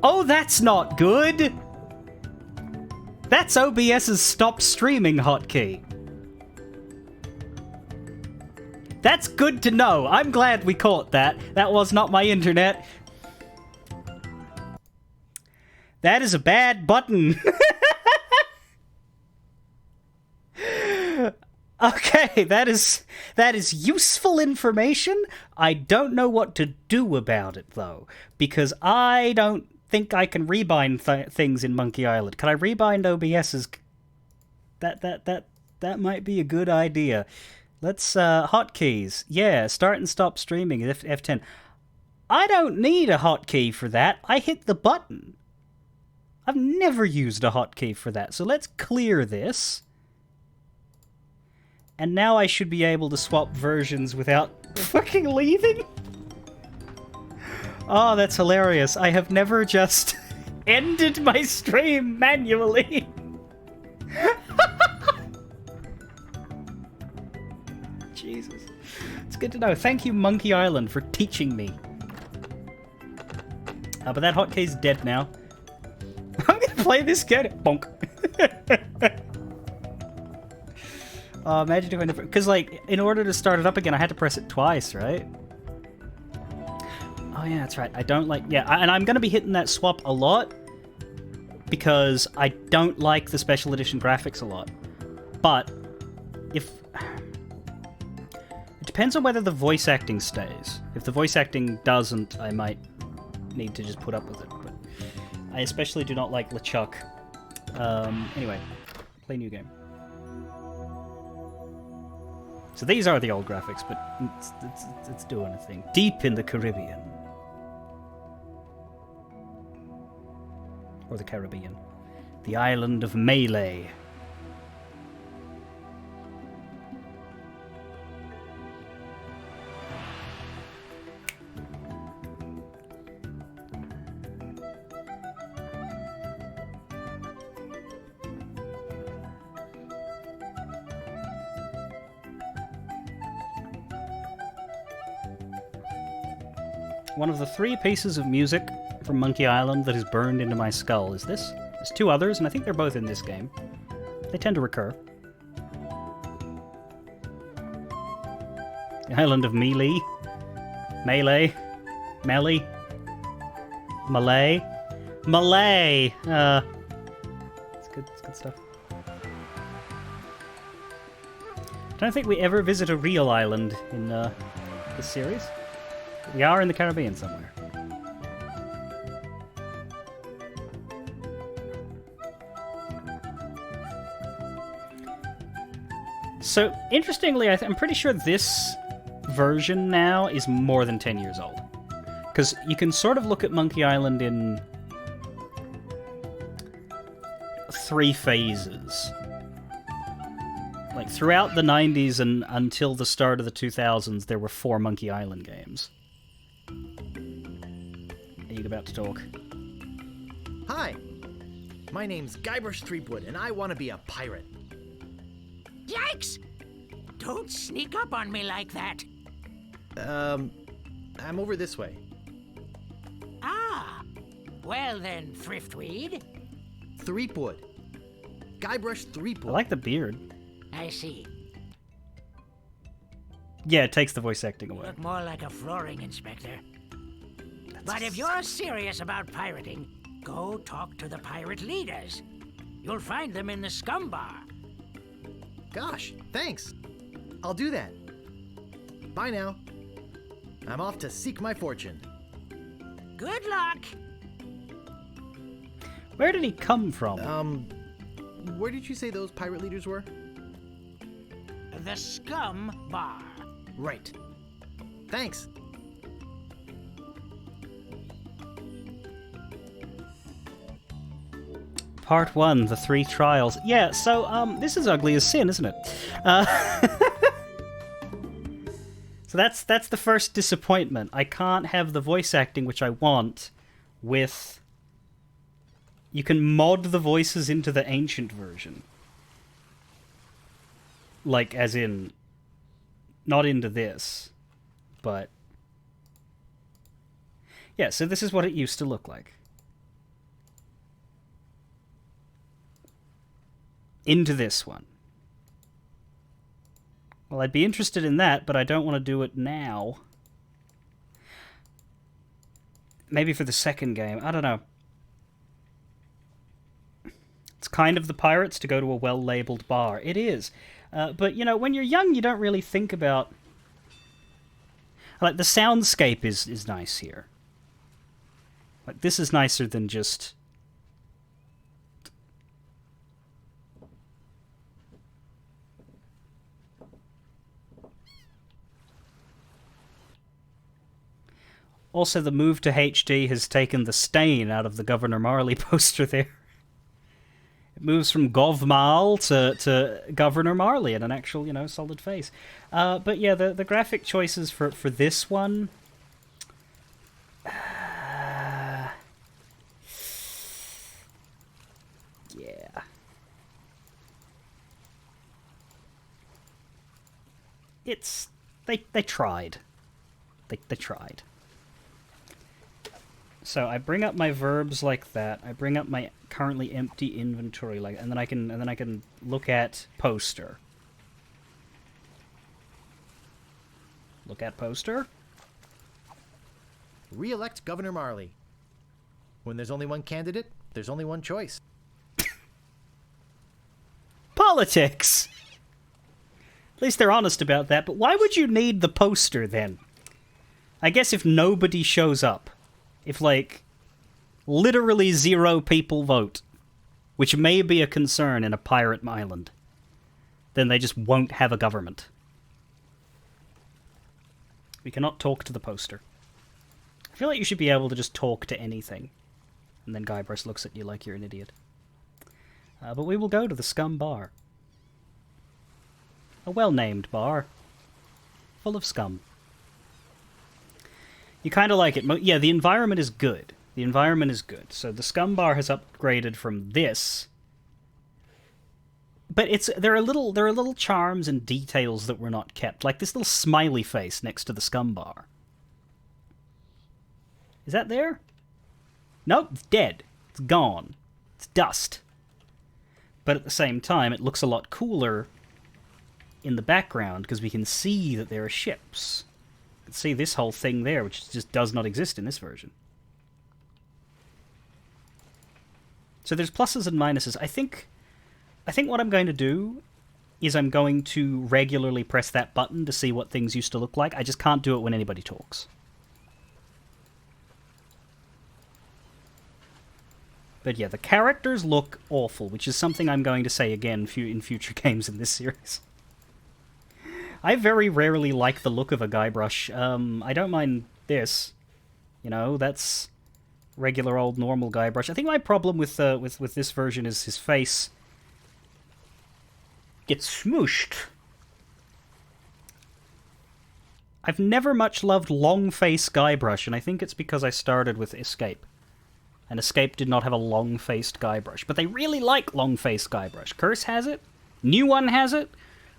Oh, that's not good! That's OBS's stop streaming hotkey. That's good to know. I'm glad we caught that. That was not my internet. That is a bad button. Okay, that is useful information. I don't know what to do about it, though, because I don't think I can rebind things in Monkey Island. Can I rebind OBS's? That might be a good idea. Let's, hotkeys. Yeah, start and stop streaming, F10. I don't need a hotkey for that. I hit the button. I've never used a hotkey for that, so let's clear this. And now I should be able to swap versions without fucking leaving? Oh, that's hilarious. I have never just ended my stream manually. Jesus. It's good to know. Thank you, Monkey Island, for teaching me. But that hotkey's dead now. I'm gonna play this game. Bonk. Oh, imagine if I never... Because, like, in order to start it up again, I had to press it twice, right? Oh, yeah, that's right. I don't like... Yeah, and I'm going to be hitting that swap a lot because I don't like the special edition graphics a lot. But if... It depends on whether the voice acting stays. If the voice acting doesn't, I might need to just put up with it. But I especially do not like LeChuck. Anyway, play new game. So these are the old graphics, but it's doing a thing. Deep in the Caribbean. Or the Caribbean. The island of Melee. One of the 3 pieces of music from Monkey Island that is burned into my skull is this. There's 2 others, and I think they're both in this game. They tend to recur. The island of Melee. Melee. Melee. Malay. Malay! It's good stuff. I don't think we ever visit a real island in this series. We are in the Caribbean somewhere. So, interestingly, I'm pretty sure this version now is more than 10 years old. Because you can sort of look at Monkey Island in 3 phases. Like, throughout the 90s and until the start of the 2000s, there were 4 Monkey Island games. Are you about to talk? Hi, my name's Guybrush Threepwood, and I want to be a pirate. Yikes! Don't sneak up on me like that. I'm over this way. Ah, well then, Thriftweed. Threepwood. Guybrush Threepwood. I like the beard. I see. Yeah, it takes the voice acting away. Look more like a flooring inspector. But if you're serious about pirating, go talk to the pirate leaders. You'll find them in the scum bar. Gosh, thanks. I'll do that. Bye now. I'm off to seek my fortune. Good luck. Where did he come from? Where did you say those pirate leaders were? The scum bar. Right. Thanks. Part 1, the 3 trials. Yeah, so, this is ugly as sin, isn't it? So that's the first disappointment. I can't have the voice acting, which I want, with... You can mod the voices into the ancient version. Like, as in... Not into this, but... Yeah, so this is what it used to look like. into this one. Well, I'd be interested in that, but I don't want to do it now. Maybe for the second game. I don't know. It's kind of the Pirates to go to a well-labeled bar. It is. But, you know, when you're young, you don't really think about... Like, the soundscape is nice here. Like, this is nicer than just... Also, the move to HD has taken the stain out of the Governor Marley poster there. It moves from Gov Mal to Governor Marley in an actual, you know, solid face. But yeah, the graphic choices for this one... yeah. It's... They tried. They tried. So I bring up my verbs like that. I bring up my currently empty inventory like, and then I can look at poster. Look at poster. Re-elect Governor Marley. When there's only one candidate, there's only one choice. Politics. At least they're honest about that. But why would you need the poster then? I guess if nobody shows up. If, like, literally 0 people vote, which may be a concern in a pirate island, then they just won't have a government. We cannot talk to the poster. I feel like you should be able to just talk to anything. And then Guybrush looks at you like you're an idiot. But we will go to the Scum Bar. A well-named bar. Full of scum. You kind of like it. Yeah, the environment is good. The environment is good. So the Scum Bar has upgraded from this. But there are little charms and details that were not kept. Like this little smiley face next to the Scum Bar. Is that there? Nope, it's dead. It's gone. It's dust. But at the same time, it looks a lot cooler in the background because we can see that there are ships. See this whole thing there, which just does not exist in this version. So there's pluses and minuses. I think what I'm going to do is I'm going to regularly press that button to see what things used to look like. I just can't do it when anybody talks. But yeah, the characters look awful, which is something I'm going to say again in future games in this series. I very rarely like the look of a Guybrush. I don't mind this. You know, that's regular old normal Guybrush. I think my problem with this version is his face gets smooshed. I've never much loved long-face Guybrush, and I think it's because I started with Escape. And Escape did not have a long-faced Guybrush. But they really like long-faced Guybrush. Curse has it. New One has it.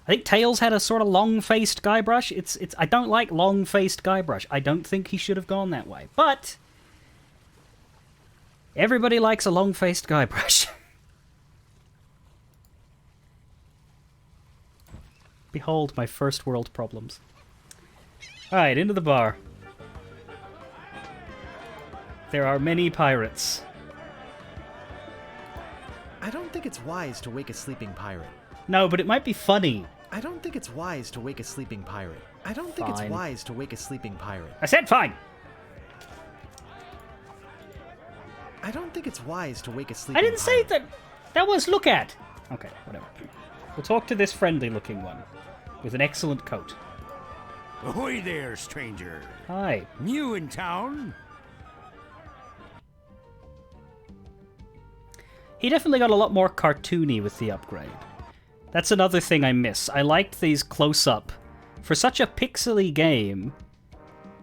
I think Tails had a sort of long-faced Guybrush. I don't like long-faced Guybrush. I don't think he should have gone that way. But everybody likes a long-faced Guybrush. Behold my first world problems. Alright, into the bar. There are many pirates. I don't think it's wise to wake a sleeping pirate. No, but it might be funny. I don't think it's wise to wake a sleeping pirate. I don't think it's wise to wake a sleeping pirate. I said fine. I don't think it's wise to wake a sleeping pirate. I didn't say that. That was look at. Okay, whatever. We'll talk to this friendly-looking one with an excellent coat. Ahoy there, stranger. Hi. New in town? He definitely got a lot more cartoony with the upgrade. That's another thing I miss. I liked these close-up. For such a pixely game,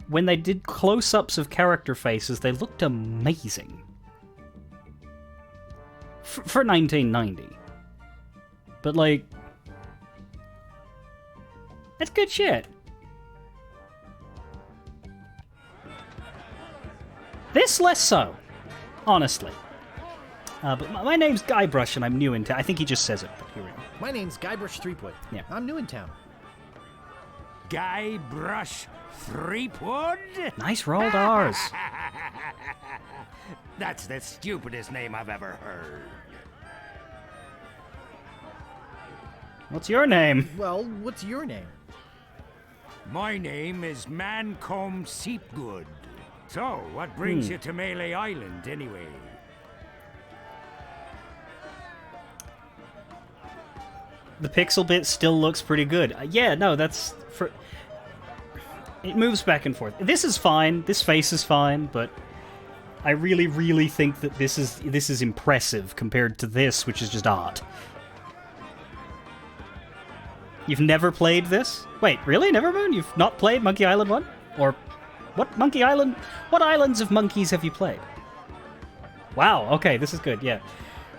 when they did close-ups of character faces, they looked amazing. For 1990. But, like... that's good shit. This less so, honestly. But my name's Guybrush, and I'm new in town. I think he just says it, but here we go. My name's Guybrush Threepwood. Yeah. I'm new in town. Guybrush Threepwood? Nice rolled R's. That's the stupidest name I've ever heard. What's your name? Well, what's your name? My name is Mancomb Seepgood. So, what brings you to Melee Island, anyway? The pixel bit still looks pretty good. Yeah, no, that's for. It moves back and forth. This is fine. This face is fine, but I really, really think that this is impressive compared to this, which is just art. You've never played this? Wait, really? Nevermoon? You've not played Monkey Island 1? Or what Monkey Island? What islands of monkeys have you played? Wow, okay, this is good, yeah.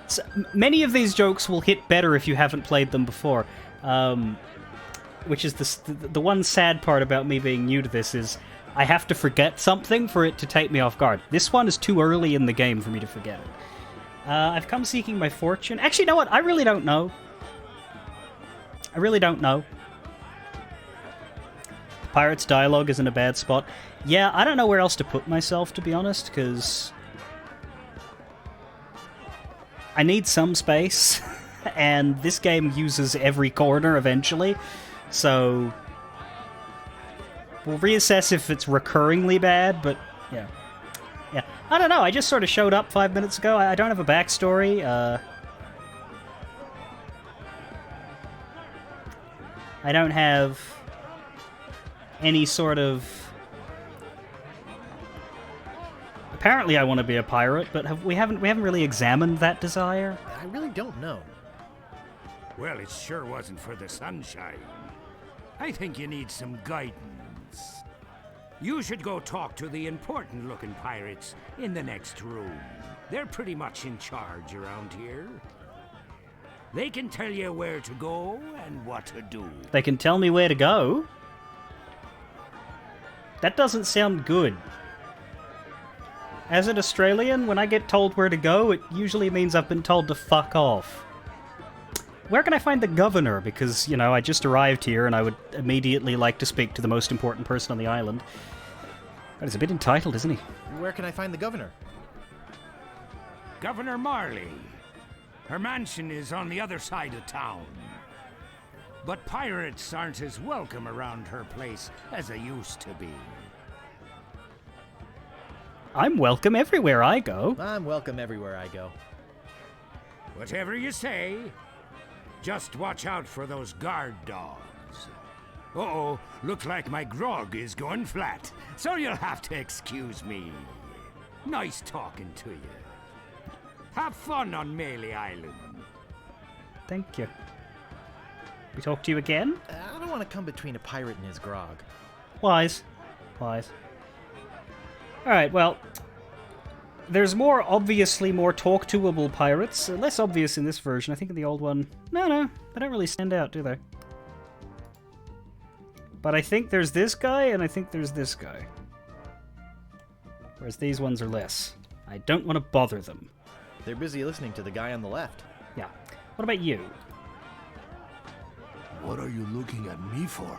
So, many of these jokes will hit better if you haven't played them before. Which is the one sad part about me being new to this is I have to forget something for it to take me off guard. This one is too early in the game for me to forget it. I've come seeking my fortune. Actually, you know what? I really don't know. I really don't know. The pirate's dialogue is in a bad spot. Yeah, I don't know where else to put myself, to be honest, because I need some space, and this game uses every corner eventually, so we'll reassess if it's recurringly bad, but yeah. Yeah, I don't know, I just sort of showed up 5 minutes ago. I don't have a backstory. I don't have any sort of... Apparently I want to be a pirate, but we haven't really examined that desire. I really don't know. Well, it sure wasn't for the sunshine. I think you need some guidance. You should go talk to the important-looking pirates in the next room. They're pretty much in charge around here. They can tell you where to go and what to do. They can tell me where to go? That doesn't sound good. As an Australian, when I get told where to go, it usually means I've been told to fuck off. Where can I find the governor? Because, you know, I just arrived here and I would immediately like to speak to the most important person on the island. God, he's a bit entitled, isn't he? Where can I find the governor? Governor Marley. Her mansion is on the other side of town. But pirates aren't as welcome around her place as they used to be. I'm welcome everywhere I go. I'm welcome everywhere I go. Whatever you say, just watch out for those guard dogs. Uh-oh, looks like my grog is going flat, so you'll have to excuse me. Nice talking to you. Have fun on Melee Island. Thank you. We talk to you again? I don't want to come between a pirate and his grog. Wise. Wise. Alright, well, there's obviously more talk-to-able pirates. Less obvious in this version. I think in the old one... No, they don't really stand out, do they? But I think there's this guy, and I think there's this guy. Whereas these ones are less. I don't want to bother them. They're busy listening to the guy on the left. Yeah. What about you? What are you looking at me for?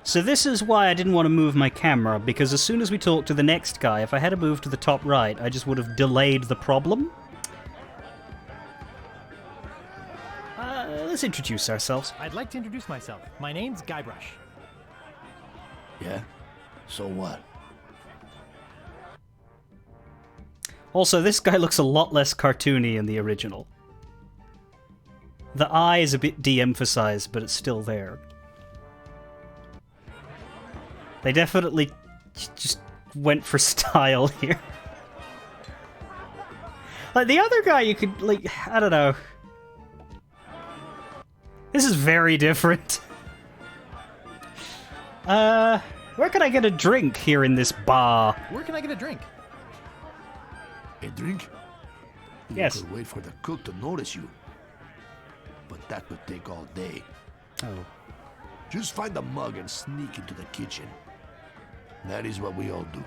So this is why I didn't want to move my camera, because as soon as we talk to the next guy, if I had to move to the top right, I just would have delayed the problem. Let's introduce ourselves. I'd like to introduce myself. My name's Guybrush. Yeah? So what? Also, this guy looks a lot less cartoony in the original. The eye is a bit de-emphasized, but it's still there. They definitely just went for style here. Like, the other guy you could, like, I don't know. This is very different. Where can I get a drink here in this bar? Where can I get a drink? A drink? Yes. You could wait for the cook to notice you. But that would take all day. Oh. Just find a mug and sneak into the kitchen. That is what we all do.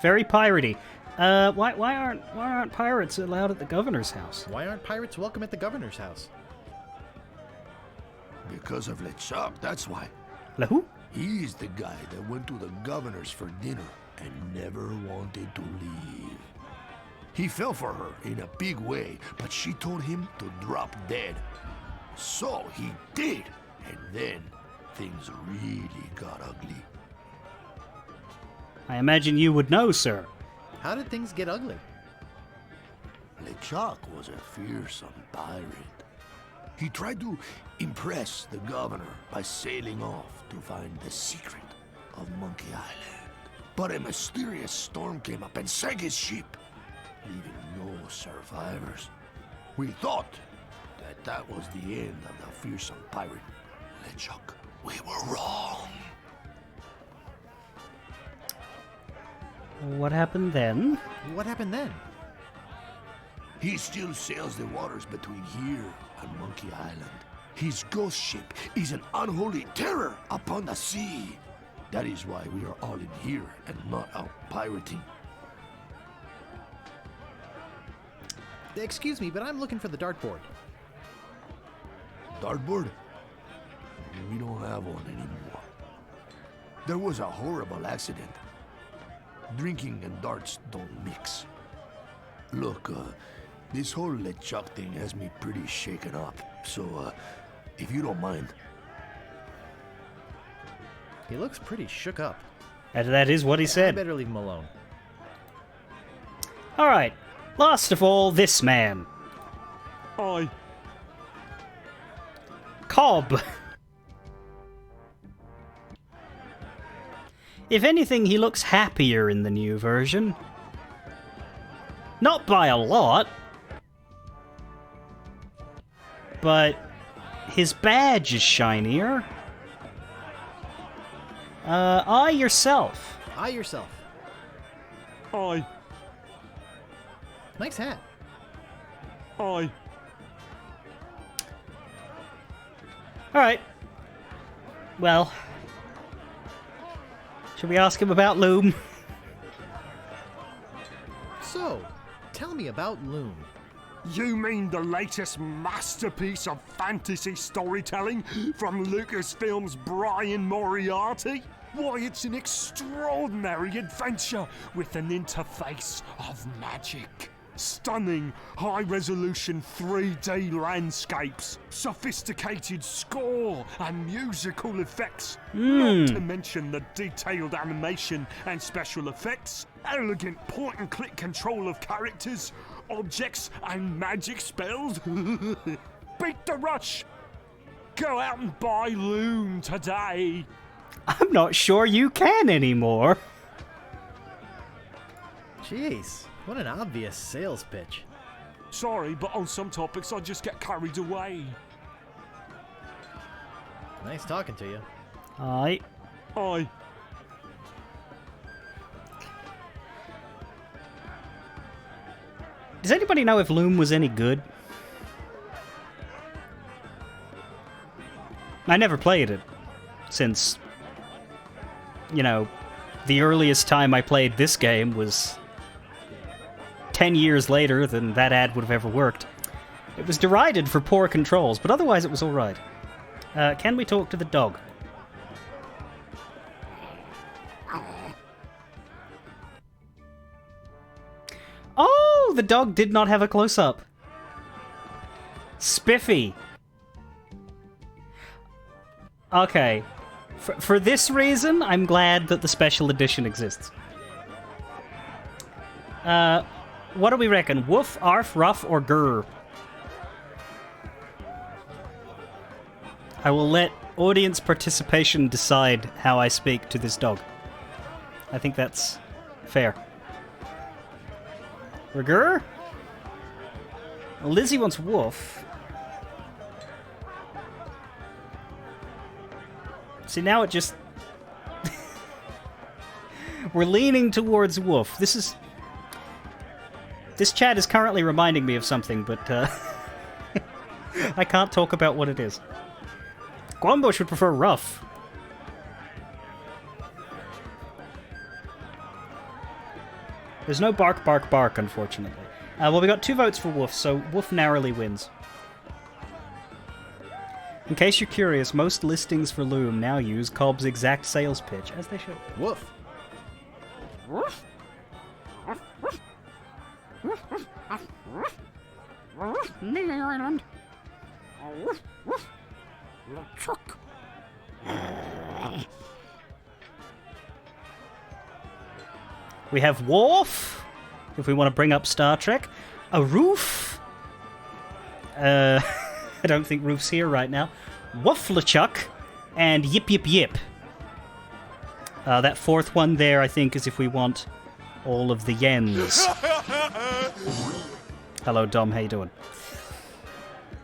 Very piratey. Why aren't pirates allowed at the governor's house? Why aren't pirates welcome at the governor's house? Because of LeChuck, that's why. La who? He's the guy that went to the governor's for dinner and never wanted to leave. He fell for her in a big way, but she told him to drop dead. So he did, and then things really got ugly. I imagine you would know, sir. How did things get ugly? LeChuck was a fearsome pirate. He tried to impress the governor by sailing off to find the secret of Monkey Island. But a mysterious storm came up and sank his ship, leaving no survivors. We thought that was the end of the fearsome pirate, LeChuck. We were wrong. What happened then? What happened then? He still sails the waters between here and Monkey Island. His ghost ship is an unholy terror upon the sea. That is why we are all in here and not out pirating. Excuse me, but I'm looking for the dartboard. Dartboard? We don't have one anymore. There was a horrible accident. Drinking and darts don't mix. Look, this whole LeChuck thing has me pretty shaken up. So, if you don't mind. He looks pretty shook up. That is what he I said. better leave him alone. All right. Last of all, this man. Aye. Cobb. If anything, he looks happier in the new version. Not by a lot. But his badge is shinier. Eye yourself. Eye yourself. Aye. Nice hat. Aye. Alright. Well. Should we ask him about Loom? So, tell me about Loom. You mean the latest masterpiece of fantasy storytelling from Lucasfilm's Brian Moriarty? Why, it's an extraordinary adventure with an interface of magic. Stunning, high-resolution 3D landscapes, sophisticated score and musical effects, not to mention the detailed animation and special effects, elegant point-and-click control of characters, objects and magic spells. Beat the rush! Go out and buy Loom today! I'm not sure you can anymore. Jeez, what an obvious sales pitch. Sorry, but on some topics I just get carried away. Nice talking to you. Aye. Aye. Does anybody know if Loom was any good? I never played it, since, you know, the earliest time I played this game was 10 years later than that ad would have ever worked. It was derided for poor controls, but otherwise it was alright. Can we talk to the dog? Oh, the dog did not have a close-up. Spiffy. Okay. For this reason, I'm glad that the special edition exists. What do we reckon? Woof, arf, ruff, or grr? I will let audience participation decide how I speak to this dog. I think that's fair. Grr? Well, Lizzie wants woof. See, now it just... We're leaning towards woof. This chat is currently reminding me of something, but I can't talk about what it is. Guambush would prefer rough. There's no bark, bark, bark, unfortunately. Well, we got 2 votes for Woof, so Woof narrowly wins. In case you're curious, most listings for Loom now use Cobb's exact sales pitch, as they should. Woof. Island. Chuck. We have Worf, if we want to bring up Star Trek. A Roof. I don't think Roof's here right now. Wufflechuck. And Yip Yip Yip. That 4th one there, I think, is if we want all of the yens. Hello, Dom. How you doing?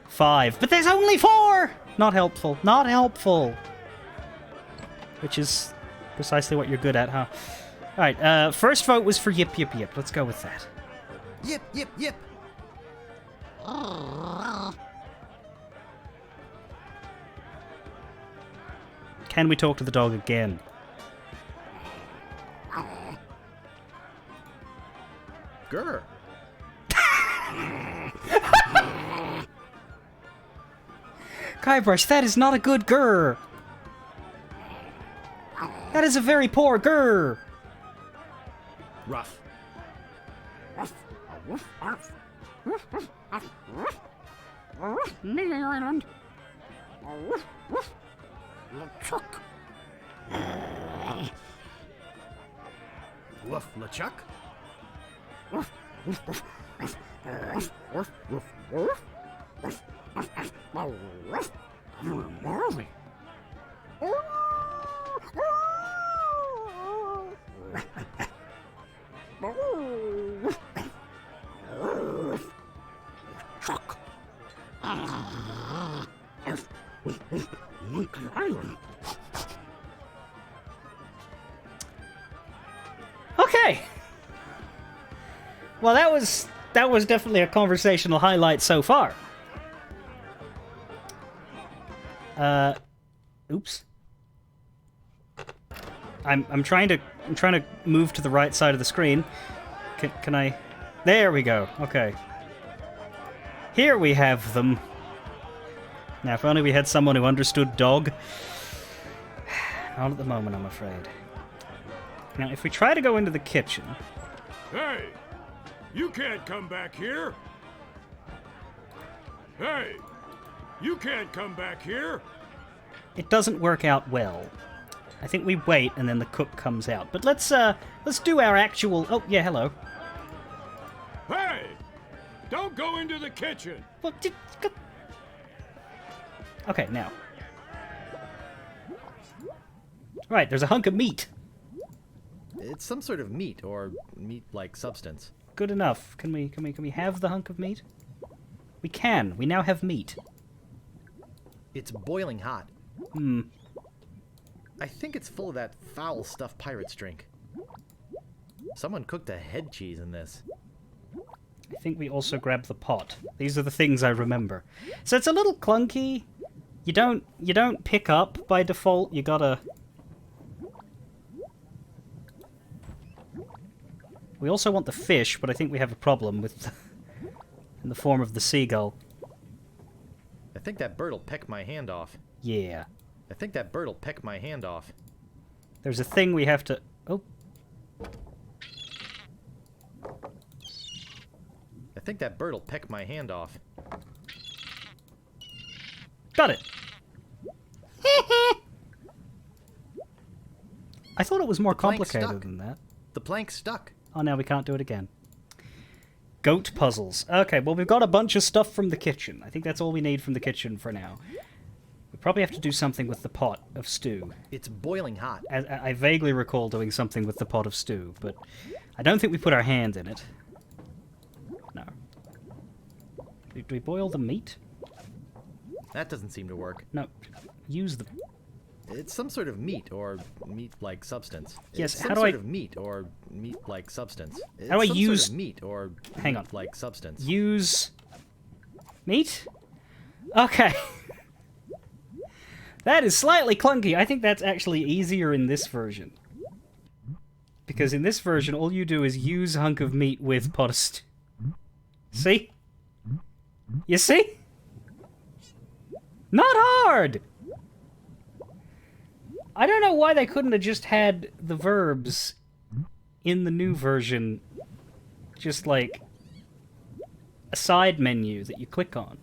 5. But there's only 4! Not helpful. Not helpful. Which is precisely what you're good at, huh? Alright, first vote was for Yip Yip Yip. Let's go with that. Yip, yip, yip. Can we talk to the dog again? Grr. Guybrush, that is not a good grr. That is a very poor grr. Rough. Island. Chuck. Woof, LeChuck. Chuck. Okay. Well, that was definitely a conversational highlight so far. Oops. I'm trying to move to the right side of the screen. Can I? There we go. Okay. Here we have them. Now, if only we had someone who understood dog. Not at the moment, I'm afraid. Now, if we try to go into the kitchen... Hey! You can't come back here! Hey! You can't come back here! It doesn't work out well. I think we wait and then the cook comes out. But let's do our actual... Oh, yeah, hello. Hey! Don't go into the kitchen! Well, okay, now. Right, there's a hunk of meat. It's some sort of meat or meat-like substance. Good enough. Can we have the hunk of meat? We can. We now have meat. It's boiling hot. I think it's full of that foul stuff pirates drink. Someone cooked a head cheese in this. I think we also grabbed the pot. These are the things I remember. So it's a little clunky. You don't pick up by default. You gotta... We also want the fish, but I think we have a problem with in the form of the seagull. I think that bird'll peck my hand off. Yeah. I think that bird'll peck my hand off. There's a thing we have to... Oh. I think that bird'll peck my hand off. Got it. I thought it was more plank complicated stuck. than that. The plank stuck. Oh, now we can't do it again. Goat puzzles. Okay, well, we've got a bunch of stuff from the kitchen. I think that's all we need from the kitchen for now. We probably have to do something with the pot of stew. It's boiling hot. I vaguely recall doing something with the pot of stew, but I don't think we put our hand in it. No. Do we boil the meat? That doesn't seem to work. No. Use the... It's some sort of meat or meat-like substance. Yes, it's how some do sort I... of meat or meat-like substance. How do I It's some use... sort of meat or Hang on. meat-like substance. Use... Meat? Okay. That is slightly clunky. I think that's actually easier in this version. Because in this version, all you do is use hunk of meat with pot of stew. See? You see? Not hard! I don't know why they couldn't have just had the verbs in the new version, just like a side menu that you click on.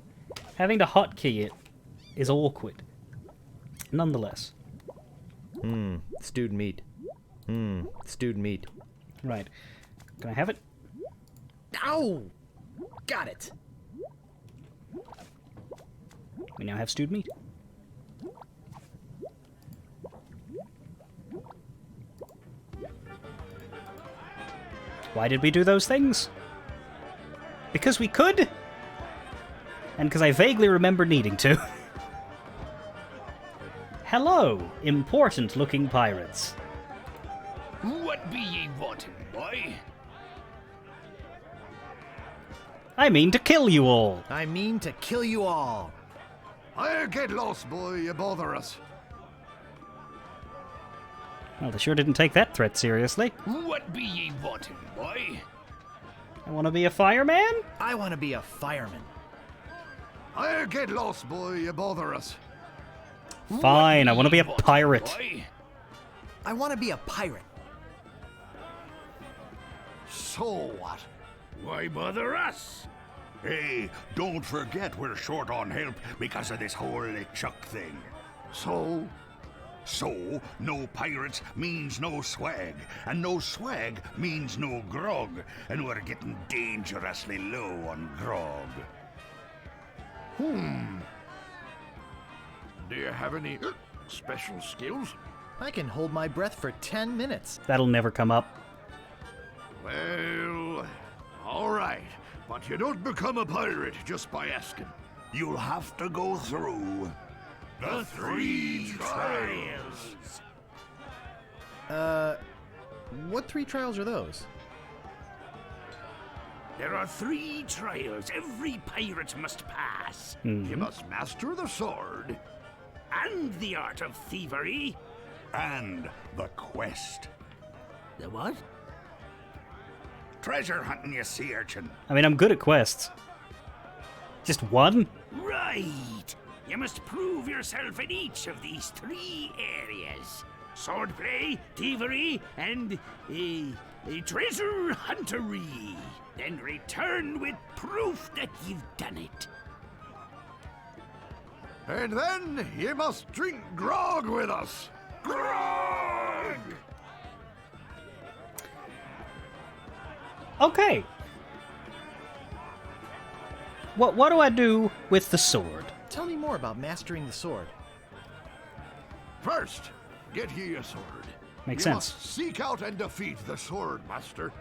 Having to hotkey it is awkward. Nonetheless. Stewed meat. Stewed meat. Right. Can I have it? Ow! Got it. We now have stewed meat. Why did we do those things? Because we could? And because I vaguely remember needing to. Hello, important-looking pirates. What be ye wanting, boy? I mean to kill you all. I mean to kill you all. I'll get lost, boy, you bother us. Well, they sure didn't take that threat seriously. What be ye wanting, boy? I want to be a fireman? I want to be a fireman. I'll get lost, boy, you bother us. Fine, I want to be a What pirate. boy? I want to be a pirate. So what? Why bother us? Hey, don't forget we're short on help because of this whole LeChuck thing. So? So, no pirates means no swag, and no swag means no grog, and we're getting dangerously low on grog. Do you have any special skills? I can hold my breath for 10 minutes. That'll never come up. Well, all right, but you don't become a pirate just by asking. You'll have to go through the 3 trials. What 3 trials are those? There are 3 trials every pirate must pass. You must master the sword And the art of thievery. and the quest. The what? Treasure hunting, you sea urchin. I mean, I'm good at quests. Just one? Right. You must prove yourself in each of these 3 areas. Swordplay, thievery, and treasure huntery. Then return with proof that you've done it. And then you must drink grog with us. Grog! Okay. What do I do with the sword? Tell me more about mastering the sword. First, get ye a sword. Makes you sense. Must seek out and defeat the sword master.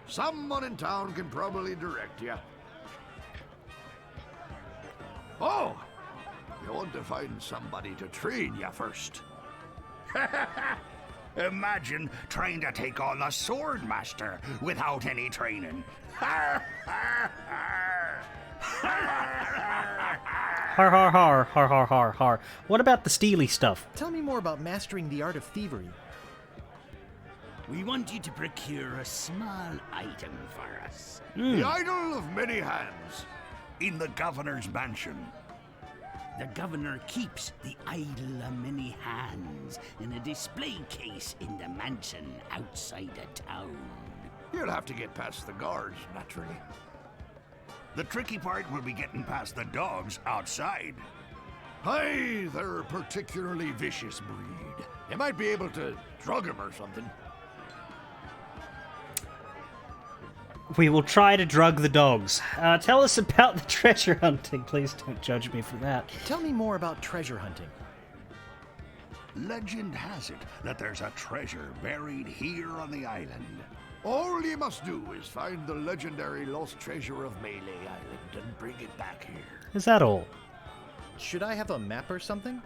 Someone in town can probably direct you. Oh, you want to find somebody to train you first. Imagine trying to take on the sword master without any training. Har har har har har har har. What about the steely stuff? Tell me more about mastering the art of thievery. We want you to procure a small item for us. The idol of many hands in the governor's mansion. The governor keeps the idol of many hands in a display case in the mansion outside the town. You'll have to get past the guards, naturally. The tricky part will be getting past the dogs outside. Hey, they're a particularly vicious breed. You might be able to drug them or something. We will try to drug the dogs. Tell us about the treasure hunting. Please don't judge me for that. Tell me more about treasure hunting. Legend has it that there's a treasure buried here on the island. All you must do is find the legendary lost treasure of Melee Island and bring it back here. Is that all? Should I have a map or something?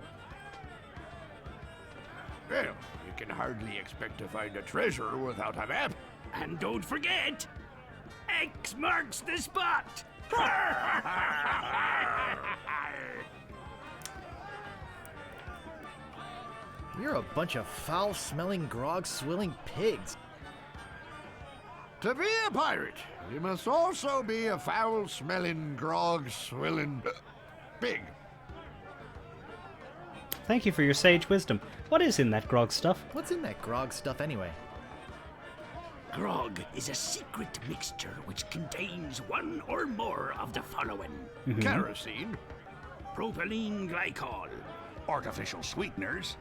Well, you can hardly expect to find a treasure without a map. And don't forget, X marks the spot. You're a bunch of foul-smelling, grog-swilling pigs. To be a pirate, you must also be a foul-smelling, grog-swilling pig. Thank you for your sage wisdom. What is in that grog stuff? What's in that grog stuff anyway? Grog is a secret mixture which contains one or more of the following: Kerosene, propylene glycol, Artificial sweeteners,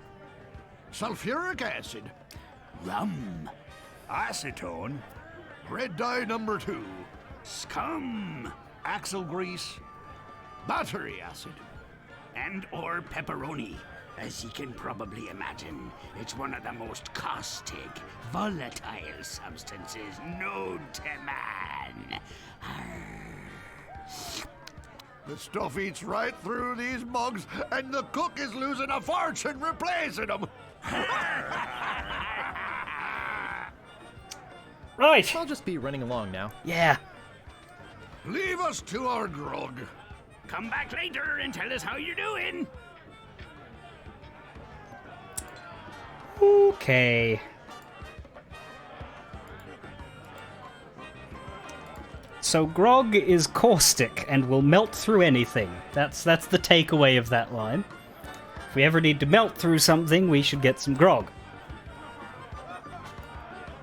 sulfuric acid, rum, acetone, red dye number 2, scum, axle grease, battery acid. and or pepperoni. As you can probably imagine, it's one of the most caustic, volatile substances known to man. The stuff eats right through these mugs, and the cook is losing a fortune replacing them. Right. I'll just be running along now. Yeah. Leave us to our grog. Come back later and tell us how you're doing. Okay. So grog is caustic and will melt through anything. That's the takeaway of that line. If we ever need to melt through something, we should get some grog.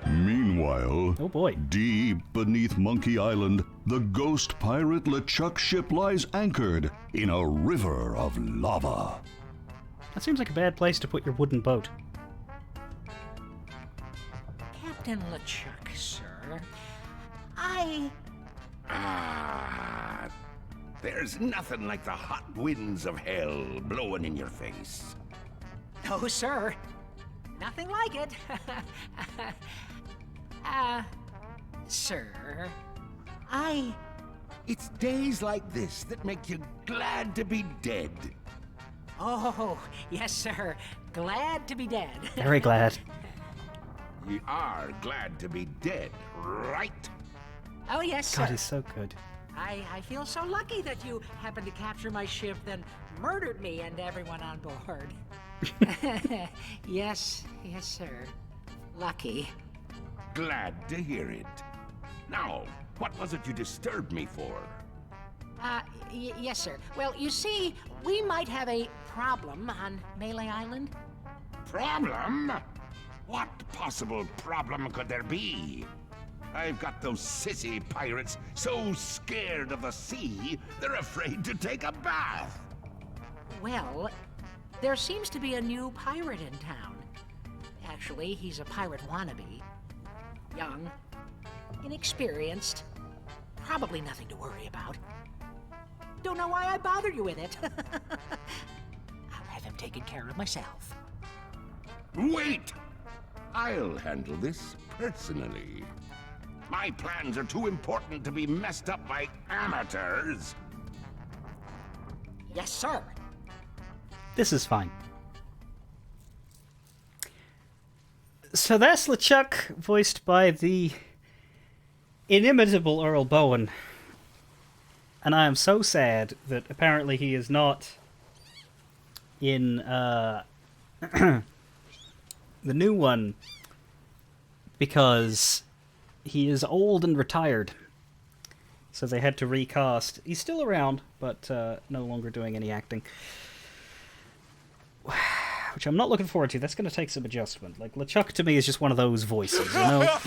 Meanwhile, Oh boy. deep beneath Monkey Island, the ghost pirate LeChuck ship lies anchored in a river of lava. That seems like a bad place to put your wooden boat. Captain LeChuck, sir. There's nothing like the hot winds of hell blowing in your face. No, sir. Nothing like it. Sir, It's days like this that make you glad to be dead. Oh, yes, sir. Glad to be dead. Very glad. You are glad to be dead, right? Oh, yes, sir. God, he's so good. I feel so lucky that you happened to capture my ship, then murdered me and everyone on board. Yes, sir. Lucky. Glad to hear it. Now, what was it you disturbed me for? Yes, sir. Well, you see, we might have a problem on Melee Island. Problem? What possible problem could there be? I've got those sissy pirates so scared of the sea, they're afraid to take a bath. Well, there seems to be a new pirate in town. Actually, he's a pirate wannabe. Young, inexperienced, probably nothing to worry about. Don't know why I bother you with it. I'll have him taken care of myself. Wait! I'll handle this personally. My plans are too important to be messed up by amateurs. Yes, sir. This is fine. So that's LeChuck, voiced by the inimitable Earl Bowen. And I am so sad that apparently he is not in the new one, because he is old and retired. So they had to recast. He's still around, but no longer doing any acting. Which I'm not looking forward to. That's going to take some adjustment. Like, LeChuck to me is just one of those voices, you know?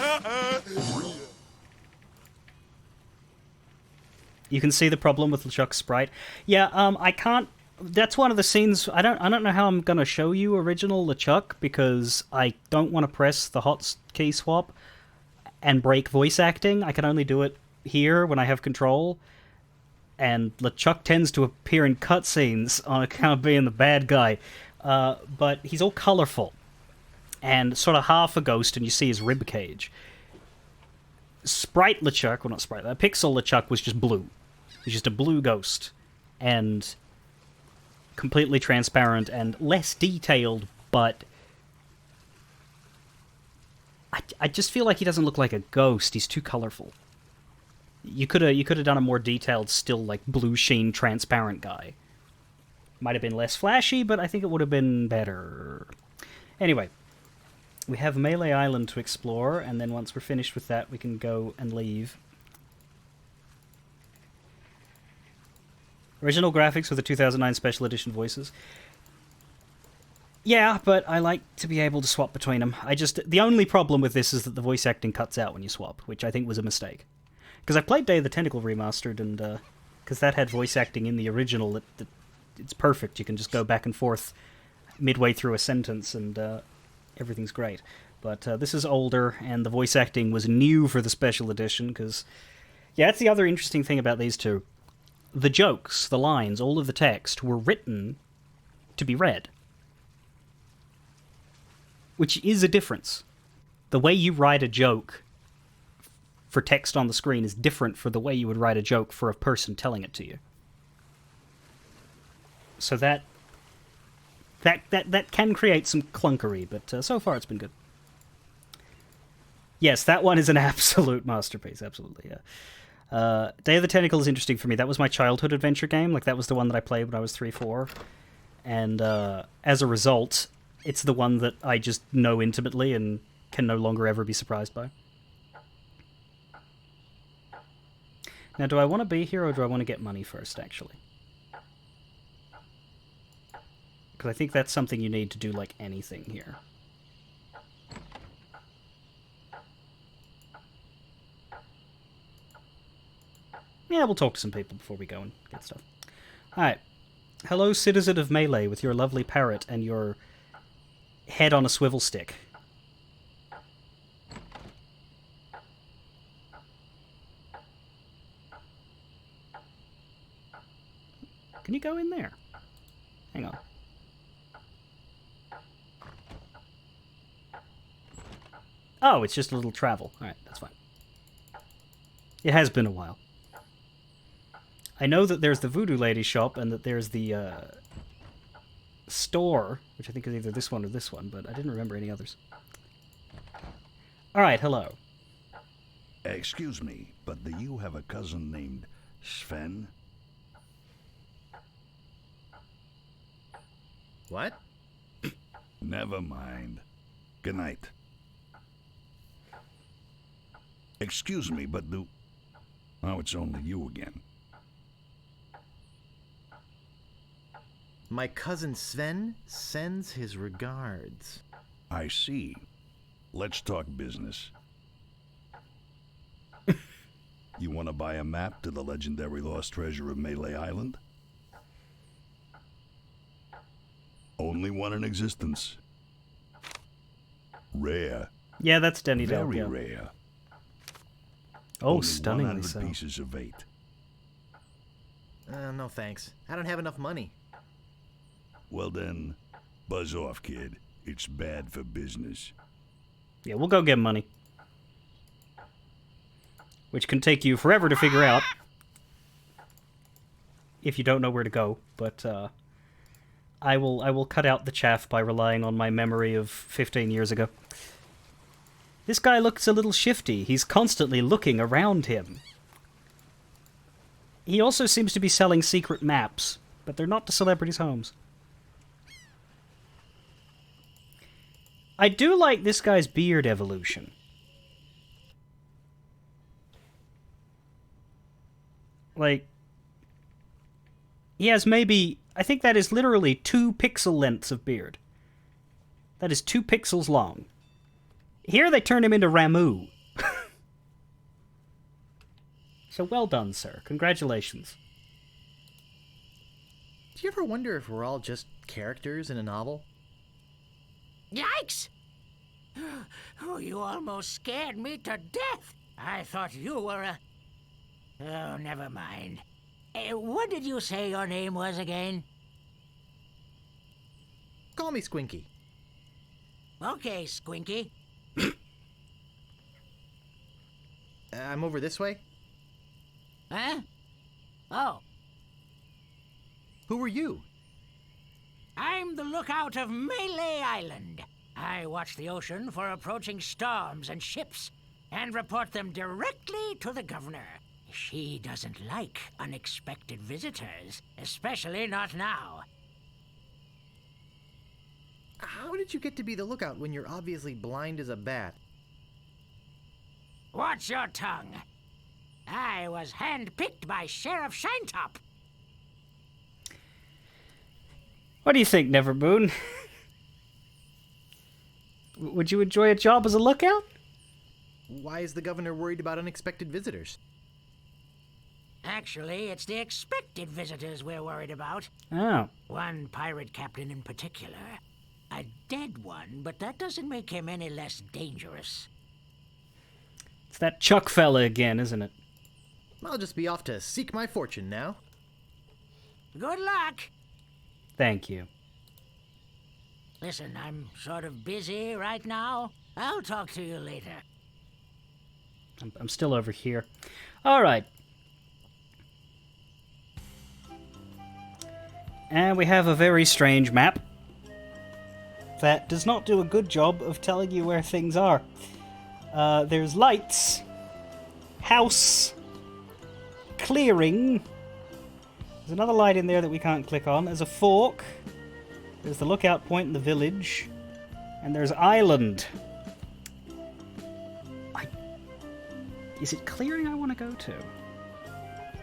You can see the problem with LeChuck's sprite. Yeah, I can't... That's one of the scenes... I don't know how I'm going to show you original LeChuck, because I don't want to press the hotkey swap and break voice acting. I can only do it here when I have control. And LeChuck tends to appear in cutscenes on account of being the bad guy. But he's all colorful and sort of half a ghost, and you see his rib cage. Sprite LeChuck, well, not Sprite, Pixel LeChuck was just blue. He's just a blue ghost, and completely transparent and less detailed, but I just feel like he doesn't look like a ghost. He's too colorful. You could have done a more detailed, still like blue sheen, transparent guy. Might have been less flashy, but I think it would have been better. Anyway, We have Melee Island to explore, and then once we're finished with that, we can go and leave. Original graphics with the 2009 Special Edition voices. Yeah, but I like to be able to swap between them. The only problem with this is that the voice acting cuts out when you swap, which I think was a mistake. Because I played Day of the Tentacle Remastered, and because that had voice acting in the original, it's perfect. You can just go back and forth midway through a sentence, and everything's great. But this is older, and the voice acting was new for the Special Edition, because... Yeah, that's the other interesting thing about these two. The jokes, the lines, all of the text were written to be read. Which is a difference. The way you write a joke for text on the screen is different for the way you would write a joke for a person telling it to you. So that can create some clunkery, but so far it's been good. Yes, that one is an absolute masterpiece, absolutely, yeah. Day of the Tentacle is interesting for me. That was my childhood adventure game. Like, that was the one that I played when I was 3, 4. And as a result... It's the one that I just know intimately and can no longer ever be surprised by. Now, do I want to be here or do I want to get money first, actually? Because I think that's something you need to do, like, anything here. Yeah, we'll talk to some people before we go and get stuff. Alright. Hello, citizen of Melee, with your lovely parrot and your... head on a swivel stick. Can you go in there? Hang on. Oh, it's just a little travel. Alright, that's fine. It has been a while. I know that there's the Voodoo Lady shop and that there's the, store, which I think is either this one or this one, but I didn't remember any others. Alright, hello. Excuse me, but do you have a cousin named Sven? What? Never mind. Good night. Excuse me, but do... Oh, it's only you again. My cousin Sven sends his regards. I see. Let's talk business. You want to buy a map to the legendary lost treasure of Melee Island? Only one in existence. Rare. Yeah, that's Denny Dale. Very Yeah. rare. Oh, Only stunningly 100 so. pieces of 8. No thanks. I don't have enough money. Well then, buzz off, kid. It's bad for business. Yeah, we'll go get money. Which can take you forever to figure out. If you don't know where to go, but I will cut out the chaff by relying on my memory of 15 years ago. This guy looks a little shifty. He's constantly looking around him. He also seems to be selling secret maps, but they're not to celebrities' homes. I do like this guy's beard evolution. Like, he has maybe... I think that is literally 2 pixel lengths of beard. That is 2 pixels long. Here they turn him into Ramu. So well done, sir. Congratulations. Do you ever wonder if we're all just characters in a novel? Yikes! Oh, you almost scared me to death. I thought you were a... Oh, never mind. What did you say your name was again? Call me Squinky. Okay, Squinky. I'm over this way. Huh? Oh, Who are you? I'm the lookout of Melee Island. I watch the ocean for approaching storms and ships and report them directly to the governor. She doesn't like unexpected visitors, especially not now. How did you get to be the lookout when you're obviously blind as a bat? Watch your tongue. I was handpicked by Sheriff Shinetop. What do you think, Nevermoon? Would you enjoy a job as a lookout? Why is the governor worried about unexpected visitors? Actually, it's the expected visitors we're worried about. Oh. One pirate captain in particular. A dead one, but that doesn't make him any less dangerous. It's that Chuck fella again, isn't it? I'll just be off to seek my fortune now. Good luck. Thank you. Listen, I'm sort of busy right now. I'll talk to you later. I'm still over here. All right. And we have a very strange map that does not do a good job of telling you where things are. There's lights, house, clearing. There's another light in there that we can't click on. There's a fork. There's the lookout point in the village. And there's island. Is it clearing I want to go to?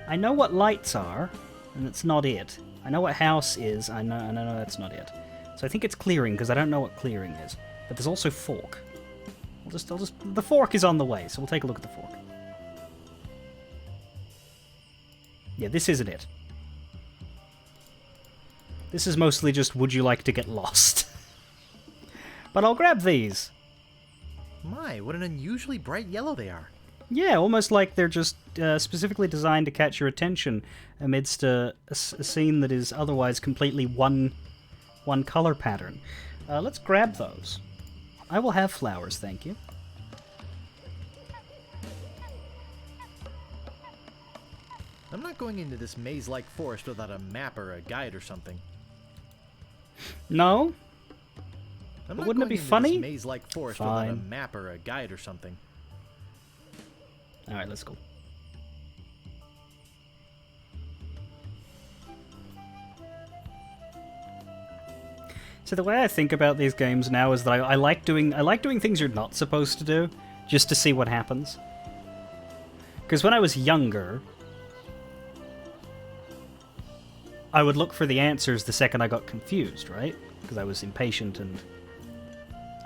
I know what lights are, and it's not it. I know what house is, I know that's not it. So I think it's clearing, because I don't know what clearing is. But there's also fork. The fork is on the way, so we'll take a look at the fork. Yeah, this isn't it. This is mostly just, would you like to get lost? But I'll grab these. My, what an unusually bright yellow they are. Yeah, almost like they're just specifically designed to catch your attention amidst a scene that is otherwise completely one color pattern. Let's grab those. I will have flowers, thank you. I'm not going into this maze-like forest without a map or a guide or something. No? I'm But not wouldn't it going be into funny? this maze-like forest without a Fine. map or a guide or something. Alright, let's go. So the way I think about these games now is that I like doing things you're not supposed to do, just to see what happens. Because when I was younger, I would look for the answers the second I got confused, right? Because I was impatient and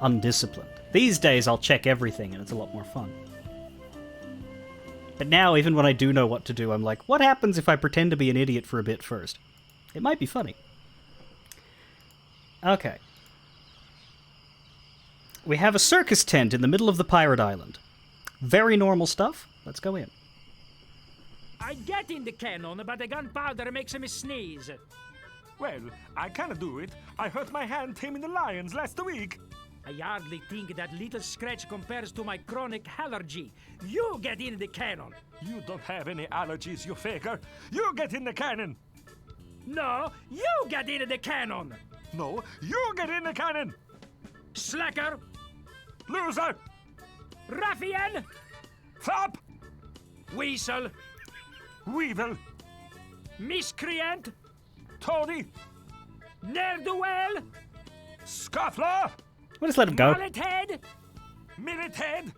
undisciplined. These days I'll check everything and it's a lot more fun. But now, even when I do know what to do, I'm like, what happens if I pretend to be an idiot for a bit first? It might be funny. Okay. We have a circus tent in the middle of the pirate island. Very normal stuff. Let's go in. I get in the cannon, but the gunpowder makes me sneeze. Well, I can do it. I hurt my hand taming the lions last week. I hardly think that little scratch compares to my chronic allergy. You get in the cannon. You don't have any allergies, you faker. You get in the cannon. No, you get in the cannon. No, you get in the cannon. Slacker, Loser. ruffian, Flop. weasel, Weevil. miscreant, Toady. ne'er-do-well, Scuffler. We'll just let him go. mullet head, Minute head.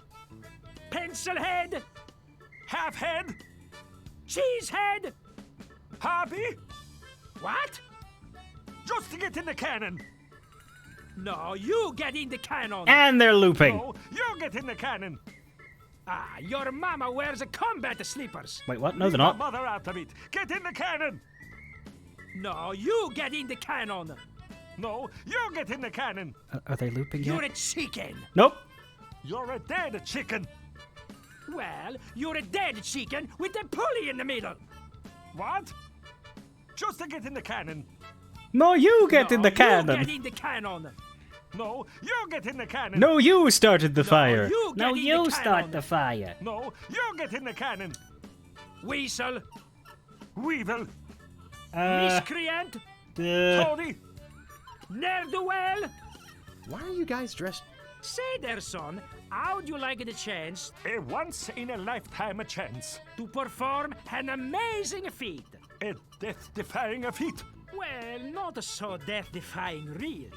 pencil head, Half head. cheese head. Happy. What? Just to get in the cannon. No, you get in the cannon. And they're looping. No, you get in the cannon. Ah, your mama wears combat slippers. Wait, what? No, Leave they're my not. mother out of it. Get in the cannon. No, you get in the cannon. No, you get in the cannon. Are they looping You're yet? a chicken. Nope. You're a dead chicken. Well, you're a dead chicken with a pulley in the middle. What? Just to get in the cannon. No, you get in the You cannon. get in the cannon. No, you get in the cannon. No, you started the fire. you No, get in you the start cannon. the fire. No, you get in the cannon. Weasel, Weevil. miscreant, Toady. ne'er-do-well. Why are you guys dressed? Say there, son, how'd you like the chance A once-in-a-lifetime chance. to perform an amazing feat? A death-defying feat. Well, not so death-defying, really.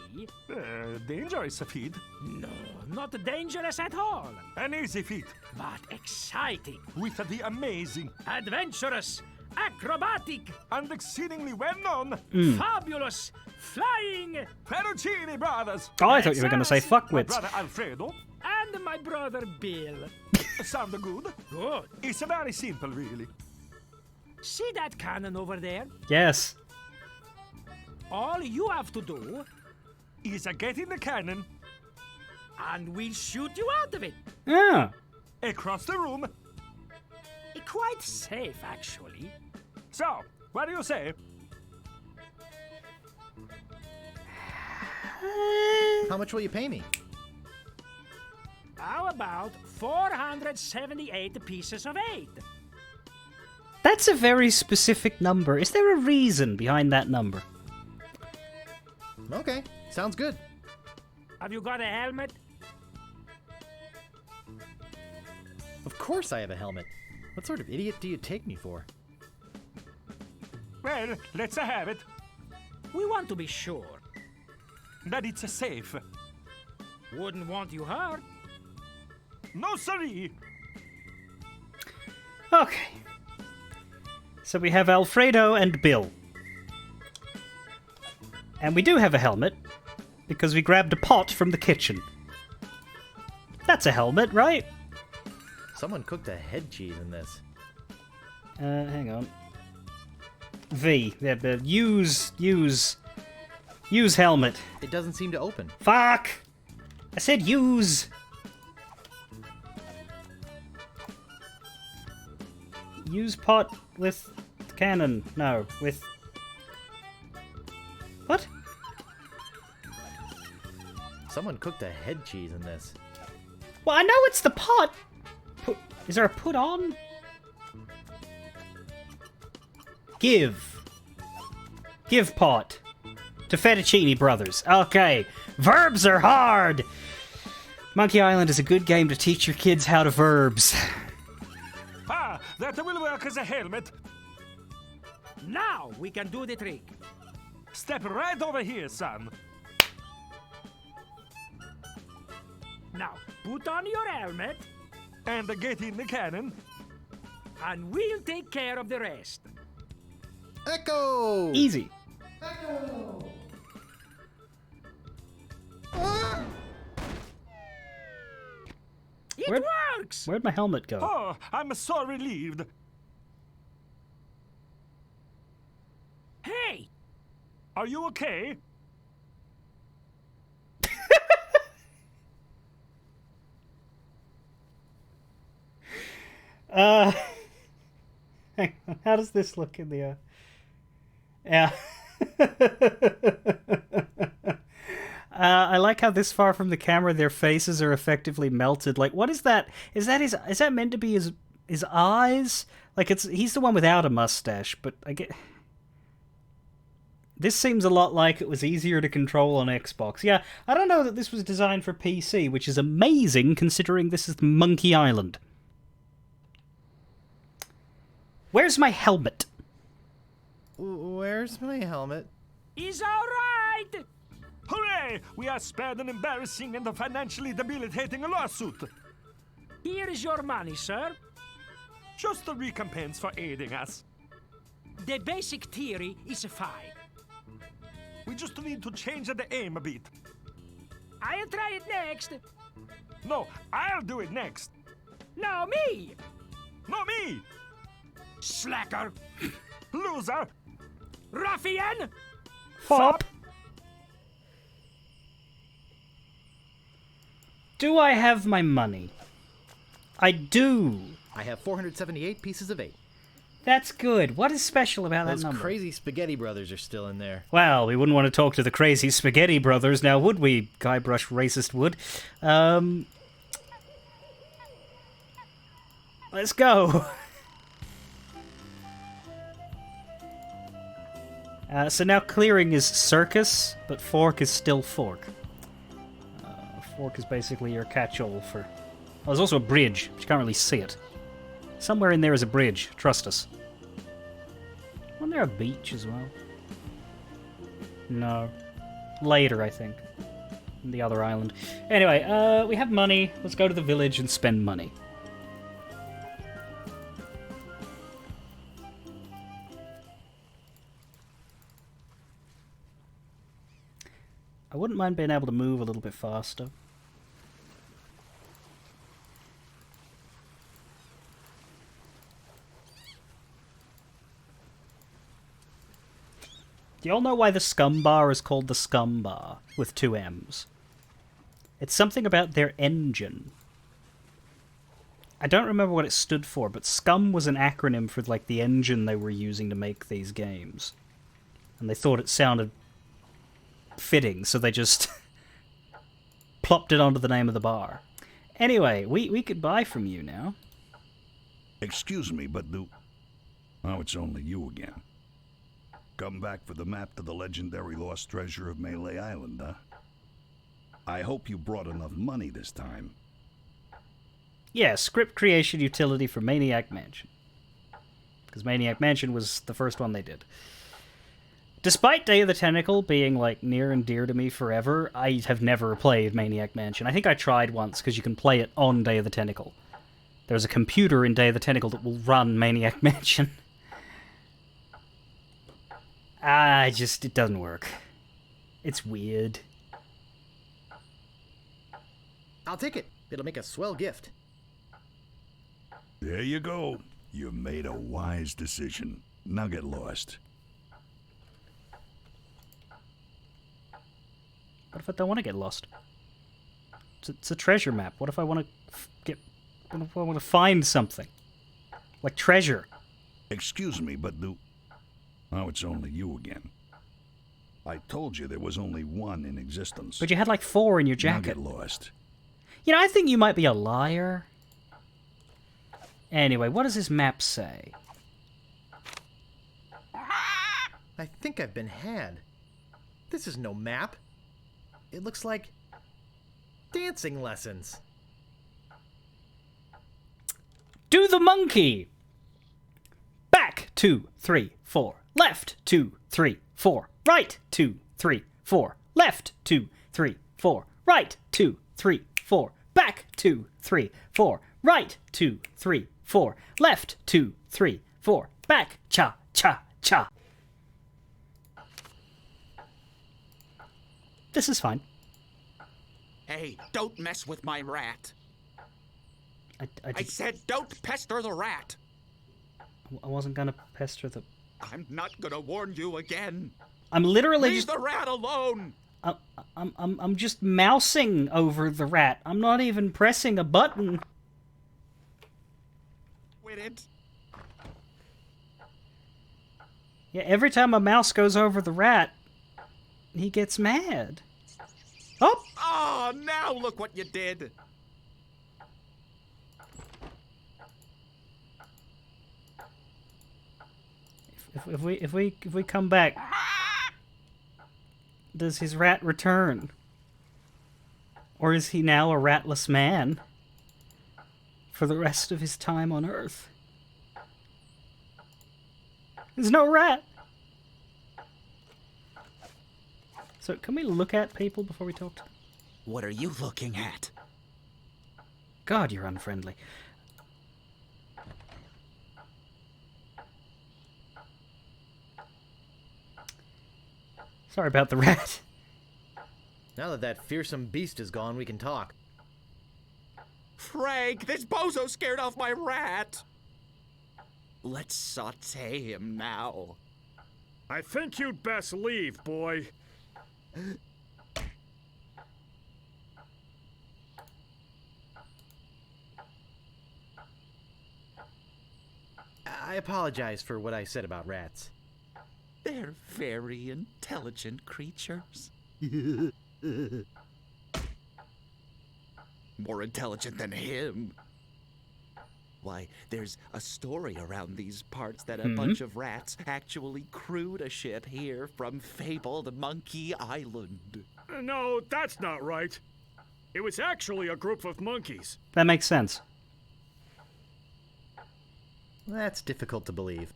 Dangerous feat. No, not dangerous at all. An easy feat. But exciting, With the amazing adventurous, acrobatic, and exceedingly well-known fabulous, flying, Ferrucini brothers. Oh, I thought you were going to say My fuckwits. brother Alfredo. and my brother Bill. Sound good? Good. It's very simple, really. See that cannon over there? Yes. All you have to do, Is get in the cannon, and we'll shoot you out of it. Yeah. across the room. Quite safe, actually. So, what do you say? How much will you pay me? How about 478 pieces of 8? That's a very specific number. Is there a reason behind that number? Okay, sounds good. Have you got a helmet? Of course I have a helmet. What sort of idiot do you take me for? Well, let's have it. We want to be sure. That it's safe. Wouldn't want you hurt. No, siree. Okay. So we have Alfredo and Bill. And we do have a helmet, because we grabbed a pot from the kitchen. That's a helmet, right? Someone cooked a head cheese in this. Hang on. V. Yeah, use helmet. It doesn't seem to open. Fuck! I said use! Use pot with cannon. No, with... What? Someone cooked a head cheese in this. Well, I know it's the pot! Is there a put on? Give. Give pot. To Fettuccine Brothers. Okay. Verbs are hard! Monkey Island is a good game to teach your kids how to verbs. Ah, that will work as a helmet. Now we can do the trick. Step right over here, son. Now, put on your helmet, And get in the cannon. and we'll take care of the rest. Echo! Easy. It Where'd- works! Where'd my helmet go? Oh, I'm so relieved. Hey! Are you okay? Hang on, how does this look in the... Yeah. I like how this far from the camera their faces are effectively melted. Like, what is that? Is that meant to be his eyes? Like, he's the one without a mustache, but I get... This seems a lot like it was easier to control on Xbox. Yeah, I don't know that this was designed for PC, which is amazing considering this is Monkey Island. Where's my helmet? Where's my helmet? He's all right! Hooray! We are spared an embarrassing and financially debilitating lawsuit. Here is your money, sir. Just a recompense for aiding us. The basic theory is fine. We just need to change the aim a bit. I'll try it next. No, I'll do it next. No, me! No, me! Slacker! Loser! Ruffian! Fop! Do I have my money? I do. I have 478 pieces of 8. That's good. What is special about Those that number? crazy spaghetti brothers are still in there. Well, we wouldn't want to talk to the crazy spaghetti brothers now, would we? Guybrush racist would. Let's go. So now clearing is circus, but fork is still fork. Fork is basically your catch-all for... Oh, there's also a bridge, but you can't really see it. Somewhere in there is a bridge, trust us. Wasn't there a beach as well? No. Later, I think. On the other island. Anyway, we have money. Let's go to the village and spend money. I wouldn't mind being able to move a little bit faster. Do y'all know why the Scum Bar is called the Scum Bar with 2 M's? It's something about their engine. I don't remember what it stood for, but Scum was an acronym for like the engine they were using to make these games. And they thought it sounded fitting, so they just plopped it onto the name of the bar. Anyway, we could buy from you now. Excuse me, but oh, it's only you again. Come back for the map to the legendary lost treasure of Melee Island, huh? I hope you brought enough money this time. Yeah, script creation utility for Maniac Mansion. Because Maniac Mansion was the first one they did. Despite Day of the Tentacle being, like, near and dear to me forever, I have never played Maniac Mansion. I think I tried once, because you can play it on Day of the Tentacle. There's a computer in Day of the Tentacle that will run Maniac Mansion. It doesn't work. It's weird. I'll take it. It'll make a swell gift. There you go. You made a wise decision. Now get lost. What if I don't want to get lost? It's a treasure map. What if I want to what if I want to find something? Like treasure. Excuse me, but oh, it's only you again. I told you there was only one in existence. But you had like 4 in your jacket. Now get lost. You know, I think you might be a liar. Anyway, what does this map say? I think I've been had. This is no map. It looks like dancing lessons. Do the monkey! Back, 2, 3, 4. Left, 2, 3, 4. Right, 2, 3, 4. Left, 2, 3, 4. Right, 2, 3, 4. Back, 2, 3, 4. Right, 2, 3, 4. Left, 2, 3, 4. Back, cha, cha, cha. This is fine. Hey, don't mess with my rat. I said don't pester the rat. I wasn't gonna pester the... I'm not gonna warn you again. I'm literally Leave the rat alone. I'm just mousing over the rat. I'm not even pressing a button. Quit it. Yeah, every time a mouse goes over the rat, he gets mad. Oh! Oh, now look what you did. If we come back, does his rat return? Or is he now a ratless man for the rest of his time on Earth? There's no rat. So can we look at people before we talk to them? What are you looking at? God, you're unfriendly. Sorry about the rat. Now that that fearsome beast is gone, we can talk. Frank, this bozo scared off my rat. Let's saute him now. I think you'd best leave, boy. I apologize for what I said about rats. They're very intelligent creatures. More intelligent than him. Why, there's a story around these parts that a bunch of rats actually crewed a ship here from fabled Monkey Island. No, that's not right. It was actually a group of monkeys. That makes sense. That's difficult to believe.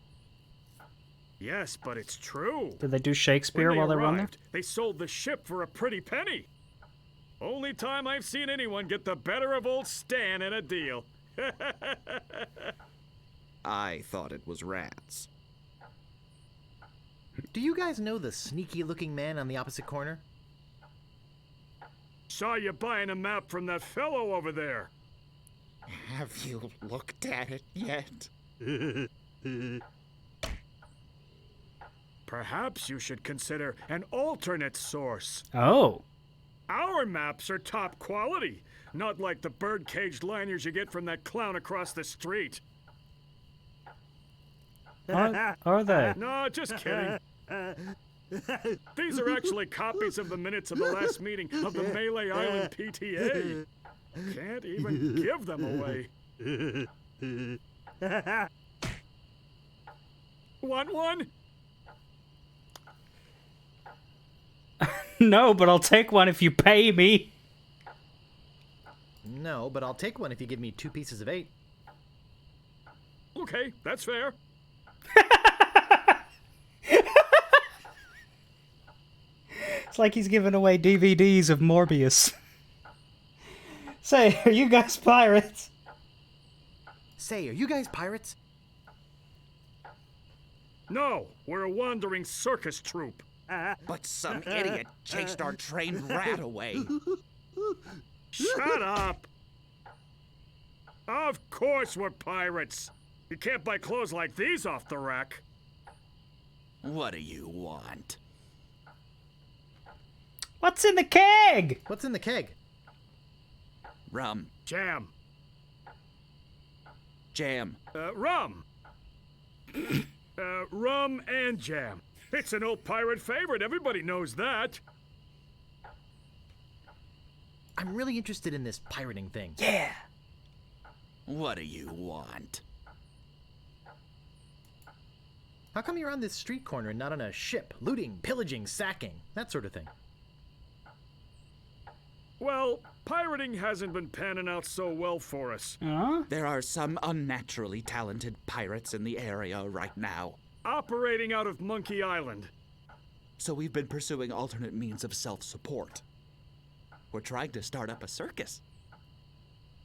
Yes, but it's true. Did they do Shakespeare while they were on there? They sold the ship for a pretty penny. Only time I've seen anyone get the better of old Stan in a deal. I thought it was rats. Do you guys know the sneaky-looking man on the opposite corner? Saw you buying a map from that fellow over there. Have you looked at it yet? Perhaps you should consider an alternate source. Oh. Our maps are top quality, not like the bird-caged liners you get from that clown across the street. Are they? No, just kidding. These are actually copies of the minutes of the last meeting of the Melee Island PTA. Can't even give them away. Want one? No, but I'll take one if you pay me. No, but I'll take one if you give me 2 pieces of 8. Okay, that's fair. It's like he's giving away DVDs of Morbius. Say, are you guys pirates? Say, are you guys pirates? No, we're a wandering circus troupe. But some idiot chased our trained rat away. Shut up! Of course we're pirates. You can't buy clothes like these off the rack. What do you want? What's in the keg? What's in the keg? Rum. Jam. Jam. Rum. Rum and jam. It's an old pirate favorite. Everybody knows that. I'm really interested in this pirating thing. Yeah. What do you want? How come you're on this street corner and not on a ship? Looting, pillaging, sacking, that sort of thing. Well, pirating hasn't been panning out so well for us. There are some unnaturally talented pirates in the area right now. Operating out of Monkey Island. So we've been pursuing alternate means of self-support. We're trying to start up a circus.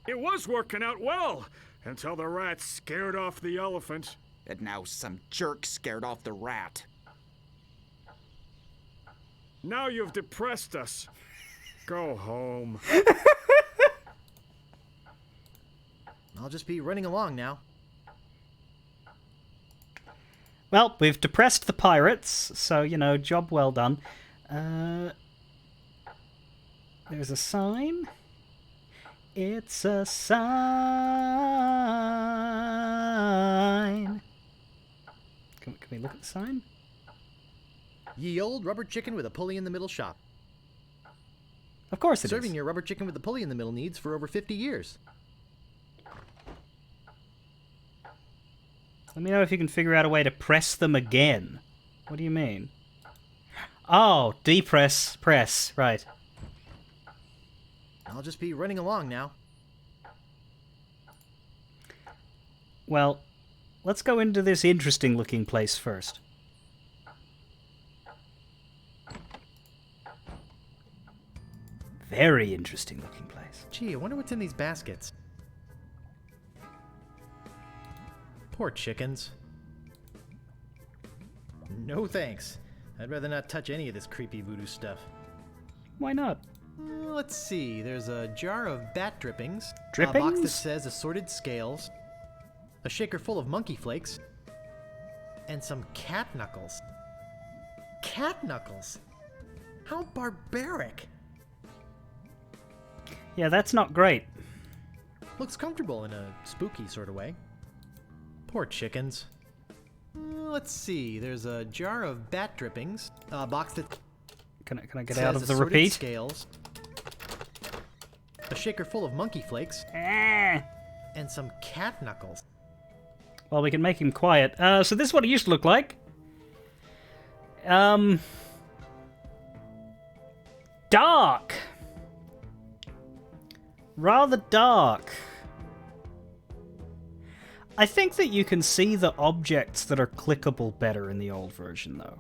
It was working out well, until the rats scared off the elephant. And now some jerk scared off the rat. Now you've depressed us. Go home. I'll just be running along now. Well, we've depressed the pirates, so, you know, job well done. There's a sign. It's a sign. Can we look at the sign? Ye old rubber chicken with a pulley in the middle shop. Of course it is. Serving your rubber chicken with the pulley in the middle needs for over 50 years. Let me know if you can figure out a way to press them again. What do you mean? Oh, depress, press, right. I'll just be running along now. Well, let's go into this interesting looking place first. Very interesting looking place. Gee, I wonder what's in these baskets. Poor chickens. No thanks. I'd rather not touch any of this creepy voodoo stuff. Why not? Let's see. There's a jar of bat drippings. Drippings? A box that says assorted scales. A shaker full of monkey flakes. And some cat knuckles. Cat knuckles? How barbaric. Yeah, that's not great. Looks comfortable in a spooky sort of way. Poor chickens. Let's see. There's a jar of bat drippings. A box that Can I get says out of the assorted repeat? scales. A shaker full of monkey flakes. Ah. And some cat knuckles. Well, we can make him quiet. So this is what it used to look like. Dark. Rather dark. I think that you can see the objects that are clickable better in the old version, though.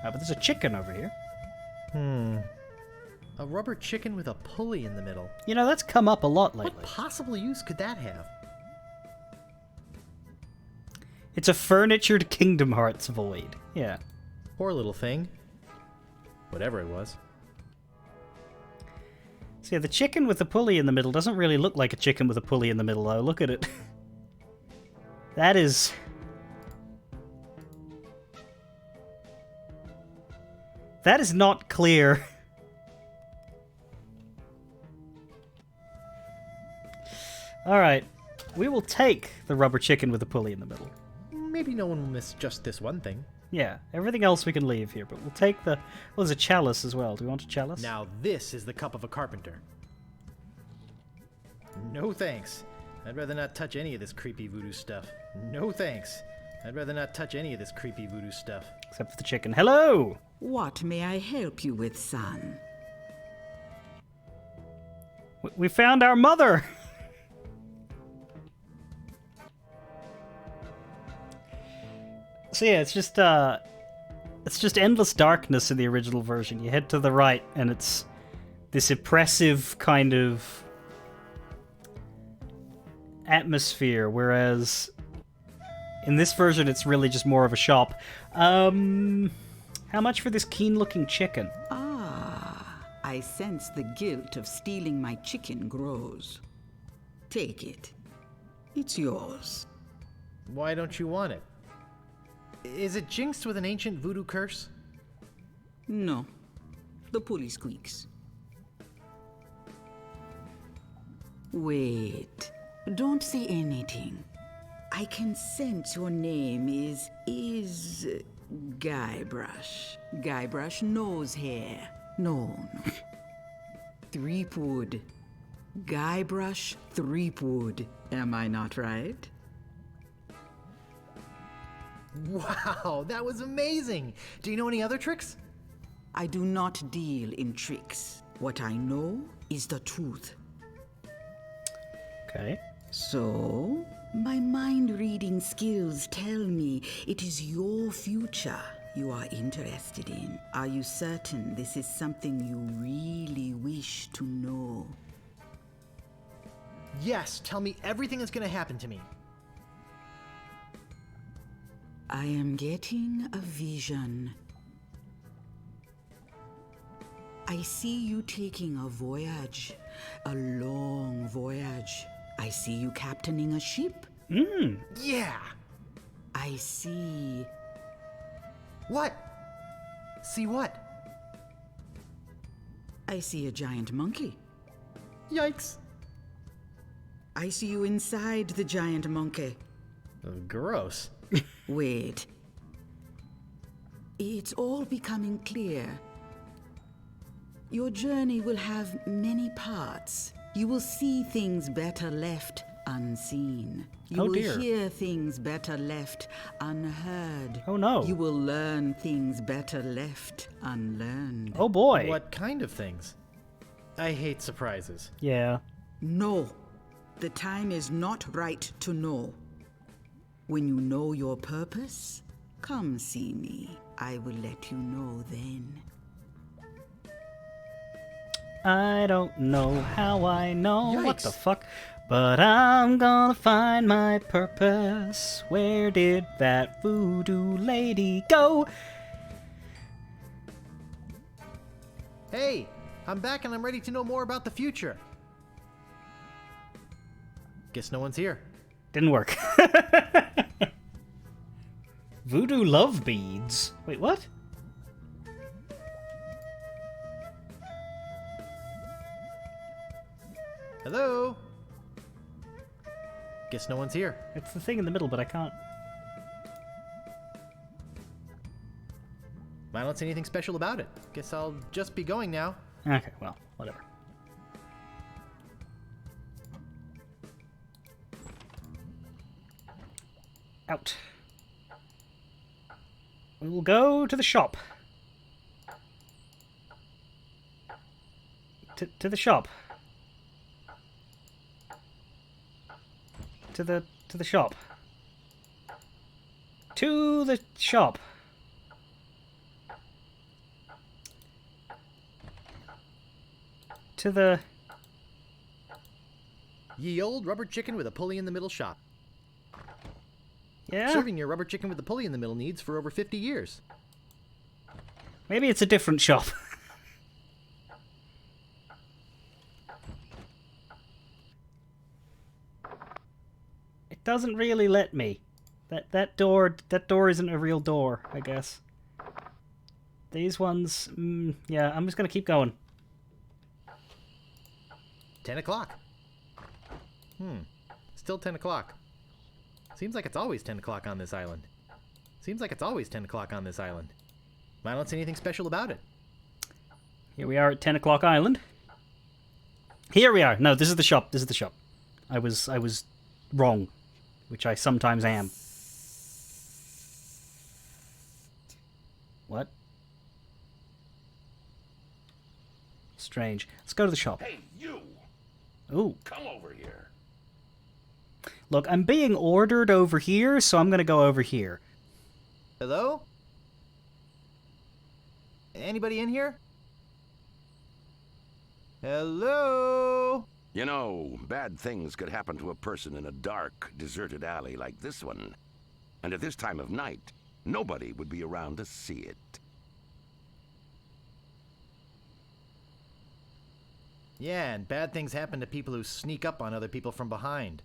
But there's a chicken over here. A rubber chicken with a pulley in the middle. You know, that's come up a lot lately. What possible use could that have? It's a furnitured Kingdom Hearts void. Yeah. Poor little thing. Whatever it was. So yeah, the chicken with the pulley in the middle doesn't really look like a chicken with a pulley in the middle, though. Look at it. That is... That is not clear. Alright. We will take the rubber chicken with the pulley in the middle. Maybe no one will miss just this one thing. Yeah, everything else we can leave here, but we'll take the... Well, there's a chalice as well. Do we want a chalice? Now this is the cup of a carpenter. No thanks. I'd rather not touch any of this creepy voodoo stuff. No thanks. I'd rather not touch any of this creepy voodoo stuff. Except for the chicken. Hello! What may I help you with, son? We found our mother! So yeah, it's just endless darkness in the original version. You head to the right, and it's this oppressive kind of atmosphere, whereas in this version it's really just more of a shop. How much for this keen-looking chicken? Ah, I sense the guilt of stealing my chicken grows. Take it. It's yours. Why don't you want it? Is it jinxed with an ancient voodoo curse? No. The pulley squeaks. Wait. Don't say anything. I can sense your name is Guybrush. Guybrush nose hair. No. Threepwood. Guybrush Threepwood. Am I not right? Wow, that was amazing! Do you know any other tricks? I do not deal in tricks. What I know is the truth. Okay. So, my mind-reading skills tell me it is your future you are interested in. Are you certain this is something you really wish to know? Yes, tell me everything that's gonna happen to me. I am getting a vision. I see you taking a voyage, a long voyage. I see you captaining a ship. Yeah! I see... What? See what? I see a giant monkey. Yikes. I see you inside the giant monkey. Gross. Wait. It's all becoming clear. Your journey will have many parts. You will see things better left unseen. You will hear things better left unheard. Oh no. You will learn things better left unlearned. Oh boy. What kind of things? I hate surprises. Yeah. No. The time is not right to know. When you know your purpose, come see me. I will let you know then. I don't know how I know. Yikes. What the fuck? But I'm gonna find my purpose. Where did that voodoo lady go? Hey, I'm back and I'm ready to know more about the future. Guess no one's here. Didn't work. Voodoo love beads. Wait, what? Hello? Guess no one's here. It's the thing in the middle, but I can't. I don't see anything special about it. Guess I'll just be going now. Okay, well, whatever. Out. We will go to the shop. To the shop. To the shop. To the shop. To the... Ye old rubber chicken with a pulley in the middle shop. Yeah? Serving your rubber chicken with the pulley in the middle needs for over 50 years. Maybe it's a different shop. It doesn't really let me. That door isn't a real door, I guess. These ones, yeah, I'm just gonna keep going. 10 o'clock. Still 10 o'clock. Seems like it's always 10 o'clock on this island. Seems like it's always 10 o'clock on this island. I don't see anything special about it. Here we are at 10 o'clock island. Here we are. No, this is the shop. This is the shop. I was wrong, which I sometimes am. What? Strange. Let's go to the shop. Hey, you! Ooh. Come over here. Look, I'm being ordered over here, so I'm gonna go over here. Hello? Anybody in here? Hello? You know, bad things could happen to a person in a dark, deserted alley like this one. And at this time of night, nobody would be around to see it. Yeah, and bad things happen to people who sneak up on other people from behind.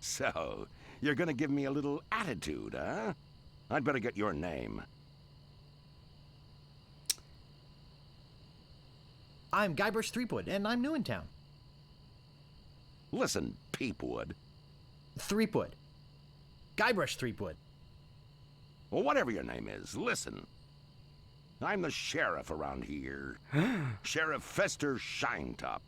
So, you're gonna give me a little attitude, huh? I'd better get your name. I'm Guybrush Threepwood, and I'm new in town. Listen, Peepwood. Threepwood. Guybrush Threepwood. Well, whatever your name is, listen. I'm the sheriff around here. Sheriff Fester Shinetop.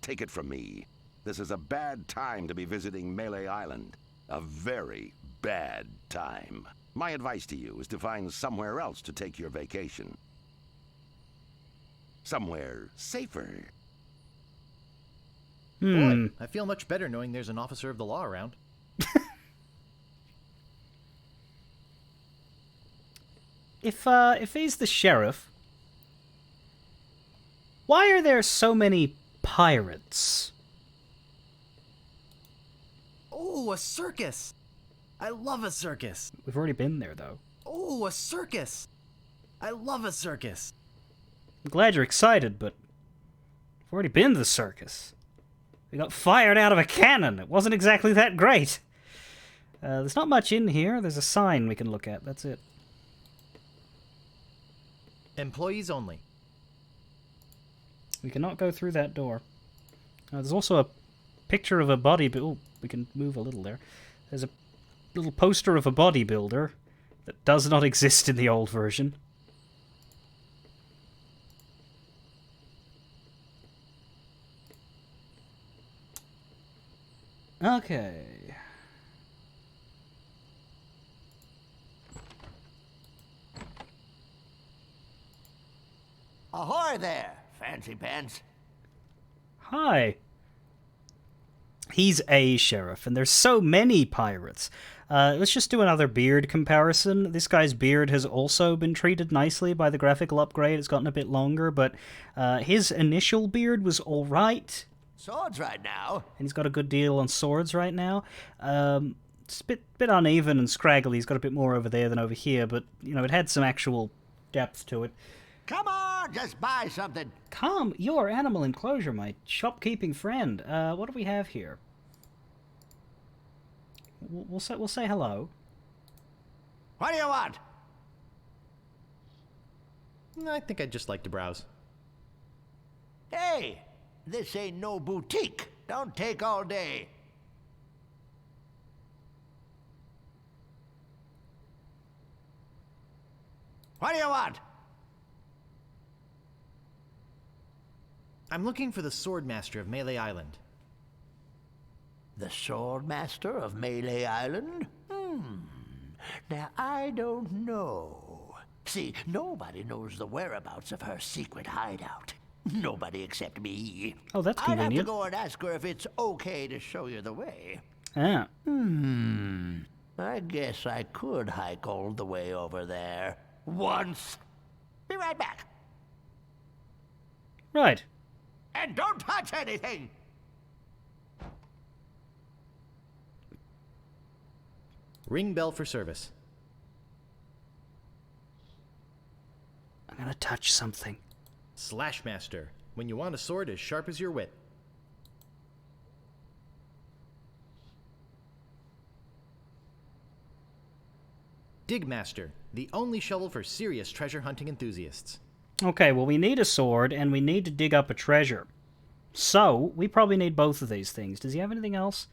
Take it from me. This is a bad time to be visiting Melee Island. A very bad time. My advice to you is to find somewhere else to take your vacation. Somewhere safer. Boy, I feel much better knowing there's an officer of the law around. If he's the sheriff, why are there so many pirates? Oh, a circus! I love a circus! We've already been there, though. Oh, a circus! I love a circus! I'm glad you're excited, but we've already been to the circus. We got fired out of a cannon. It wasn't exactly that great. There's not much in here. There's a sign we can look at. That's it. Employees only. We cannot go through that door. There's also a picture of a bodybuilder. We can move a little there. There's a little poster of a bodybuilder that does not exist in the old version. Okay. Ahoy there, fancy pants. Hi. He's a sheriff, and there's so many pirates. Let's just do another beard comparison. This guy's beard has also been treated nicely by the graphical upgrade. It's gotten a bit longer, but his initial beard was alright. Swords right now. And he's got a good deal on swords right now. It's a bit uneven and scraggly. He's got a bit more over there than over here, but, you know, it had some actual depth to it. Come on, just buy something. Calm your animal enclosure, my shopkeeping friend. What do we have here? We'll say hello. What do you want? I think I'd just like to browse. Hey, this ain't no boutique. Don't take all day. What do you want? I'm looking for the Swordmaster of Melee Island. The Swordmaster of Melee Island? Now, I don't know. See, nobody knows the whereabouts of her secret hideout. Nobody except me. Oh, that's I'd have to convenient. go and ask her if it's okay to show you the way. Ah. I guess I could hike all the way over there. Once. Be right back. Right. And don't touch anything! Ring bell for service. I'm gonna touch something. Slashmaster. When you want a sword as sharp as your wit. Digmaster. The only shovel for serious treasure hunting enthusiasts. Okay, well, we need a sword, and we need to dig up a treasure. So, we probably need both of these things. Does he have anything else?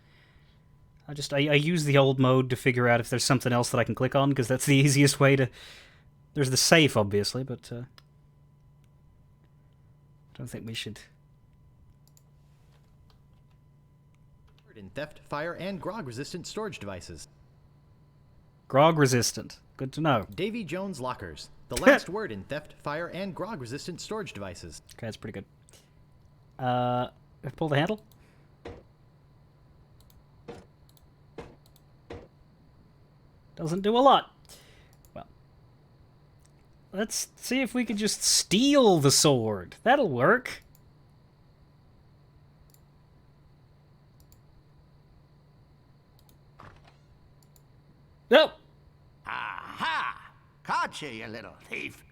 I use the old mode to figure out if there's something else that I can click on, because that's the easiest way to... There's the safe, obviously, but... I don't think we should... In theft, fire, and grog-resistant storage devices. Grog-resistant. Good to know. Davy Jones lockers. The last word in theft, fire, and grog-resistant storage devices. Okay, that's pretty good. Pull the handle. Doesn't do a lot. Well, let's see if we can just steal the sword. That'll work. No. Aha! Caught you, you little thief.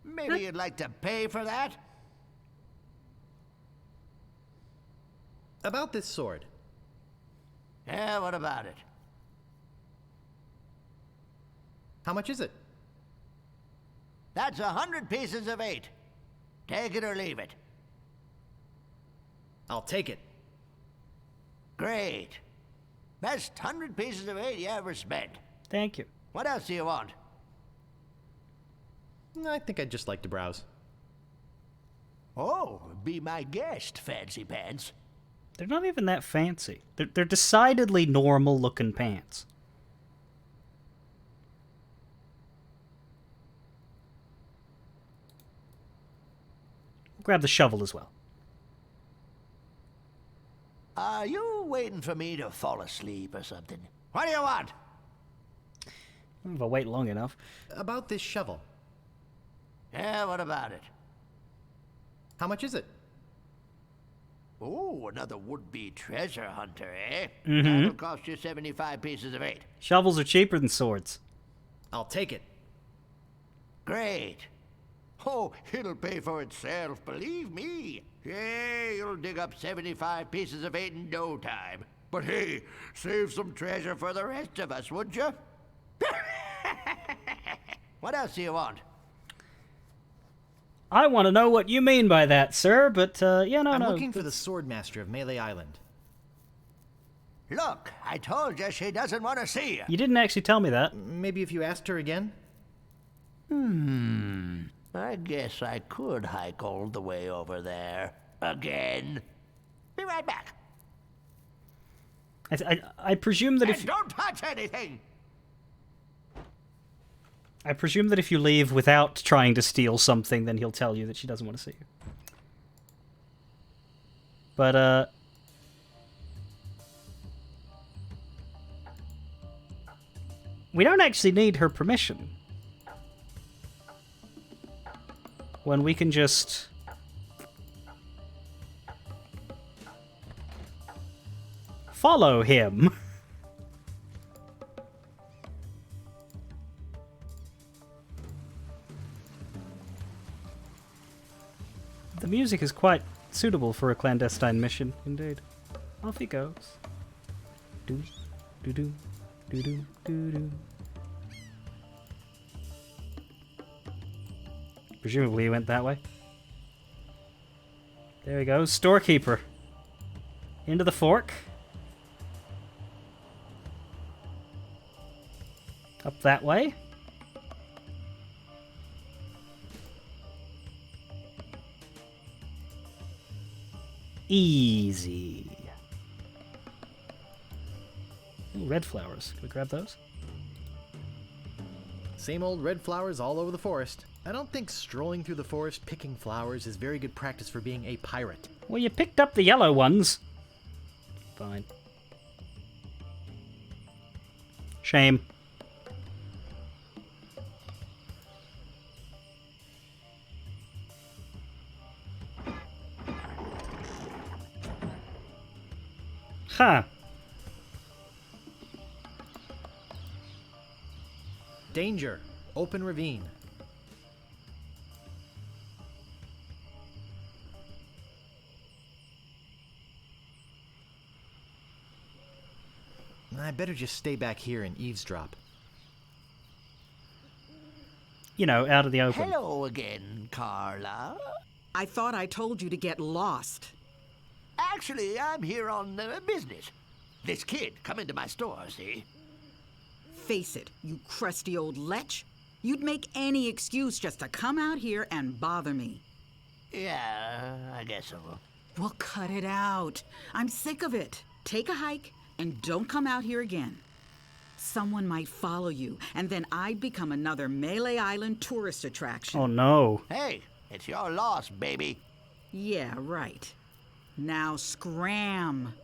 Maybe you'd like to pay for that? About this sword. Yeah, what about it? How much is it? That's 100 pieces of 8. Take it or leave it. I'll take it. Great. Best 100 pieces of 8 you ever spent. Thank you. What else do you want? I think I'd just like to browse. Oh, be my guest, fancy pants. They're not even that fancy. They're decidedly normal-looking pants. Grab the shovel as well. Are you waiting for me to fall asleep or something? What do you want? If I wait long enough. About this shovel. Yeah, what about it? How much is it? Oh, another would-be treasure hunter, eh? Mm-hmm. That'll cost you 75 pieces of 8. Shovels are cheaper than swords. I'll take it. Great. Oh, it'll pay for itself, believe me. Yeah, you'll dig up 75 pieces of 8 in no time. But hey, save some treasure for the rest of us, would you? What else do you want? I want to know what you mean by that, sir, but, yeah, no. I'm looking for the Swordmaster of Melee Island. Look, I told you she doesn't want to see you. You didn't actually tell me that. Maybe if you asked her again? I guess I could hike all the way over there. Again. Be right back. I presume that And don't touch anything! I presume that if you leave without trying to steal something, then he'll tell you that she doesn't want to see you. But, we don't actually need her permission. When we can just... follow him. The music is quite suitable for a clandestine mission, indeed. Off he goes. Do, do, do, do, do, do, do. Presumably he went that way. There he goes, storekeeper. Into the fork. Up that way. Easy. Ooh, red flowers. Can we grab those? Same old red flowers all over the forest. I don't think strolling through the forest picking flowers is very good practice for being a pirate. Well, you picked up the yellow ones. Fine. Shame. Huh. Danger. Open ravine. I better just stay back here and eavesdrop. You know, out of the open. Hello again, Carla. I thought I told you to get lost. Actually, I'm here on business. This kid come into my store, see? Face it, you crusty old lech. You'd make any excuse just to come out here and bother me. Yeah, I guess so. Well, cut it out. I'm sick of it. Take a hike and don't come out here again. Someone might follow you, and then I'd become another Melee Island tourist attraction. Oh, no. Hey, it's your loss, baby. Yeah, right. Now scram.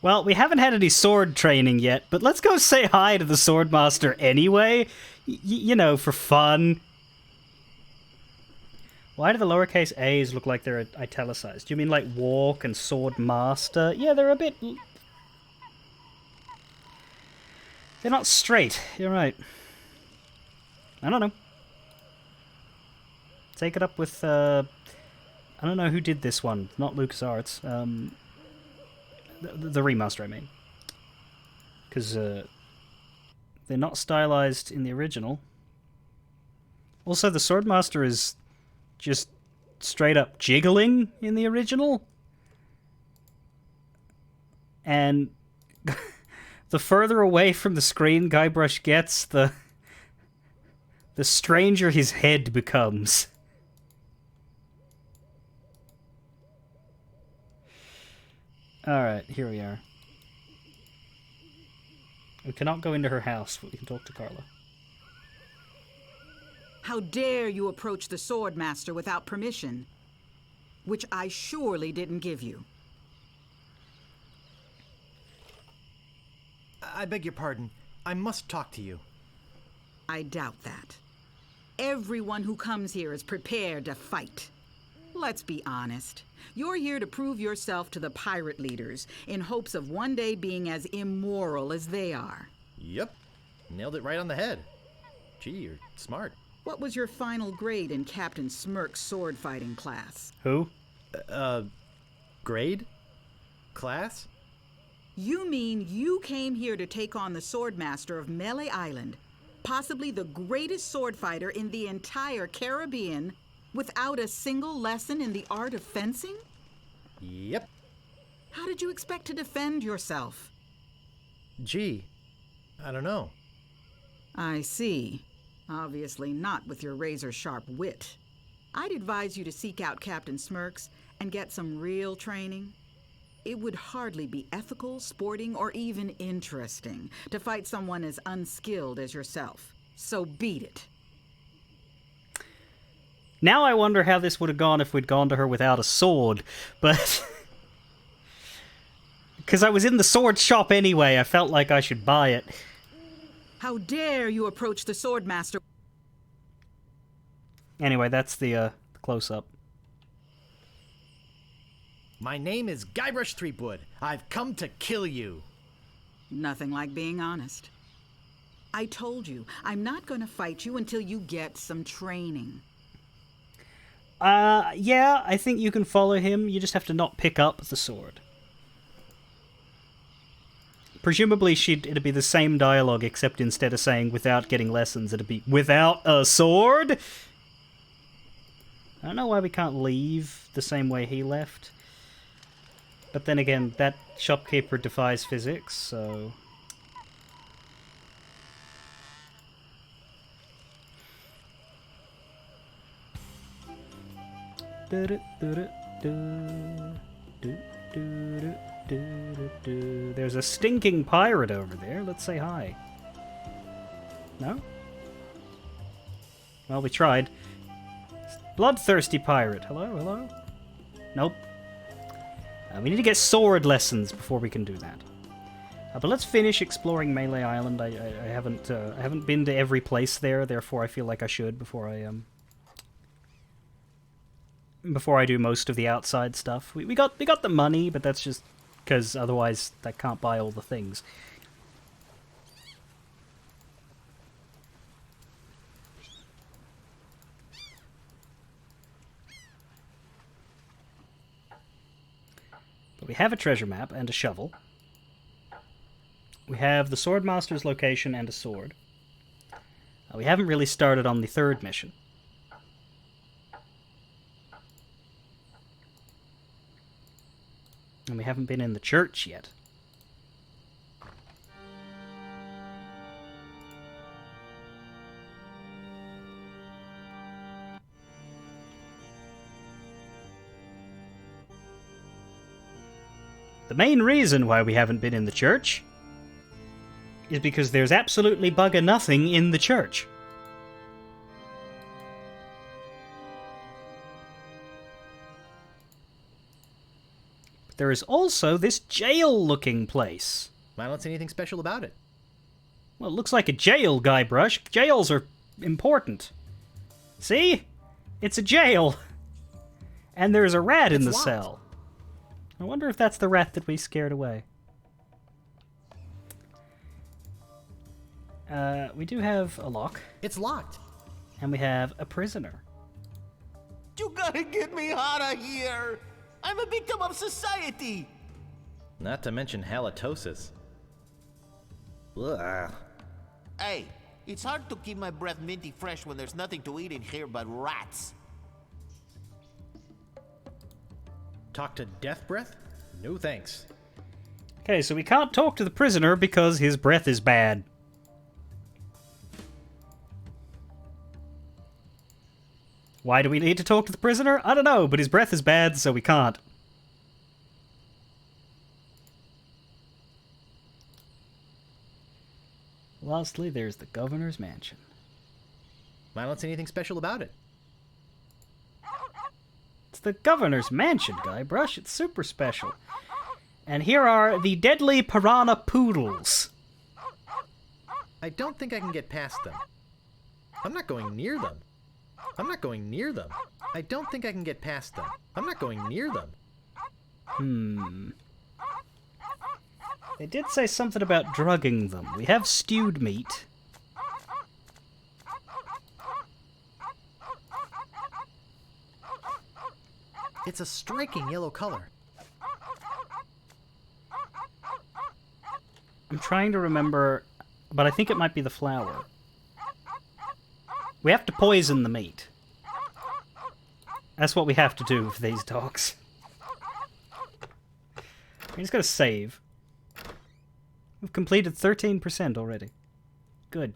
Well, we haven't had any sword training yet, but let's go say hi to the Swordmaster anyway. You know, for fun. Why do the lowercase a's look like they're italicized? Do you mean like walk and Swordmaster? Yeah, they're a bit... They're not straight. You're right. I don't know. Take it up with, I don't know who did this one. Not LucasArts. The remaster, I mean. Because, they're not stylized in the original. Also, the Swordmaster is just straight up jiggling in the original. And the further away from the screen Guybrush gets, the stranger his head becomes. Alright, here we are. We cannot go into her house, but we can talk to Carla. How dare you approach the Swordmaster without permission? Which I surely didn't give you. I beg your pardon. I must talk to you. I doubt that. Everyone who comes here is prepared to fight. Let's be honest. You're here to prove yourself to the pirate leaders in hopes of one day being as immoral as they are. Yep. Nailed it right on the head. Gee, you're smart. What was your final grade in Captain Smirk's sword fighting class? Who? Grade? Class? You mean you came here to take on the Swordmaster of Melee Island, possibly the greatest sword fighter in the entire Caribbean, without a single lesson in the art of fencing? Yep. How did you expect to defend yourself? Gee, I don't know. I see. Obviously not with your razor-sharp wit. I'd advise you to seek out Captain Smirks and get some real training. It would hardly be ethical, sporting, or even interesting to fight someone as unskilled as yourself. So beat it. Now I wonder how this would have gone if we'd gone to her without a sword, but... Because I was in the sword shop anyway, I felt like I should buy it. How dare you approach the Swordmaster? Anyway, that's the close-up. My name is Guybrush Threepwood. I've come to kill you. Nothing like being honest. I told you, I'm not going to fight you until you get some training. Yeah, I think you can follow him. You just have to not pick up the sword. Presumably it'd be the same dialogue, except instead of saying without getting lessons, it'd be without a sword? I don't know why we can't leave the same way he left. But then again, that shopkeeper defies physics, so... There's a stinking pirate over there. Let's say hi. No? Well, we tried. Bloodthirsty pirate. Hello, hello? Nope. We need to get sword lessons before we can do that. But let's finish exploring Melee Island. I haven't been to every place there, therefore I feel like I should before I do most of the outside stuff. We got the money, but that's just because otherwise I can't buy all the things. But we have a treasure map and a shovel. We have the Swordmaster's location and a sword. We haven't really started on the third mission. And we haven't been in the church yet. The main reason why we haven't been in the church is because there's absolutely bugger nothing in the church. But there is also this jail-looking place. I don't see anything special about it. Well, it looks like a jail, Guybrush. Jails are important. See? It's a jail. And there's a rat in the cell. I wonder if that's the rat that we scared away. We do have a lock. It's locked. And we have a prisoner. You gotta get me out of here! I'm a victim of society! Not to mention halitosis. Ugh. Hey, it's hard to keep my breath minty fresh when there's nothing to eat in here but rats. Talk to Death Breath? No thanks. Okay, so we can't talk to the prisoner because his breath is bad. Why do we need to talk to the prisoner? I don't know, but his breath is bad, so we can't. Lastly, there's the governor's mansion. I don't see anything special about it. It's the governor's mansion, Guybrush. It's super special. And here are the deadly piranha poodles. I don't think I can get past them. I'm not going near them. I'm not going near them. I don't think I can get past them. I'm not going near them. They did say something about drugging them. We have stewed meat. It's a striking yellow color. I'm trying to remember, but I think it might be the flower. We have to poison the meat. That's what we have to do for these dogs. I'm just gonna save. We've completed 13% already. Good.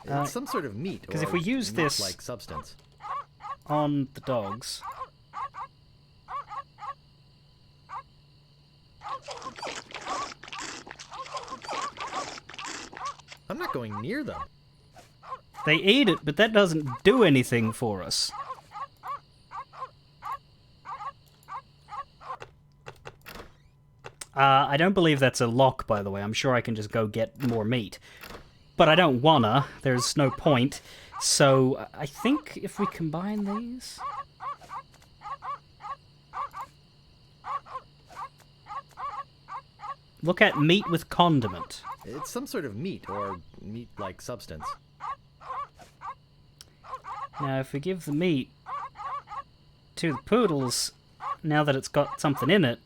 It's some sort of meat. Because if we use this like substance on the dogs, I'm not going near them. they eat it, but that doesn't do anything for us. I don't believe that's a lock, by the way. I'm sure I can just go get more meat. But I don't wanna. There's no point. So I think if we combine these... Look at meat with condiment. It's some sort of meat or meat-like substance. Now, if we give the meat to the poodles, now that it's got something in it...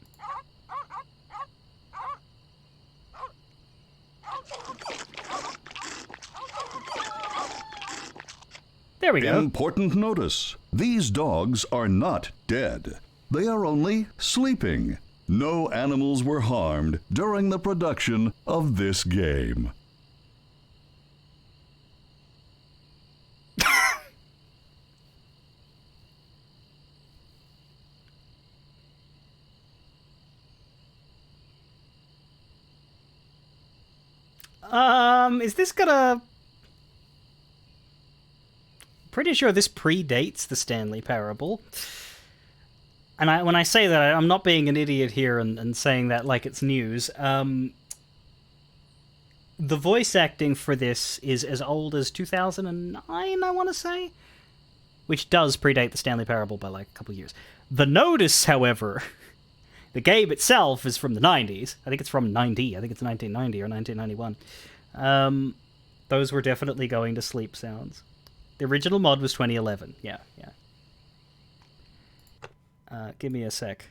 There we go. Important notice. These dogs are not dead. They are only sleeping. No animals were harmed during the production of this game. Is this gonna... Pretty sure this predates the Stanley Parable. And when I say that, I'm not being an idiot here and saying that like it's news. The voice acting for this is as old as 2009, I want to say? Which does predate the Stanley Parable by like a couple of years. The Notice, however, the game itself is from the 90s. I think it's from 90. I think it's 1990 or 1991. Those were definitely going to sleep sounds. The original mod was 2011. Yeah. Give me a sec.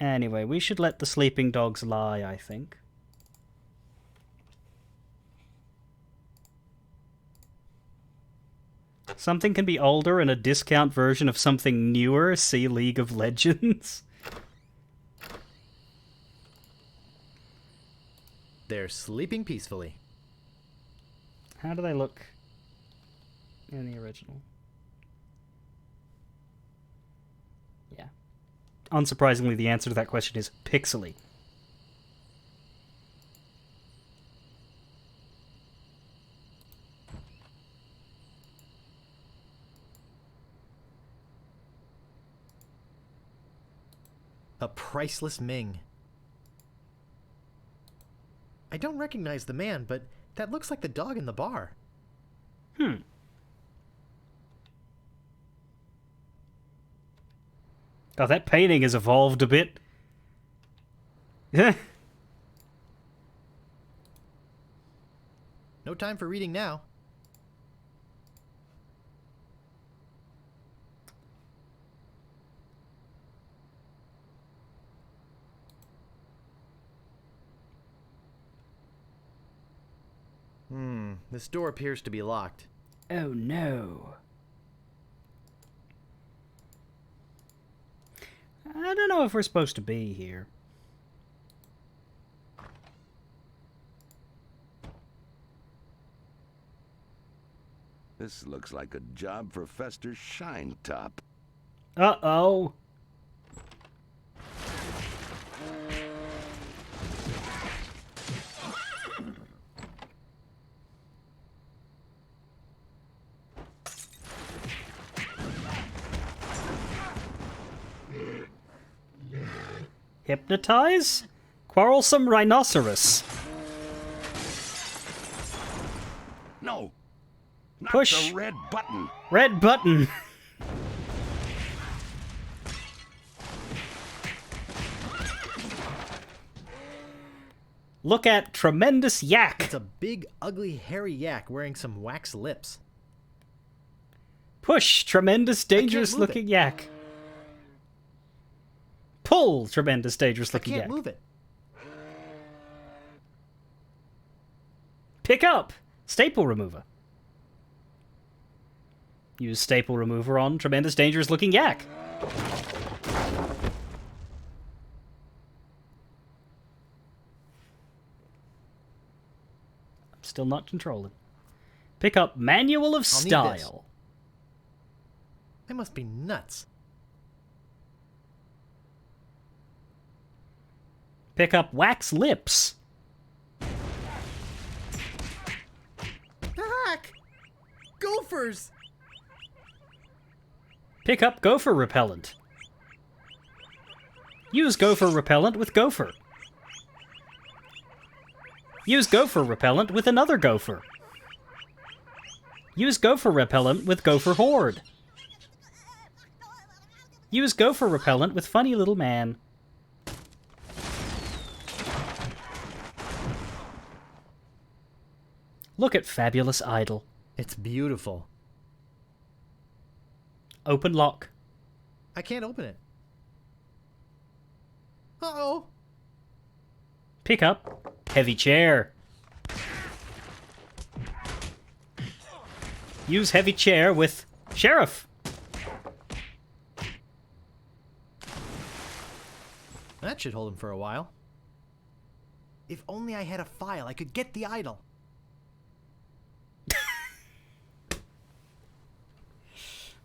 Anyway, we should let the sleeping dogs lie, I think. Something can be older and a discount version of something newer. See League of Legends. They're sleeping peacefully. How do they look in the original? Yeah. Unsurprisingly, the answer to that question is pixely. A priceless Ming. I don't recognize the man, but that looks like the dog in the bar. Oh, that painting has evolved a bit. No time for reading now. This door appears to be locked. Oh no. I don't know if we're supposed to be here. This looks like a job for Fester Shinetop. Uh-oh. Hypnotize? Quarrelsome rhinoceros. No! Not Push. the red button! Red button. Look at Tremendous Yak. It's a big, ugly, hairy yak wearing some wax lips. Push, Tremendous, Dangerous Looking Yak. Pull, Tremendous, Dangerous Looking Yak. I can't move it. Pick up, Staple Remover. Use Staple Remover on Tremendous, Dangerous Looking Yak. I'm still not controlling. Pick up Manual of Style. I must be nuts. Pick up Wax Lips. Heck! Gophers! Pick up Gopher Repellent. Use Gopher Repellent with Gopher. Use Gopher Repellent with another Gopher. Use Gopher Repellent with Gopher Horde. Use Gopher Repellent with Funny Little Man. Look at Fabulous Idol. It's beautiful. Open lock. I can't open it. Uh-oh. Pick up Heavy Chair. Use heavy chair with Sheriff. That should hold him for a while. If only I had a file, I could get the idol.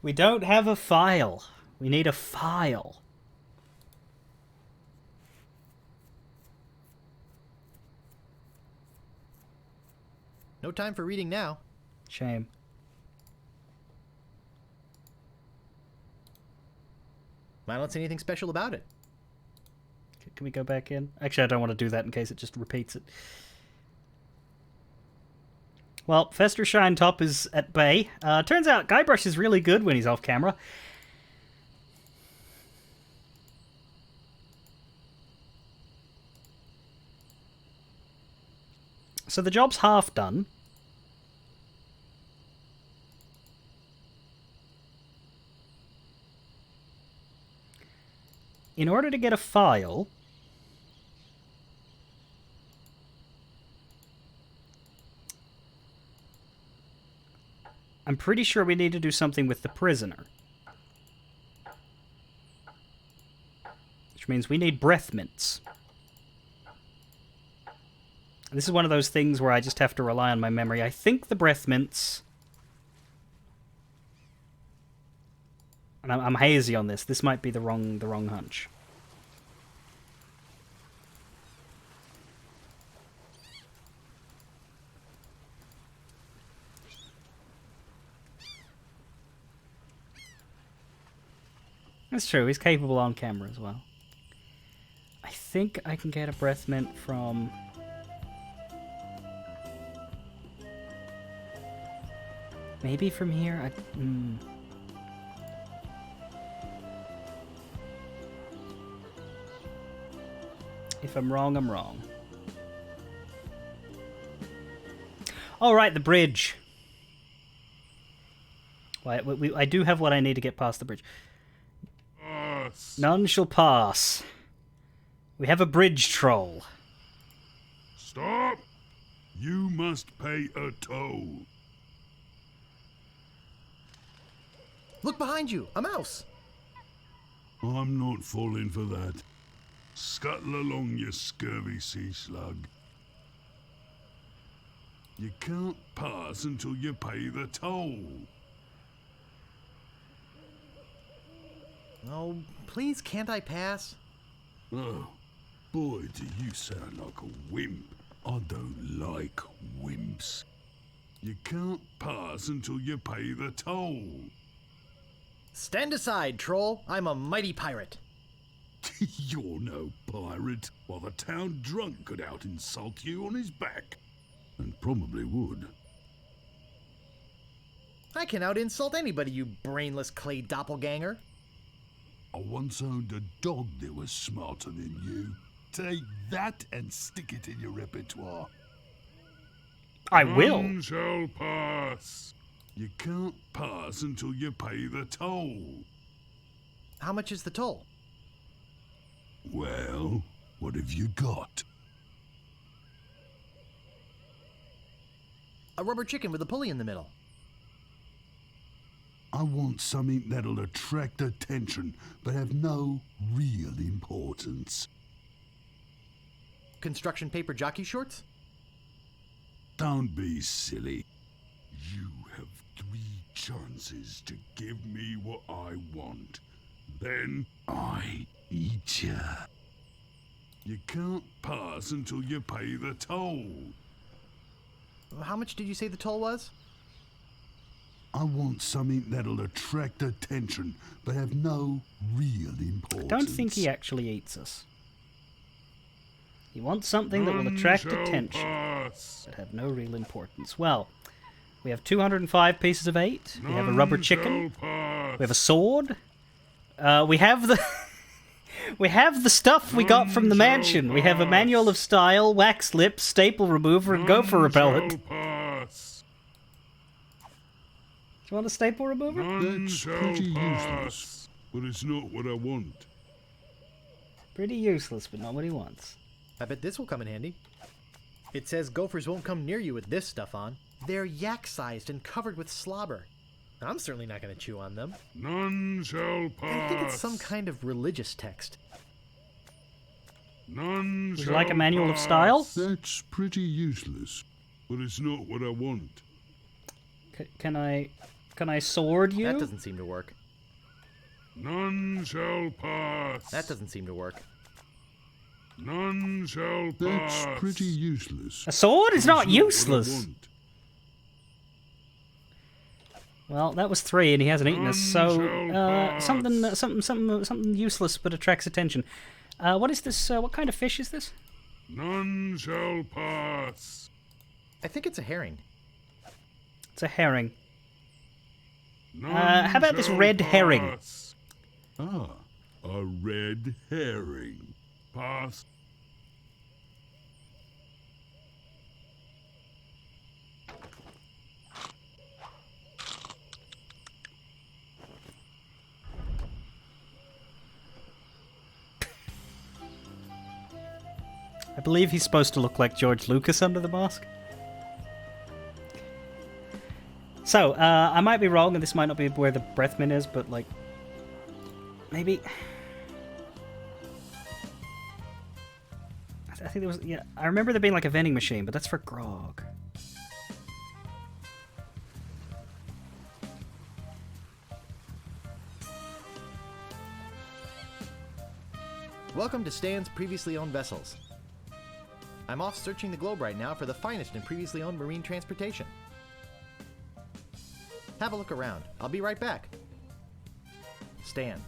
We don't have a file. We need a file. No time for reading now. Shame. I don't see anything special about it. Can we go back in? Actually, I don't want to do that in case it just repeats it. Well, Fester Shinetop is at bay. Turns out Guybrush is really good when he's off camera. So the job's half done. In order to get a file, I'm pretty sure we need to do something with the prisoner. Which means we need breath mints. This is one of those things where I just have to rely on my memory. I think the breath mints... And I'm hazy on this. This might be the wrong hunch. That's true. He's capable on camera as well. I think I can get a breath mint from... Maybe from here? If I'm wrong, I'm wrong. Oh, right, the bridge. Well, I do have what I need to get past the bridge. None shall pass. We have a bridge troll. Stop! You must pay a toll. Look behind you! A mouse! I'm not falling for that. Scuttle along, you scurvy sea slug. You can't pass until you pay the toll. Oh, please, can't I pass? Oh, boy, do you sound like a wimp. I don't like wimps. You can't pass until you pay the toll. Stand aside, troll. I'm a mighty pirate. You're no pirate. While the town drunk could out-insult you on his back. And probably would. I can out-insult anybody, you brainless clay doppelganger. I once owned a dog that was smarter than you. Take that and stick it in your repertoire. I will. None shall pass. You can't pass until you pay the toll. How much is the toll? Well, what have you got? A rubber chicken with a pulley in the middle. I want something that'll attract attention, but have no real importance. Construction paper jockey shorts? Don't be silly. You have 3 chances to give me what I want. Then I eat ya. You can't pass until you pay the toll. How much did you say the toll was? I want something that'll attract attention, but have no real importance. I don't think he actually eats us. He wants something that will attract attention, but have no real importance. Well, we have 205 pieces of 8. We have a rubber chicken. We have a sword. We have the... We have the stuff we got from the mansion. We have a manual of style, wax lips, staple remover, and gopher repellent. Do you want a staple remover? That's pretty useless, but it's not what I want. Pretty useless, but not what he wants. I bet this will come in handy. It says gophers won't come near you with this stuff on. They're yak-sized and covered with slobber. I'm certainly not going to chew on them. None shall pass. I think it's some kind of religious text. None Would you shall like a manual of pass. style? That's pretty useless, but it's not what I want. Can I sword you? That doesn't seem to work. None shall pass. That doesn't seem to work. None shall pass. That's pretty useless. A sword is not It's useless. what I want. Well, that was 3, and he hasn't eaten us. So something useless but attracts attention. What is this? What kind of fish is this? None shall pass. I think it's a herring. It's a herring. How about this red herring? Ah, a red herring. Pass. I believe he's supposed to look like George Lucas under the mask. So, I might be wrong, and this might not be where the breath mint is, but, like, maybe... I think there was... Yeah, I remember there being, like, a vending machine, but that's for grog. Welcome to Stan's Previously Owned Vessels. I'm off searching the globe right now for the finest in previously owned marine transportation. Have a look around. I'll be right back. Stan.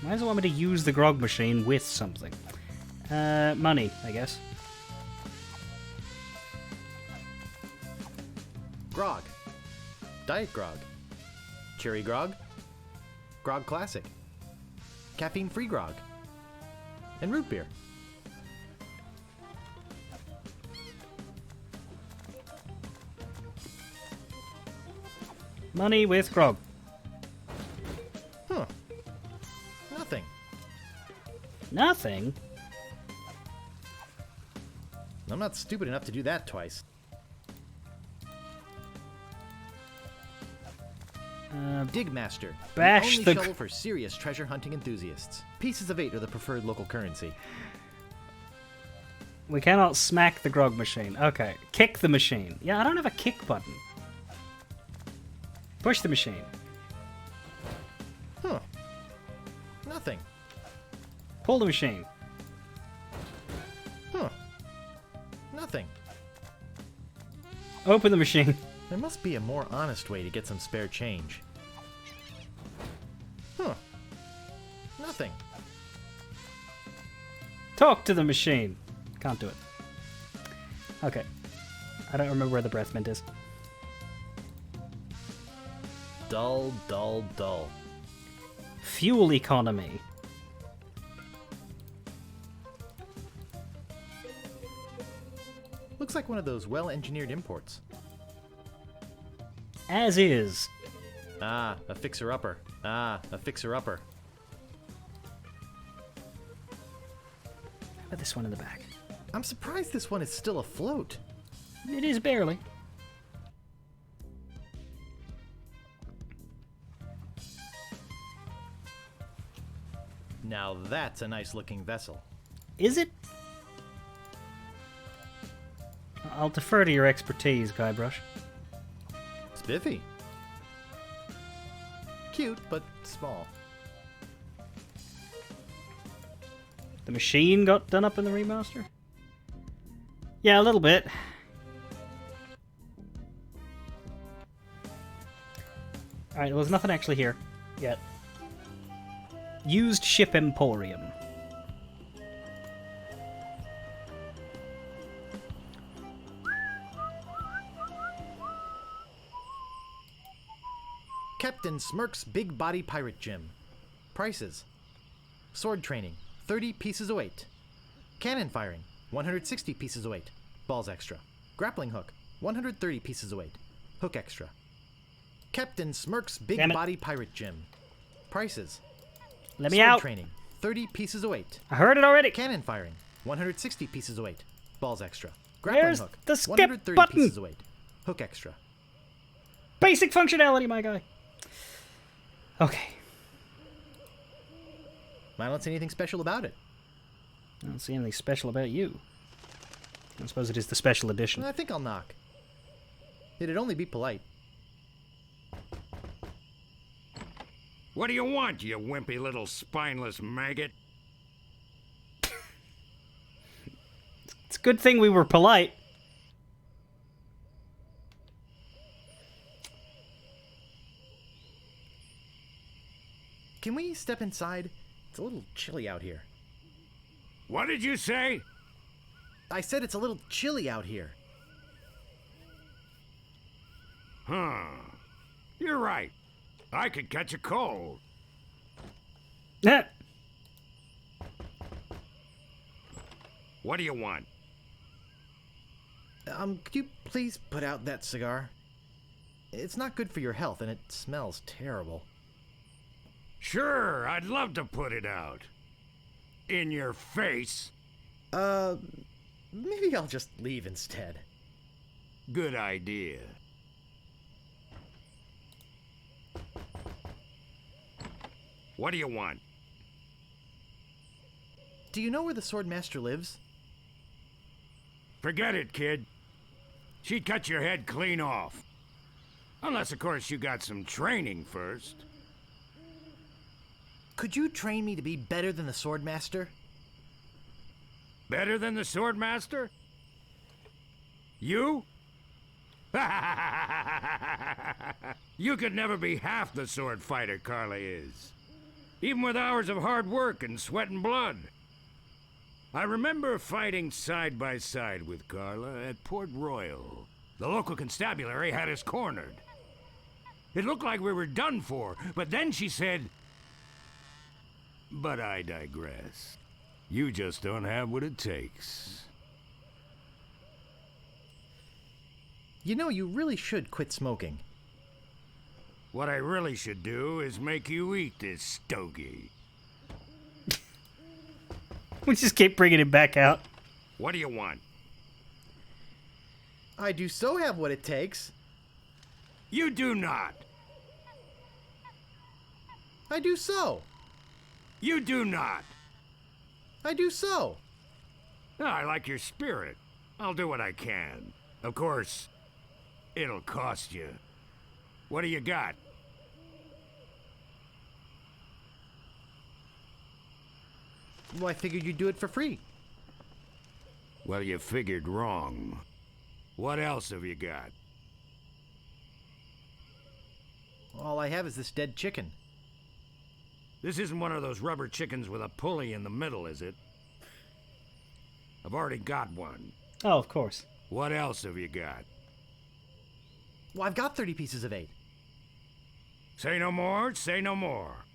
Why does it want me to use the grog machine with something? Money, I guess. Grog. Diet grog. Cherry grog. Grog classic. Caffeine-free grog. And root beer. Money with grog. Huh. Nothing. Nothing? I'm not stupid enough to do that twice. Digmaster. Bash the the only shovel for serious treasure hunting enthusiasts. Pieces of 8 are the preferred local currency. We cannot smack the grog machine. Okay. Kick the machine. Yeah, I don't have a kick button. Push the machine. Huh. Nothing. Pull the machine. Huh. Nothing. Open the machine. There must be a more honest way to get some spare change. Huh. Nothing. Talk to the machine. Can't do it. Okay. I don't remember where the breath mint is. Dull, dull, dull. Fuel economy. Looks like one of those well-engineered imports. As is. Ah, a fixer-upper. Ah, a fixer-upper. How about this one in the back? I'm surprised this one is still afloat. It is barely. Now that's a nice-looking vessel. Is it? I'll defer to your expertise, Guybrush. Spiffy. Cute, but small. The machine got done up in the remaster? Yeah, a little bit. Alright, well, there's nothing actually here yet. Used Ship Emporium. Captain Smirk's Big Body Pirate Gym. Prices. Sword training, 30 pieces of weight. Cannon firing, 160 pieces of weight. Balls extra. Grappling hook, 130 pieces of weight. Hook extra. Captain Smirk's Big Damn it. Body Pirate Gym. Prices. Let me Sword out. training, 30 pieces of weight. I heard it already. Cannon firing, 160 pieces of weight. Balls extra. Grappling Where's hook, the skip 130 button? pieces of weight. Hook extra. Basic functionality, my guy. Okay. I don't see anything special about it. I don't see anything special about you. I suppose it is the special edition. I think I'll knock. It'd only be polite. What do you want, you wimpy little spineless maggot? It's a good thing we were polite. Can we step inside? It's a little chilly out here. What did you say? I said it's a little chilly out here. Huh. You're right. I could catch a cold. What do you want? Could you please put out that cigar? It's not good for your health, and it smells terrible. Sure, I'd love to put it out. In your face. Maybe I'll just leave instead. Good idea. What do you want? Do you know where the Swordmaster lives? Forget it, kid. She'd cut your head clean off. Unless, of course, you got some training first. Could you train me to be better than the Swordmaster? Better than the Swordmaster? You? You could never be half the sword fighter Carla is. Even with hours of hard work and sweat and blood. I remember fighting side by side with Carla at Port Royal. The local constabulary had us cornered. It looked like we were done for, but then she said, "But I digress. You just don't have what it takes." You know, you really should quit smoking. What I really should do is make you eat this stogie. We just keep bringing him back out. What do you want? I do so have what it takes. You do not. I do so. You do not. I do so. I like your spirit. I'll do what I can. Of course, it'll cost you. What do you got? Well, I figured you'd do it for free. Well, you figured wrong. What else have you got? All I have is this dead chicken. This isn't one of those rubber chickens with a pulley in the middle, is it? I've already got one. Oh, of course. What else have you got? Well, I've got 30 pieces of 8. Say no more, say no more.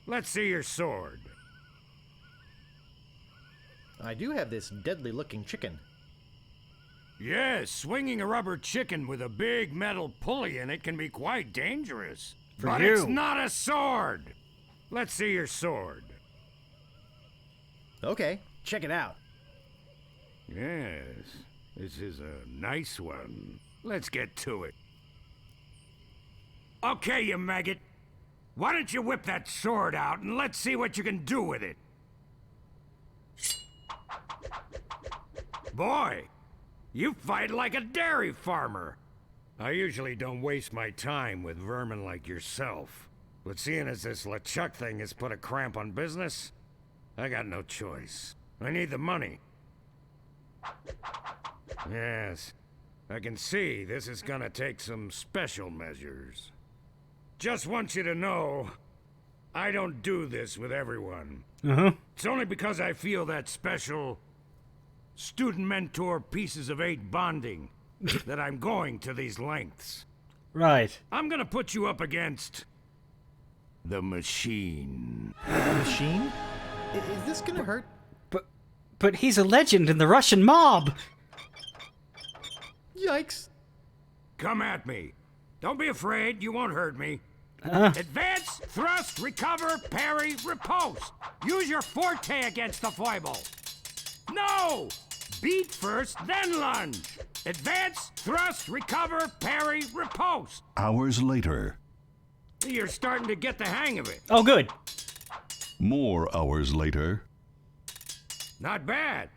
Let's see your sword. I do have this deadly-looking chicken. Yes, swinging a rubber chicken with a big metal pulley in it can be quite dangerous. For but you. It's not a sword. Let's see your sword. Okay, check it out. Yes, this is a nice one. Let's get to it. Okay, you maggot. Why don't you whip that sword out and let's see what you can do with it? Boy, you fight like a dairy farmer. I usually don't waste my time with vermin like yourself. But seeing as this LeChuck thing has put a cramp on business, I got no choice. I need the money. Yes, I can see this is gonna take some special measures. Just want you to know, I don't do this with everyone. It's only because I feel that special student mentor pieces of 8 bonding that I'm going to these lengths. Right. I'm gonna put you up against the machine. Machine? Is this gonna hurt? But he's a legend in the Russian mob. Yikes. Come at me. Don't be afraid, you won't hurt me. Advance, thrust, recover, parry, riposte. Use your forte against the foible. No! Beat first, then lunge. Advance, thrust, recover, parry, riposte. Hours later. You're starting to get the hang of it. Oh, good. More hours later. Not bad.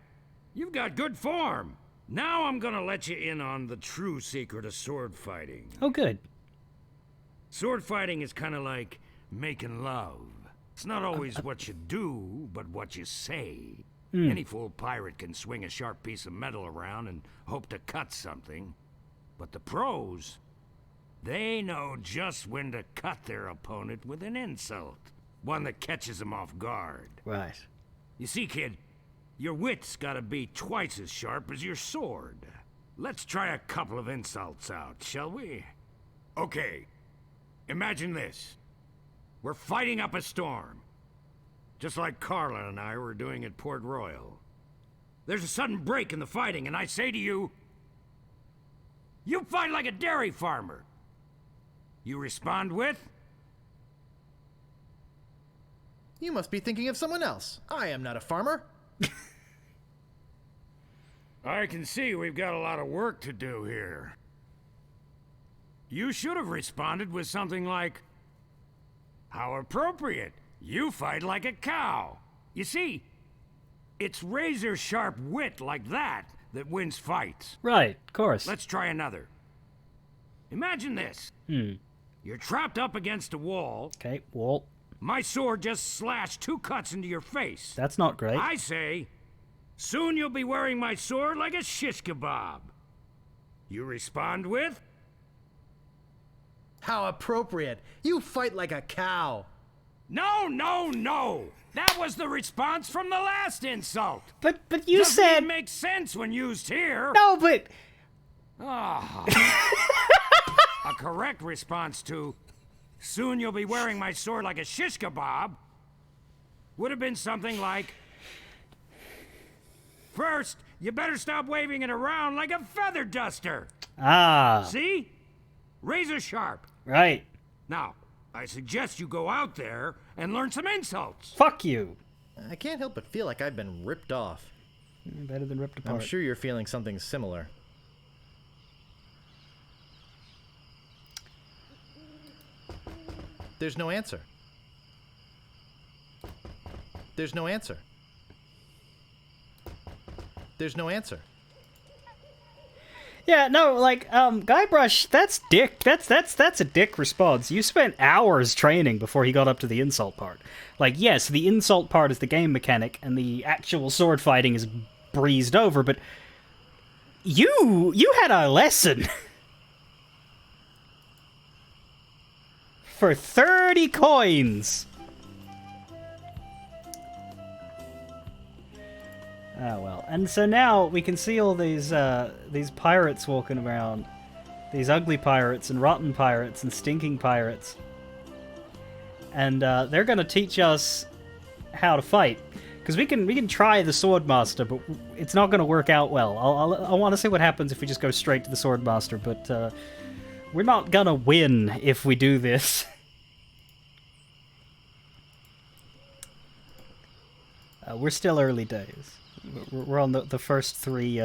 You've got good form. Now I'm gonna let you in on the true secret of sword fighting. Oh, good. Sword fighting is kind of like making love. It's not always what you do, but what you say. Any fool pirate can swing a sharp piece of metal around and hope to cut something. But the pros, they know just when to cut their opponent with an insult. One that catches them off guard. Right. You see, kid, your wit's gotta be twice as sharp as your sword. Let's try a couple of insults out, shall we? Okay. Imagine this. We're fighting up a storm. Just like Carla and I were doing at Port Royal. There's a sudden break in the fighting, and I say to you, you fight like a dairy farmer. You respond with, You must be thinking of someone else. I am not a farmer. I can see we've got a lot of work to do here. You should have responded with something like, how appropriate. You fight like a cow. You see, it's razor-sharp wit like that that wins fights. Right, of course. Let's try another. Imagine this. You're trapped up against a wall. Okay, wall. My sword just slashed 2 cuts into your face. That's not great. I say, soon you'll be wearing my sword like a shish kebab. You respond with, How appropriate. You fight like a cow. no, no, no. That was the response from the last insult. But you Doesn't said... even make sense when used here. No, but... Ah. A correct response to, soon you'll be wearing my sword like a shish kebab, would have been something like, first, you better stop waving it around like a feather duster. Ah. See? Razor sharp. Right. Now, I suggest you go out there and learn some insults. Fuck you. I can't help but feel like I've been ripped off. Better than ripped apart. I'm sure you're feeling something similar. There's no answer. There's no answer. There's no answer. Yeah, no, like, Guybrush, that's dick. That's a dick response. You spent hours training before he got up to the insult part. Like, yes, the insult part is the game mechanic, and the actual sword fighting is breezed over, but you had a lesson. For 30 coins! Oh well. And so now we can see all these pirates walking around. These ugly pirates and rotten pirates and stinking pirates. And they're gonna teach us how to fight. Because we can try the Swordmaster, but it's not gonna work out well. I want to see what happens if we just go straight to the Swordmaster, but we're not gonna win if we do this. We're still early days. We're on the first three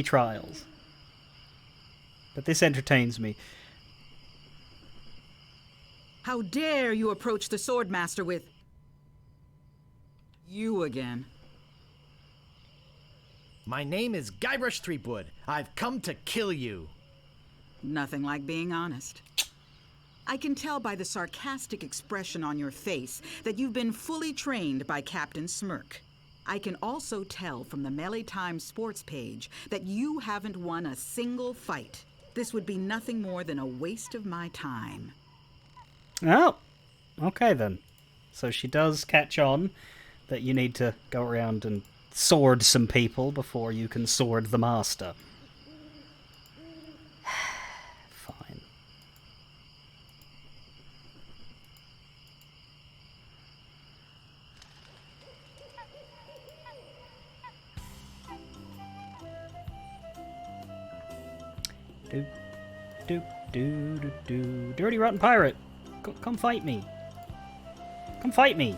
trials. But this entertains me. How dare you approach the Swordmaster with... you again. My name is Guybrush Threepwood. I've come to kill you. Nothing like being honest. I can tell by the sarcastic expression on your face that you've been fully trained by Captain Smirk. I can also tell from the Melee Times sports page that you haven't won a single fight. This would be nothing more than a waste of my time. Oh, okay then. So she does catch on that you need to go around and sword some people before you can sword the master. Fine. Do, Do do do do. Dirty rotten pirate, come fight me. Come fight me.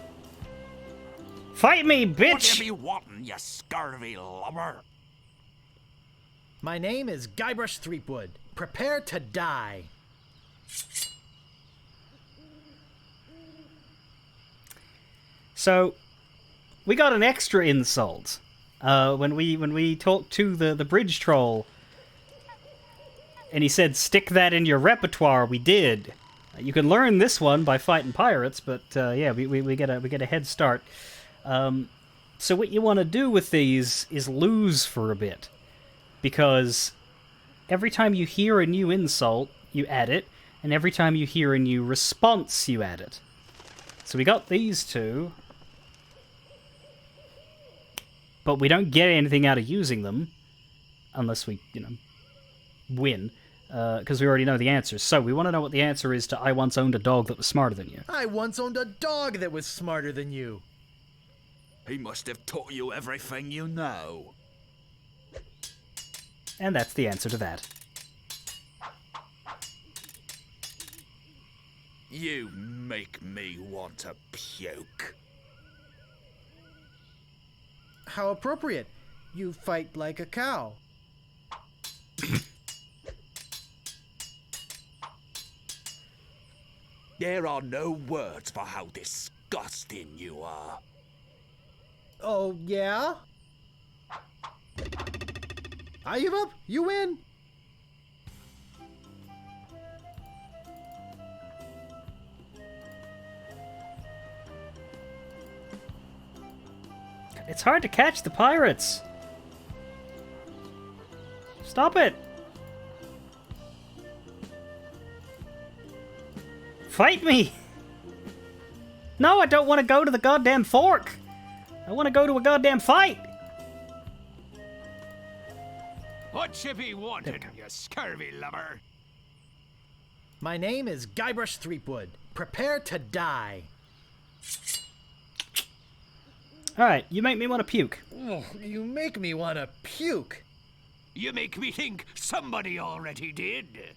Fight me, bitch! What you be wantin', you scurvy lubber? My name is Guybrush Threepwood. Prepare to die. So, we got an extra insult when we talked to the bridge troll, and he said, "Stick that in your repertoire." We did. You can learn this one by fighting pirates, but yeah, we get a head start. So what you want to do with these is lose for a bit, because every time you hear a new insult, you add it, and every time you hear a new response, you add it. So we got these two, but we don't get anything out of using them unless we, win, because we already know the answers. So we want to know what the answer is to "I once owned a dog that was smarter than you." I once owned a dog that was smarter than you. He must have taught you everything you know. And that's the answer to that. You make me want to puke. How appropriate. You fight like a cow. There are no words for how disgusting you are. Oh, yeah? I give up. You win. It's hard to catch the pirates. Stop it. Fight me. No, I don't want to go to the goddamn fork. I want to go to a goddamn fight. What you be wanting, you scurvy lubber? My name is Guybrush Threepwood. Prepare to die. Alright, you make me want to puke. Oh, you make me want to puke. You make me think somebody already did.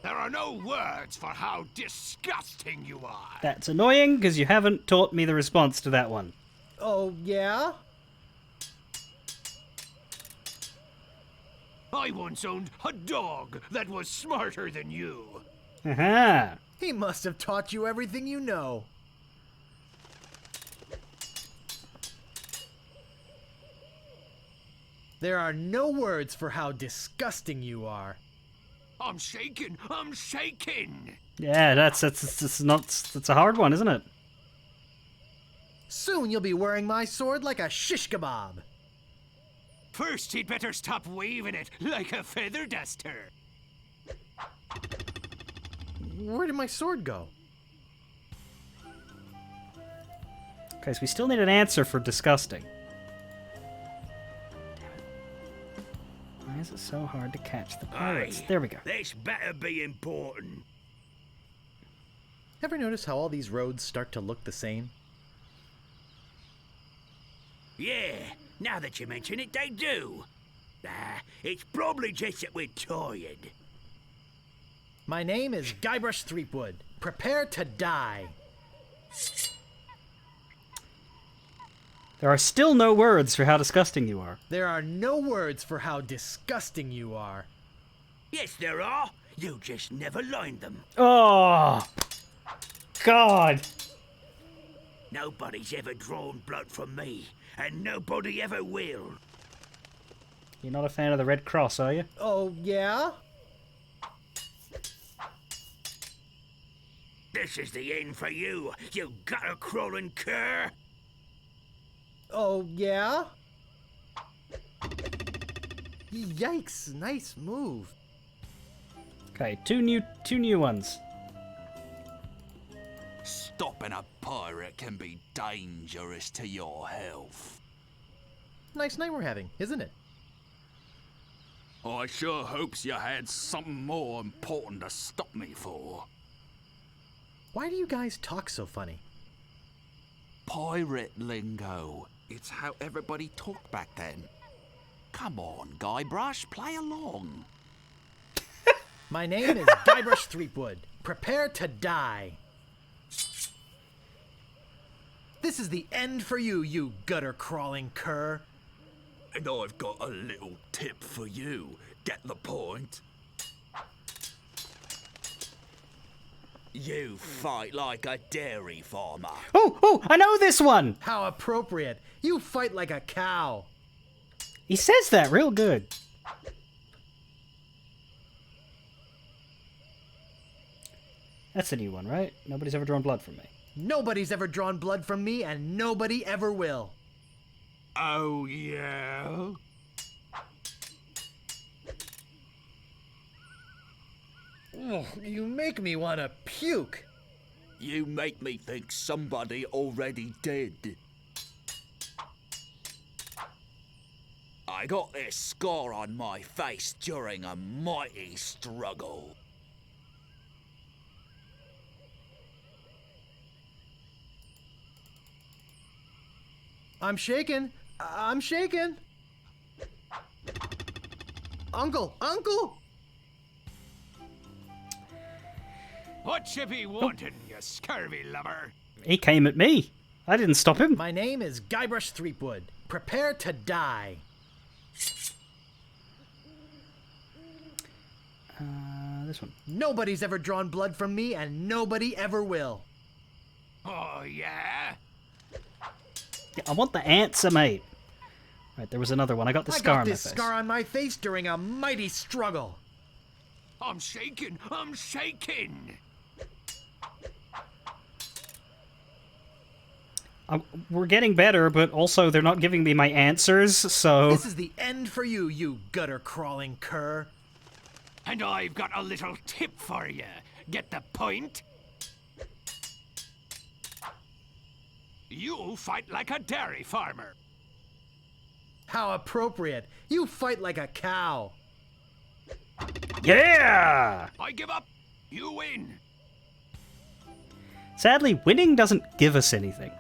There are no words for how disgusting you are. That's annoying, because you haven't taught me the response to that one. Oh, yeah? I once owned a dog that was smarter than you. Aha! He must have taught you everything you know. There are no words for how disgusting you are. I'm shaking. I'm shaking. Yeah, that's a hard one, isn't it? Soon you'll be wearing my sword like a shish kebab. First, he'd better stop waving it like a feather duster. Where did my sword go? Okay, so we still need an answer for disgusting. Why is it so hard to catch the pirates? There we go. This better be important. Ever notice how all these roads start to look the same? Yeah, now that you mention it, they do. It's probably just that we're tired. My name is Guybrush Threepwood. Prepare to die. There are still no words for how disgusting you are. There are no words for how disgusting you are. Yes, there are. You just never learned them. Oh! God! Nobody's ever drawn blood from me, and nobody ever will. You're not a fan of the Red Cross, are you? Oh, yeah? This is the end for you, you gutter-crawling cur! Oh, yeah? Yikes, nice move. Okay, two new ones. Stopping a pirate can be dangerous to your health. Nice night we're having, isn't it? I sure hopes you had something more important to stop me for. Why do you guys talk so funny? Pirate lingo. It's how everybody talked back then. Come on, Guybrush, play along. My name is Guybrush Threepwood. Prepare to die. This is the end for you, you gutter-crawling cur. And I've got a little tip for you. Get the point? You fight like a dairy farmer. Oh, I know this one! How appropriate. You fight like a cow. He says that real good. That's a new one, right? Nobody's ever drawn blood from me. Nobody's ever drawn blood from me, and nobody ever will. Oh, yeah? Oh, you make me want to puke. You make me think somebody already did. I got this scar on my face during a mighty struggle. I'm shaking. I'm shaking. Uncle! Uncle! What you be wanting, you scurvy lubber? He came at me. I didn't stop him. My name is Guybrush Threepwood. Prepare to die. This one. Nobody's ever drawn blood from me, and nobody ever will. Oh, yeah? Yeah, I want the answer, mate. Right, there was another one. I got the scar on my face. I got this scar on my face during a mighty struggle. I'm shaking! I'm shaking! We're getting better, but also they're not giving me my answers, so... This is the end for you, you gutter-crawling cur. And I've got a little tip for you. Get the point? You fight like a dairy farmer. How appropriate. You fight like a cow. Yeah! I give up. You win. Sadly, winning doesn't give us anything.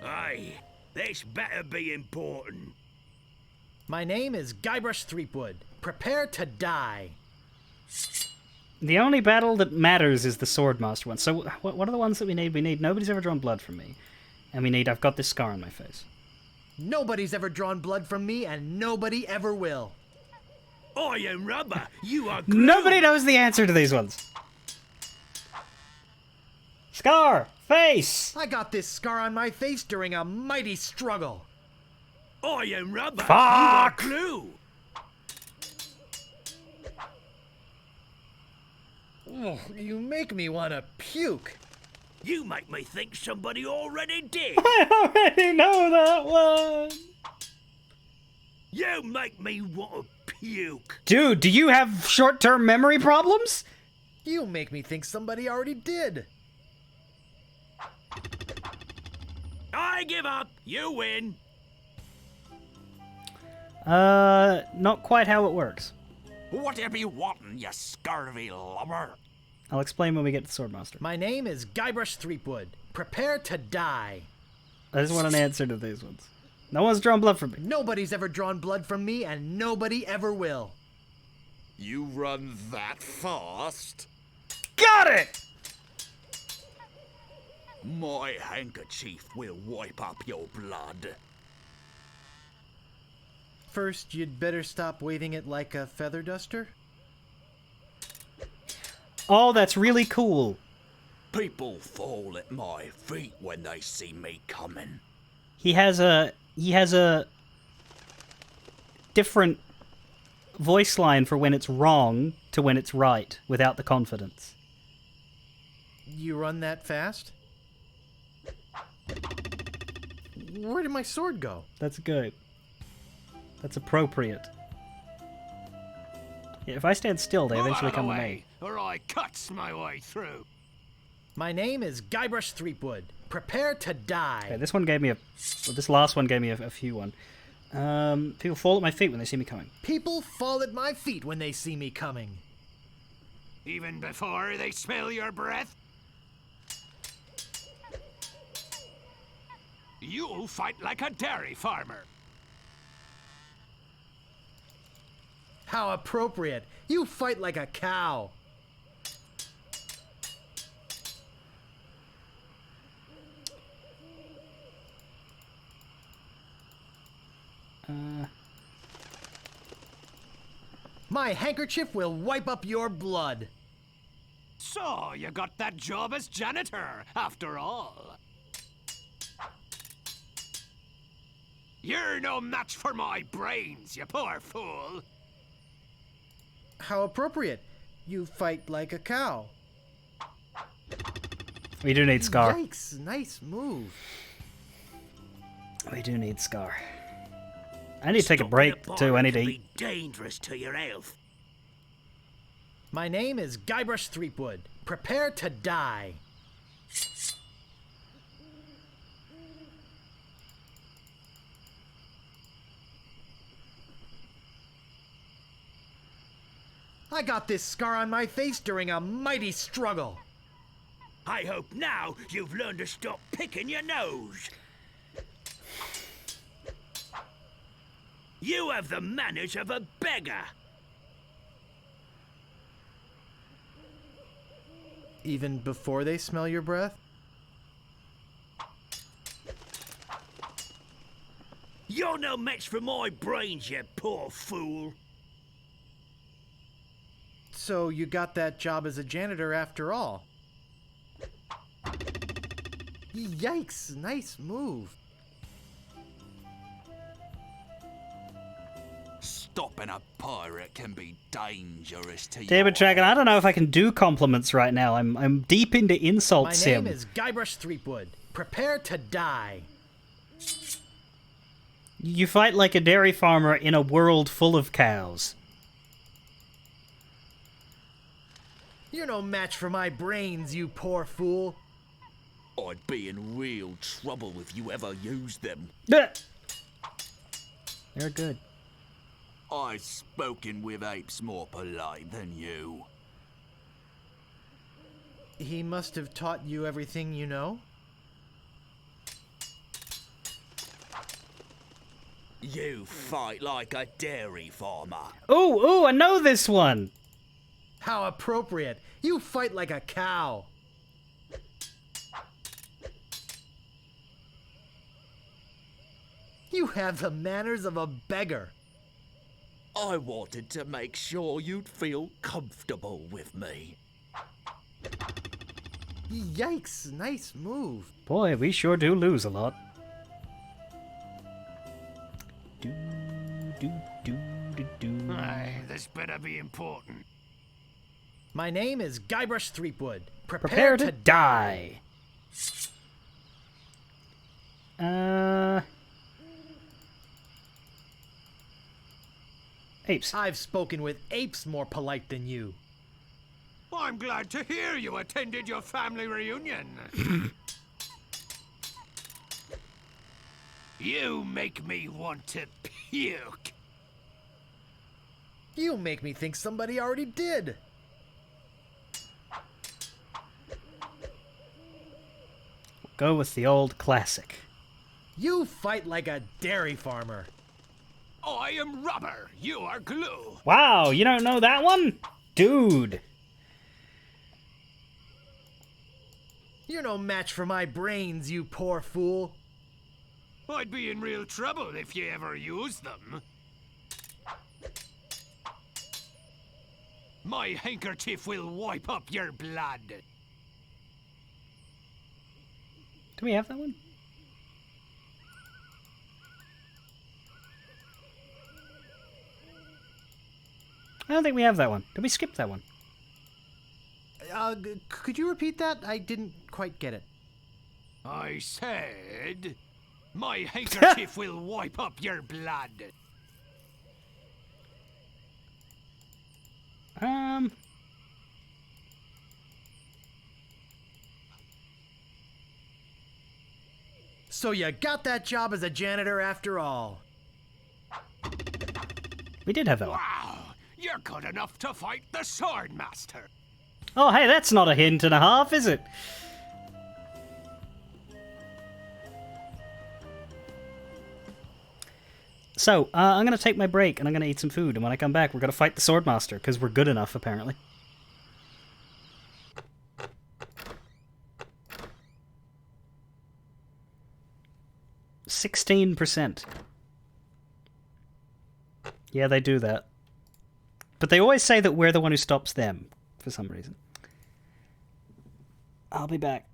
Aye, this better be important. My name is Guybrush Threepwood. Prepare to die. The only battle that matters is the Swordmaster one. So what are the ones that we need? We need Nobody's Ever Drawn Blood from Me. And we need I've Got This Scar on My Face. Nobody's ever drawn blood from me, and nobody ever will. Iron rubber, you are glue. Nobody knows the answer to these ones. Scar! Face! I got this scar on my face during a mighty struggle. Iron rubber, Fuck! you are glue. Oh, you make me want to puke. You make me think somebody already did. I already know that one! You make me want to puke. Dude, do you have short-term memory problems? You make me think somebody already did. I give up. You win. Not quite how it works. Whatever you wantin', you scurvy lubber. I'll explain when we get to Swordmaster. My name is Guybrush Threepwood. Prepare to die. I just want an answer to these ones. No one's drawn blood from me. Nobody's ever drawn blood from me, and nobody ever will. You run that fast? Got it! My handkerchief will wipe up your blood. First, you'd better stop waving it like a feather duster. Oh, that's really cool. People fall at my feet when they see me coming. He has a different voice line for when it's wrong to when it's right, without the confidence. You run that fast? Where did my sword go? That's good. That's appropriate. Yeah, if I stand still, they eventually come to me. Or I cuts my way through. My name is Guybrush Threepwood. Prepare to die. Okay, this one gave me this last one gave me a few one. People fall at my feet when they see me coming. People fall at my feet when they see me coming. Even before they smell your breath? You fight like a dairy farmer. How appropriate. You fight like a cow. My handkerchief will wipe up your blood. So, you got that job as janitor, after all. You're no match for my brains, you poor fool. How appropriate. You fight like a cow. We do need Scar. Yikes, nice move. We do need Scar. I need to take a break, too. I need to eat. Be dangerous to your health. My name is Guybrush Threepwood. Prepare to die. I got this scar on my face during a mighty struggle. I hope now you've learned to stop picking your nose. You have the manners of a beggar. Even before they smell your breath? You're no match for my brains, you poor fool. So you got that job as a janitor after all. Yikes, nice move. Stopping a pirate can be dangerous to you. David Dragon, I don't know if I can do compliments right now. I'm deep into insults My name is Guybrush Threepwood. Prepare to die. You fight like a dairy farmer in a world full of cows. You're no match for my brains, you poor fool. I'd be in real trouble if you ever used them. They're good. I've spoken with apes more polite than you. He must have taught you everything you know? You fight like a dairy farmer. Ooh, I know this one. How appropriate. You fight like a cow. You have the manners of a beggar. I wanted to make sure you'd feel comfortable with me. Yikes, nice move. Boy, we sure do lose a lot. Aye, this better be important. My name is Guybrush Threepwood. Prepare to die. Apes. I've spoken with apes more polite than you. I'm glad to hear you attended your family reunion. You make me want to puke. You make me think somebody already did. Go with the old classic. You fight like a dairy farmer. I am rubber, you are glue. Wow, you don't know that one? Dude. You're no match for my brains, you poor fool. I'd be in real trouble if you ever used them. My handkerchief will wipe up your blood. Do we have that one? I don't think we have that one. Did we skip that one? Could you repeat that? I didn't quite get it. I said, my handkerchief will wipe up your blood. So you got that job as a janitor after all. We did have that one. Wow, you're good enough to fight the Sword Master. Oh, hey, that's not a hint and a half, is it? So, I'm going to take my break, and I'm going to eat some food, and when I come back, we're going to fight the Swordmaster, because we're good enough, apparently. %16%. Yeah, they do that. But they always say that we're the one who stops them, for some reason. I'll be back.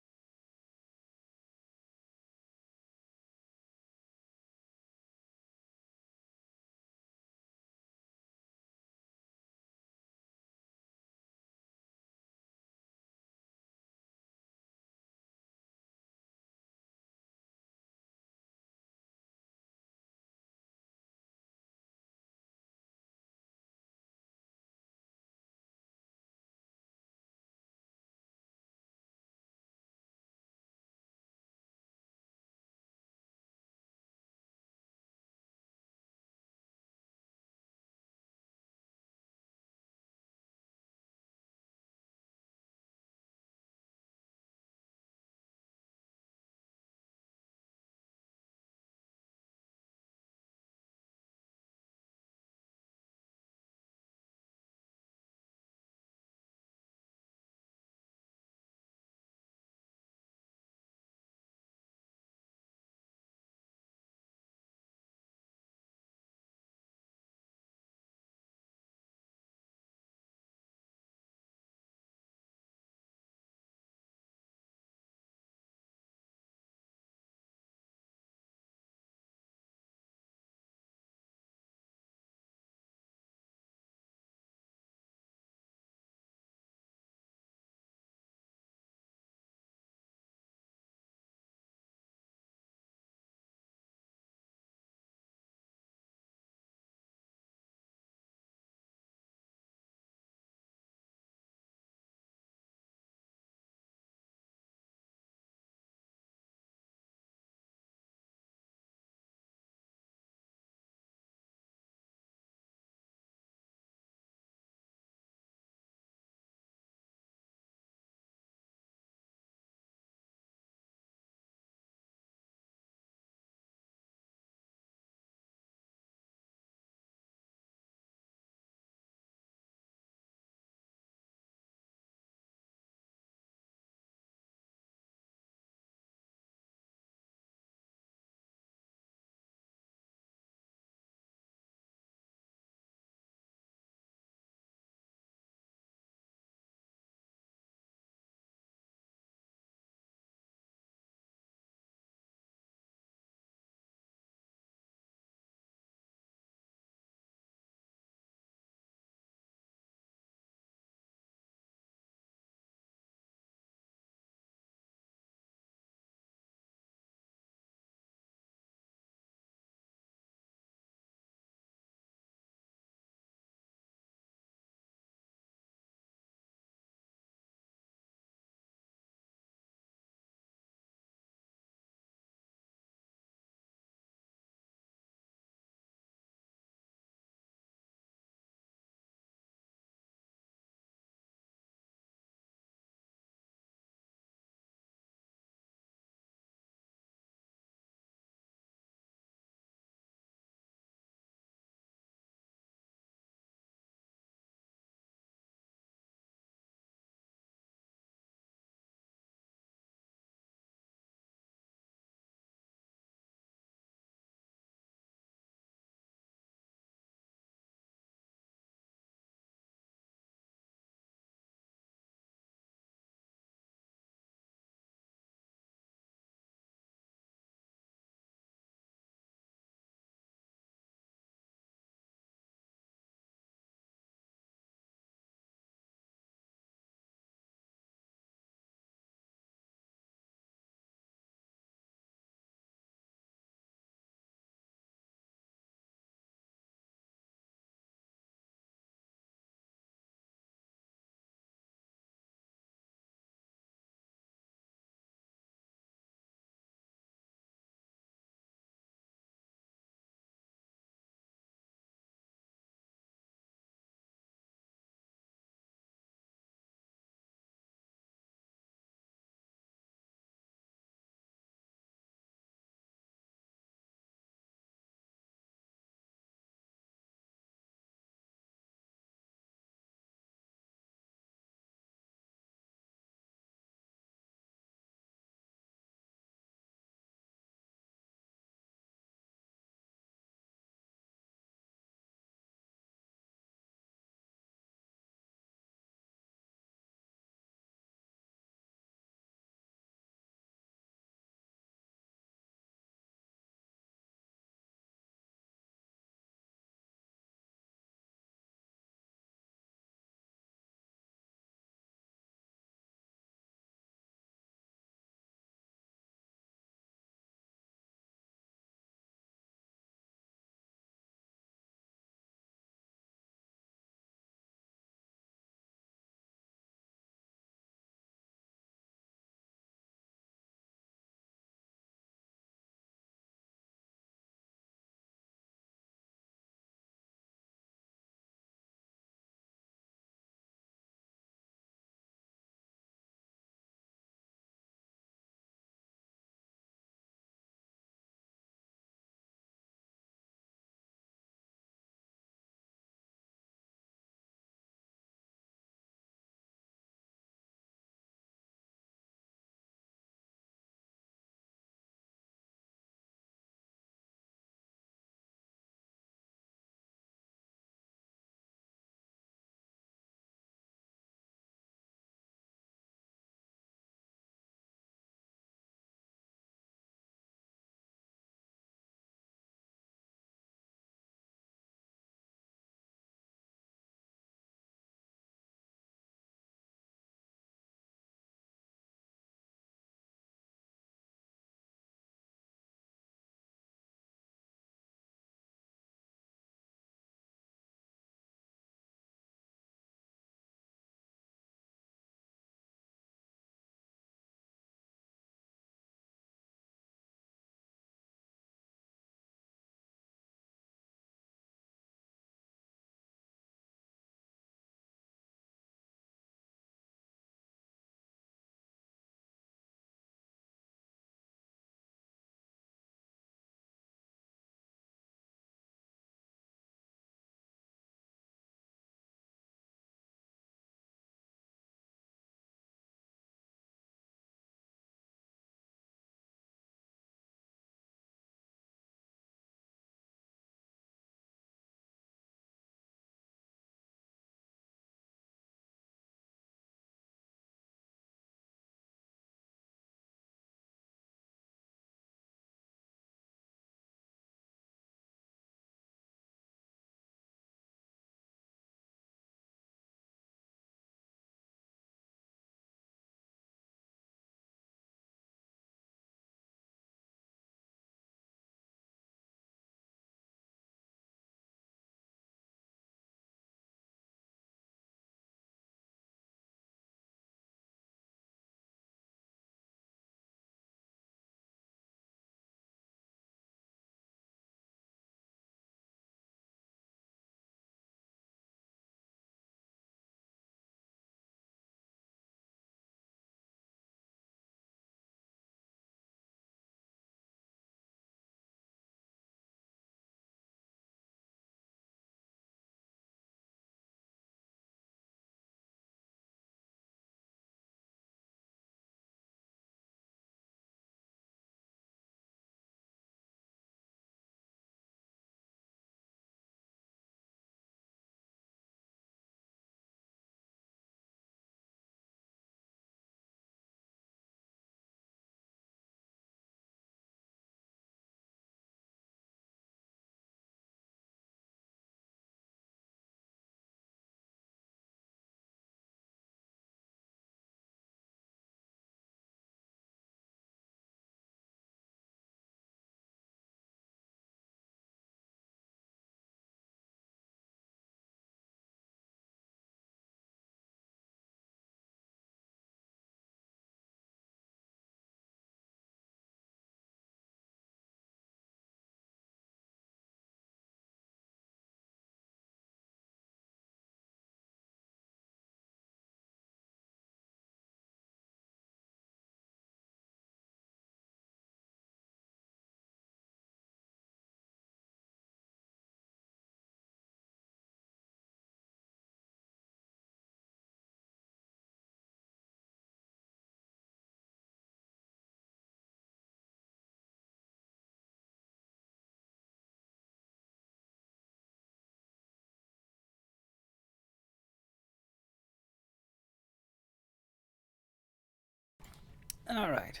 All right.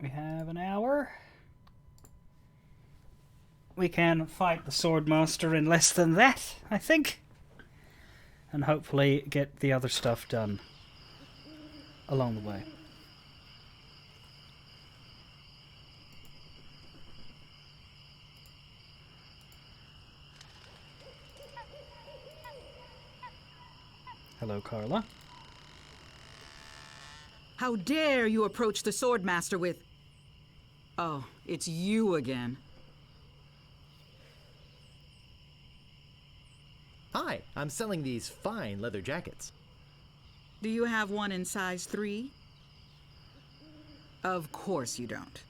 We have an hour. We can fight the Swordmaster in less than that, I think. And hopefully get the other stuff done along the way. Hello, Carla. How dare you approach the Swordmaster with... Oh, it's you again. Hi, I'm selling these fine leather jackets. Do you have one in size 3? Of course you don't.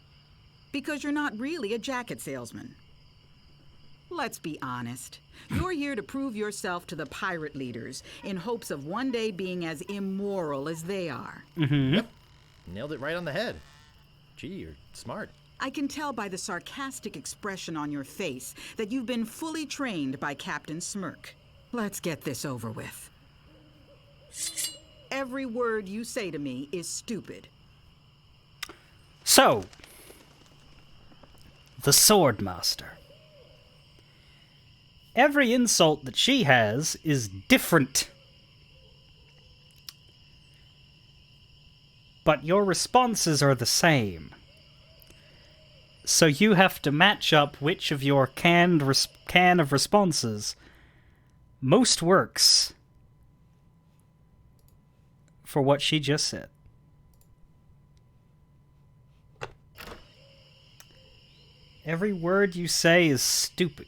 Because you're not really a jacket salesman. Let's be honest. You're here to prove yourself to the pirate leaders in hopes of one day being as immoral as they are. Mm-hmm. Yep. Nailed it right on the head. Gee, you're smart. I can tell by the sarcastic expression on your face that you've been fully trained by Captain Smirk. Let's get this over with. Every word you say to me is stupid. So, the Swordmaster. Every insult that she has is different. But your responses are the same. So you have to match up which of your can of responses most works for what she just said. Every word you say is stupid.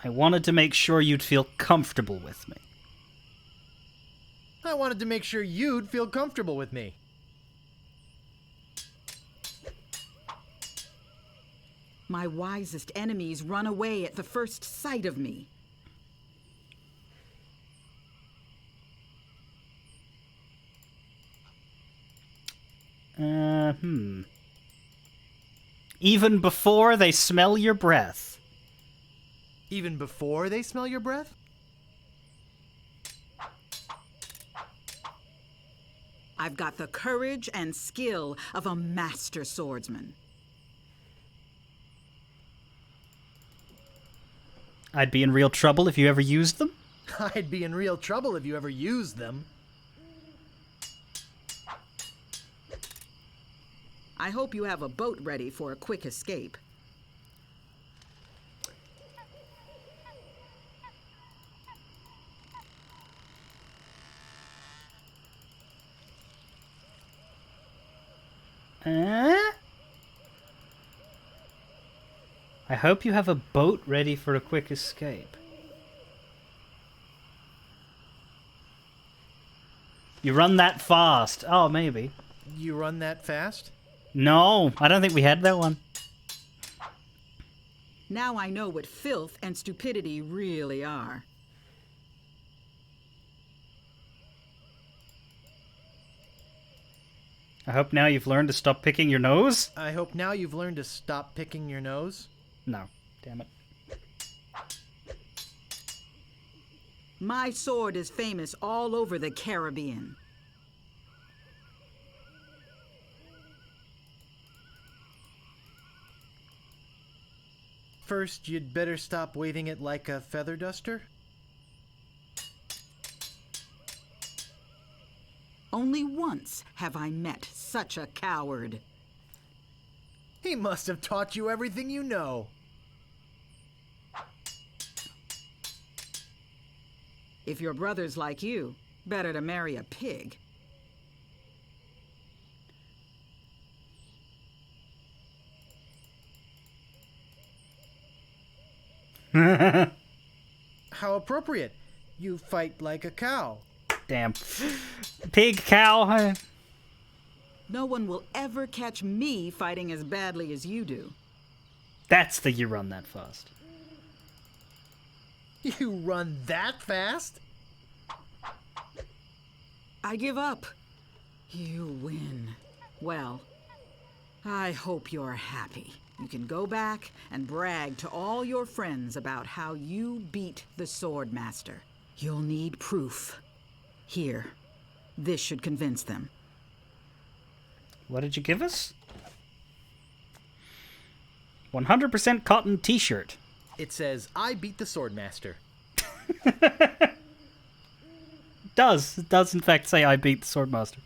I wanted to make sure you'd feel comfortable with me. I wanted to make sure you'd feel comfortable with me. My wisest enemies run away at the first sight of me. Even before they smell your breath. Even before they smell your breath? I've got the courage and skill of a master swordsman. I'd be in real trouble if you ever used them. I'd be in real trouble if you ever used them. I hope you have a boat ready for a quick escape. I hope you have a boat ready for a quick escape. You run that fast. Oh, maybe. You run that fast? No, I don't think we had that one. Now I know what filth and stupidity really are. I hope now you've learned to stop picking your nose. I hope now you've learned to stop picking your nose. No, damn it. My sword is famous all over the Caribbean. First, you'd better stop waving it like a feather duster. Only once have I met such a coward. He must have taught you everything you know. If your brother's like you, better to marry a pig. How appropriate. You fight like a cow. Damn. Pig, cow, huh? No one will ever catch me fighting as badly as you do. That's the you run that fast. You run that fast? I give up. You win. Well, I hope you're happy. You can go back and brag to all your friends about how you beat the Swordmaster. You'll need proof. Here. This should convince them. What did you give us? 100% cotton t-shirt. It says, I beat the Swordmaster. It does in fact say I beat the Swordmaster.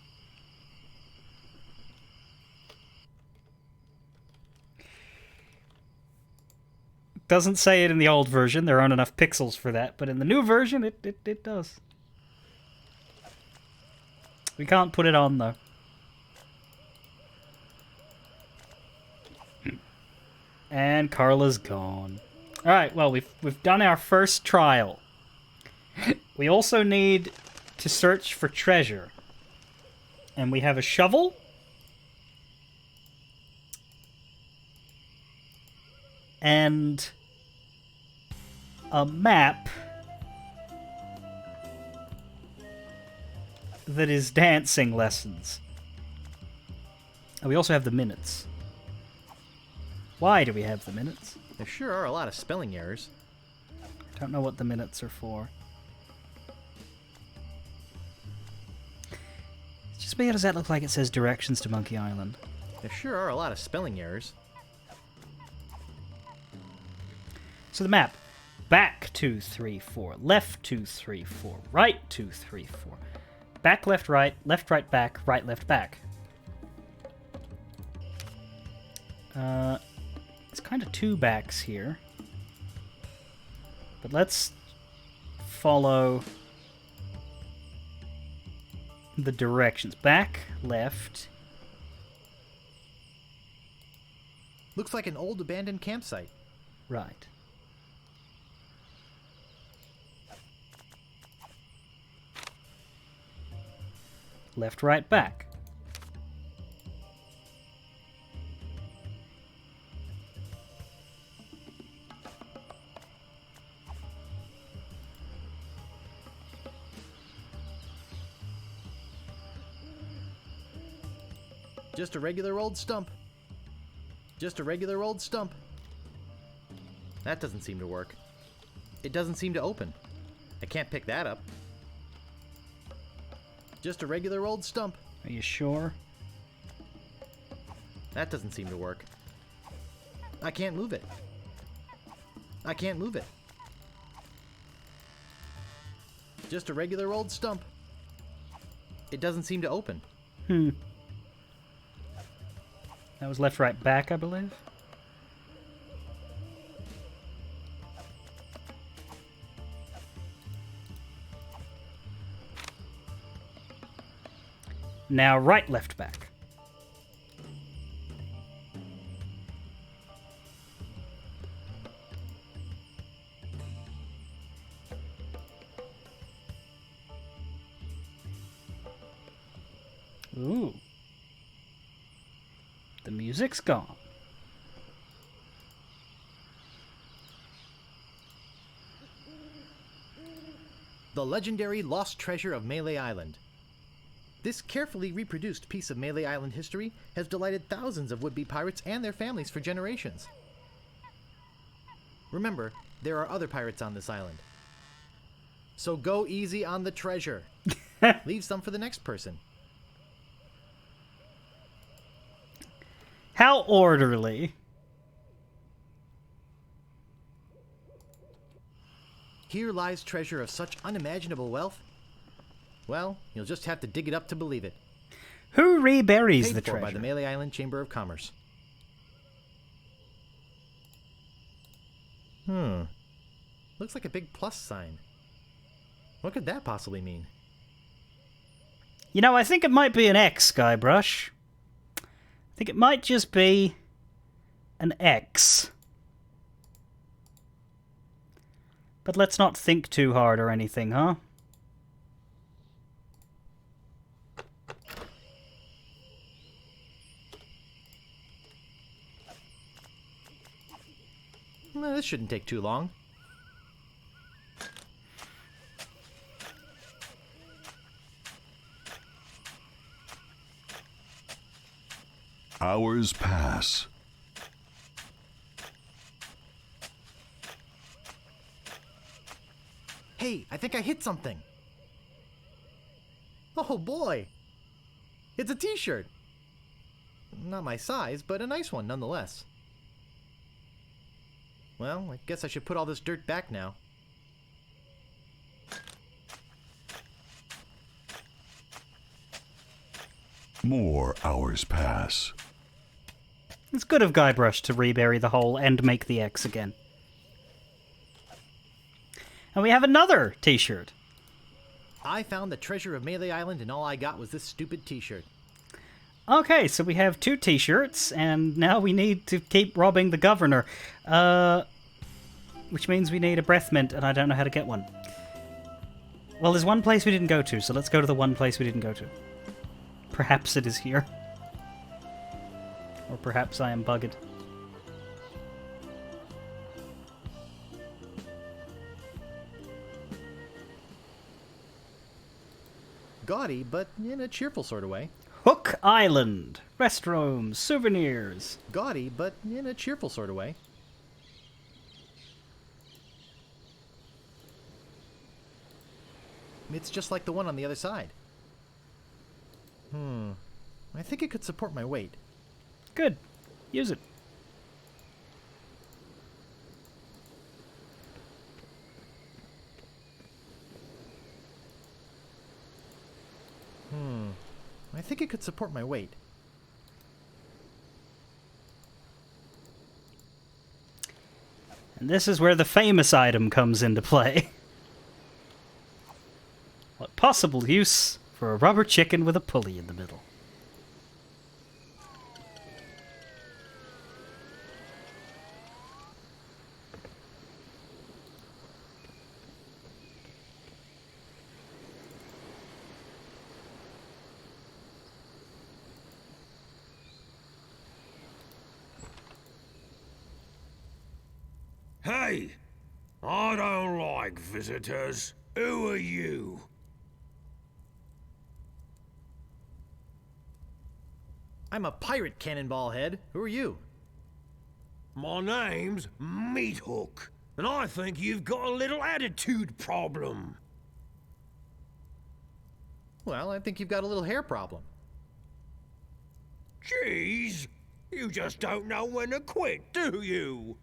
Doesn't say it in the old version, there aren't enough pixels for that, but in the new version it does. We can't put it on though. And Carla's gone. Alright, well we've done our first trial. We also need to search for treasure. And we have a shovel. And a map that is dancing lessons. And we also have the minutes. Why do we have the minutes? There sure are a lot of spelling errors. Don't know what the minutes are for. Just me, how does that look like it says directions to Monkey Island? There sure are a lot of spelling errors. So the map. Back 2, 3, 4. Left 2, 3, 4. Right 2, 3, 4. Back, left, right back, right, left, back. It's kind of two backs here. But let's follow the directions. Back, left. Looks like an old abandoned campsite. Right. Left, right, back. Just a regular old stump. Just a regular old stump. That doesn't seem to work. It doesn't seem to open. I can't pick that up. Just a regular old stump. Are you sure? That doesn't seem to work. I can't move it. I can't move it. Just a regular old stump. It doesn't seem to open. That was left, right, back, I believe. Now right, left, back. Ooh. The music's gone. The legendary lost treasure of Melee Island. This carefully reproduced piece of Melee Island history has delighted thousands of would-be pirates and their families for generations. Remember, there are other pirates on this island. So go easy on the treasure. Leave some for the next person. How orderly. Here lies treasure of such unimaginable wealth. Well, you'll just have to dig it up to believe it. Who reburies Paid the for treasure? by the Melee Island Chamber of Commerce. Looks like a big plus sign. What could that possibly mean? You know, I think it might be an X, Guybrush. I think it might just be an X. But let's not think too hard or anything, huh? Well, this shouldn't take too long. Hours pass. Hey, I think I hit something. Oh boy! It's a t-shirt. Not my size, but a nice one nonetheless. Well, I guess I should put all this dirt back now. More hours pass. It's good of Guybrush to rebury the hole and make the X again. And we have another t-shirt. I found the treasure of Melee Island and all I got was this stupid t-shirt. Okay, so we have 2 t-shirts, and now we need to keep robbing the governor. Which means we need a breath mint, and I don't know how to get one. Well, there's one place we didn't go to, so let's go to the one place we didn't go to. Perhaps it is here. Or perhaps I am bugged. Gaudy, but in a cheerful sort of way. Hook Island. Restrooms, souvenirs. Gaudy, but in a cheerful sort of way. It's just like the one on the other side. I think it could support my weight. Good. Use it. I think it could support my weight. And this is where the famous item comes into play. What possible use for a rubber chicken with a pulley in the middle? Hey! I don't like visitors. Who are you? I'm a pirate, Cannonball Head. Who are you? My name's Meathook, and I think you've got a little attitude problem. Well, I think you've got a little hair problem. Jeez, you just don't know when to quit, do you?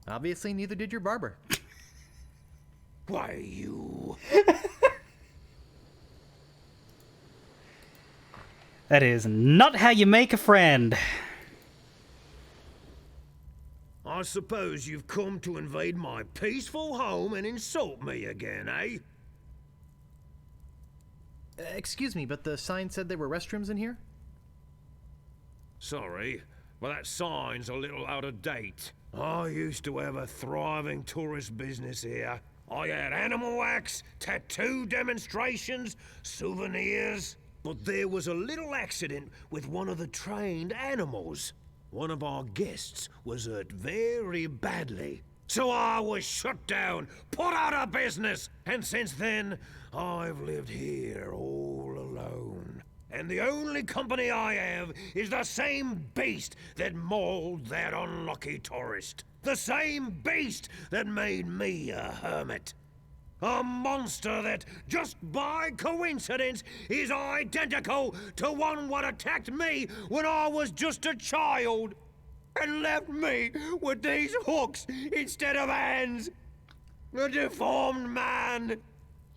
Obviously, neither did your barber. Why, you... That is not how you make a friend. I suppose you've come to invade my peaceful home and insult me again, eh? Excuse me, but the sign said there were restrooms in here? Sorry, but that sign's a little out of date. I used to have a thriving tourist business here. I had animal wax, tattoo demonstrations, souvenirs. But there was a little accident with one of the trained animals. One of our guests was hurt very badly. So I was shut down, put out of business, and since then, I've lived here all alone. And the only company I have is the same beast that mauled that unlucky tourist. The same beast that made me a hermit. A monster that, just by coincidence, is identical to one what attacked me when I was just a child. And left me with these hooks instead of hands. A deformed man.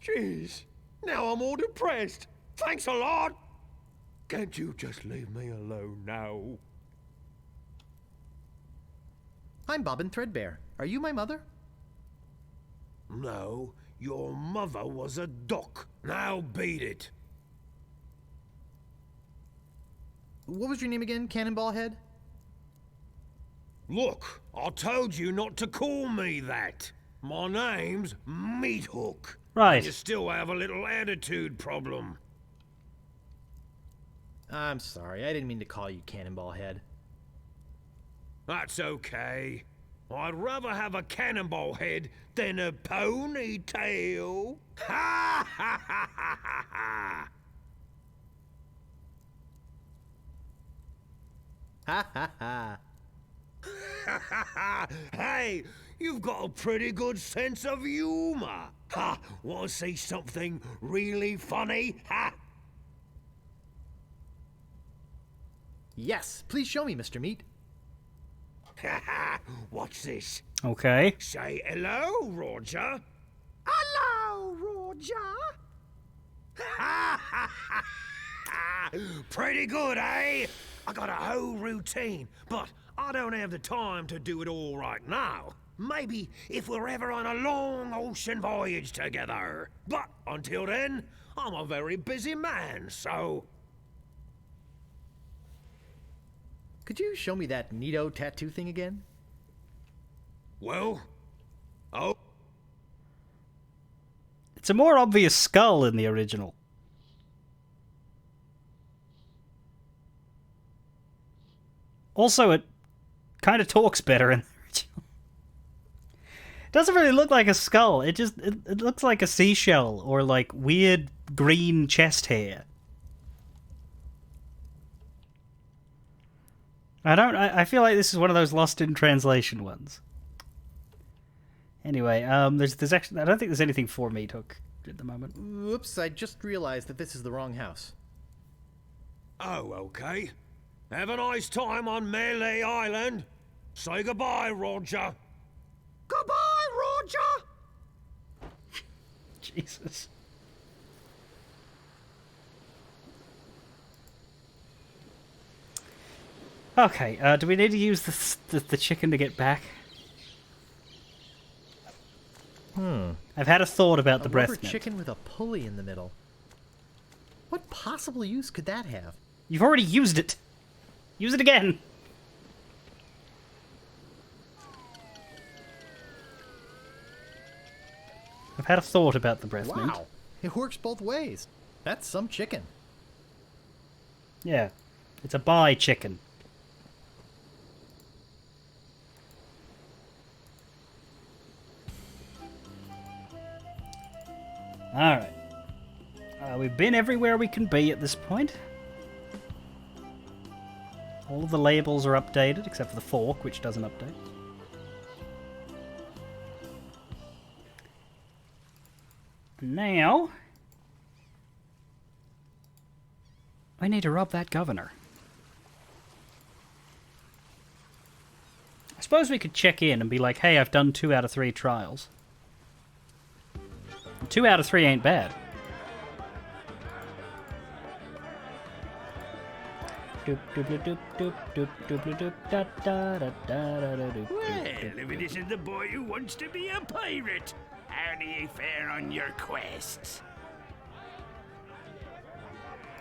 Jeez, now I'm all depressed. Thanks a lot. Can't you just leave me alone now? I'm Bobbin Threadbare. Are you my mother? No, your mother was a duck. Now beat it. What was your name again, Cannonball Head? Look, I told you not to call me that. My name's Meathook. Right. You still have a little attitude problem. I'm sorry, I didn't mean to call you Cannonball Head. That's okay. I'd rather have a cannonball head than a ponytail. Ha ha ha ha ha ha! Ha ha ha. Hey, you've got a pretty good sense of humor. Ha! Want to see something really funny? Ha! Yes, please show me, Mr. Meat. Watch this. Okay. Say hello, Roger. Hello, Roger. Pretty good, eh? I got a whole routine, but I don't have the time to do it all right now. Maybe if we're ever on a long ocean voyage together. But until then, I'm a very busy man, so... Could you show me that neato tattoo thing again? Well... Oh... It's a more obvious skull in the original. Also, it kind of talks better in the original. It doesn't really look like a skull. It looks like a seashell or like weird green chest hair. I feel like this is one of those lost in translation ones. Anyway, there's actually, I don't think there's anything for Meat Hook at the moment. Whoops, I just realized that this is the wrong house. Oh, okay. Have a nice time on Melee Island. Say goodbye, Roger. Goodbye, Roger! Jesus. Okay, do we need to use the chicken to get back? I've had a thought about the breath mint. Chicken with a pulley in the middle. What possible use could that have? You've already used it. Use it again. I've had a thought about the breath mint. Wow, it works both ways. That's some chicken. Yeah, it's a buy chicken. Alright. We've been everywhere we can be at this point. All of the labels are updated, except for the fork, which doesn't update. Now... I need to rob that governor. I suppose we could check in and be like, hey, I've done 2 out of 3 trials. 2 out of 3 ain't bad. Well, if it isn't the boy who wants to be a pirate, how do you fare on your quests?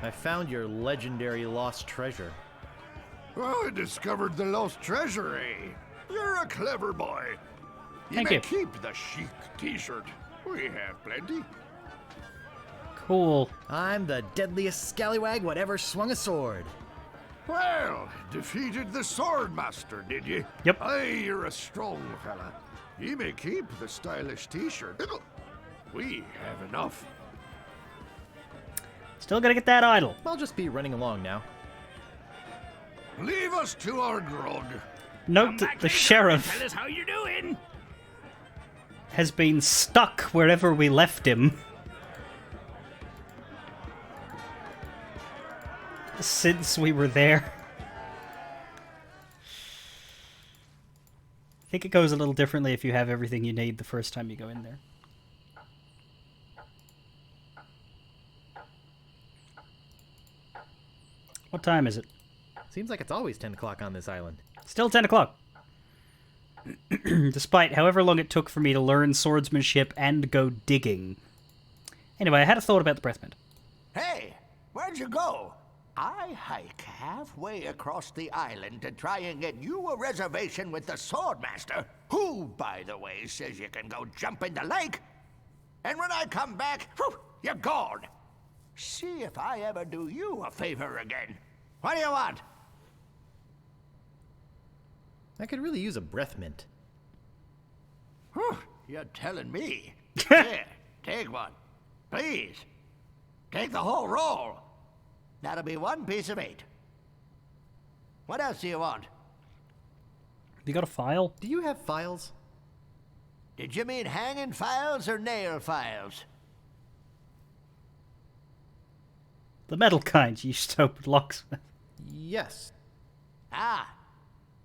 I found your legendary lost treasure. I discovered the lost treasure, eh? You're a clever boy. Thank may you. Keep the chic t-shirt. We have plenty. Cool. I'm the deadliest scallywag whatever swung a sword. Well, defeated the Swordmaster, did you? Yep. Aye, you're a strong fella. You may keep the stylish t-shirt. We have enough. Still gotta get that idol. I'll just be running along now. Leave us to our grog. Note that the sheriff Tell us how you're doing. has been stuck wherever we left him since we were there. I think it goes a little differently if you have everything you need the first time you go in there. What time is it? Seems like it's always 10 o'clock on this island. Still 10 o'clock. Despite however long it took for me to learn swordsmanship and go digging. Anyway, I had a thought about the breath mint. Hey, where'd you go? I hike halfway across the island to try and get you a reservation with the Swordmaster, who, by the way, says you can go jump in the lake. And when I come back, whew, you're gone. See if I ever do you a favor again. What do you want? I could really use a breath mint. Whew, you're telling me. Here, take one. Please. Take the whole roll. That'll be 1 piece of 8. What else do you want? You got a file? Do you have files? Did you mean hanging files or nail files? The metal kind you used to open locks with. Yes. Ah,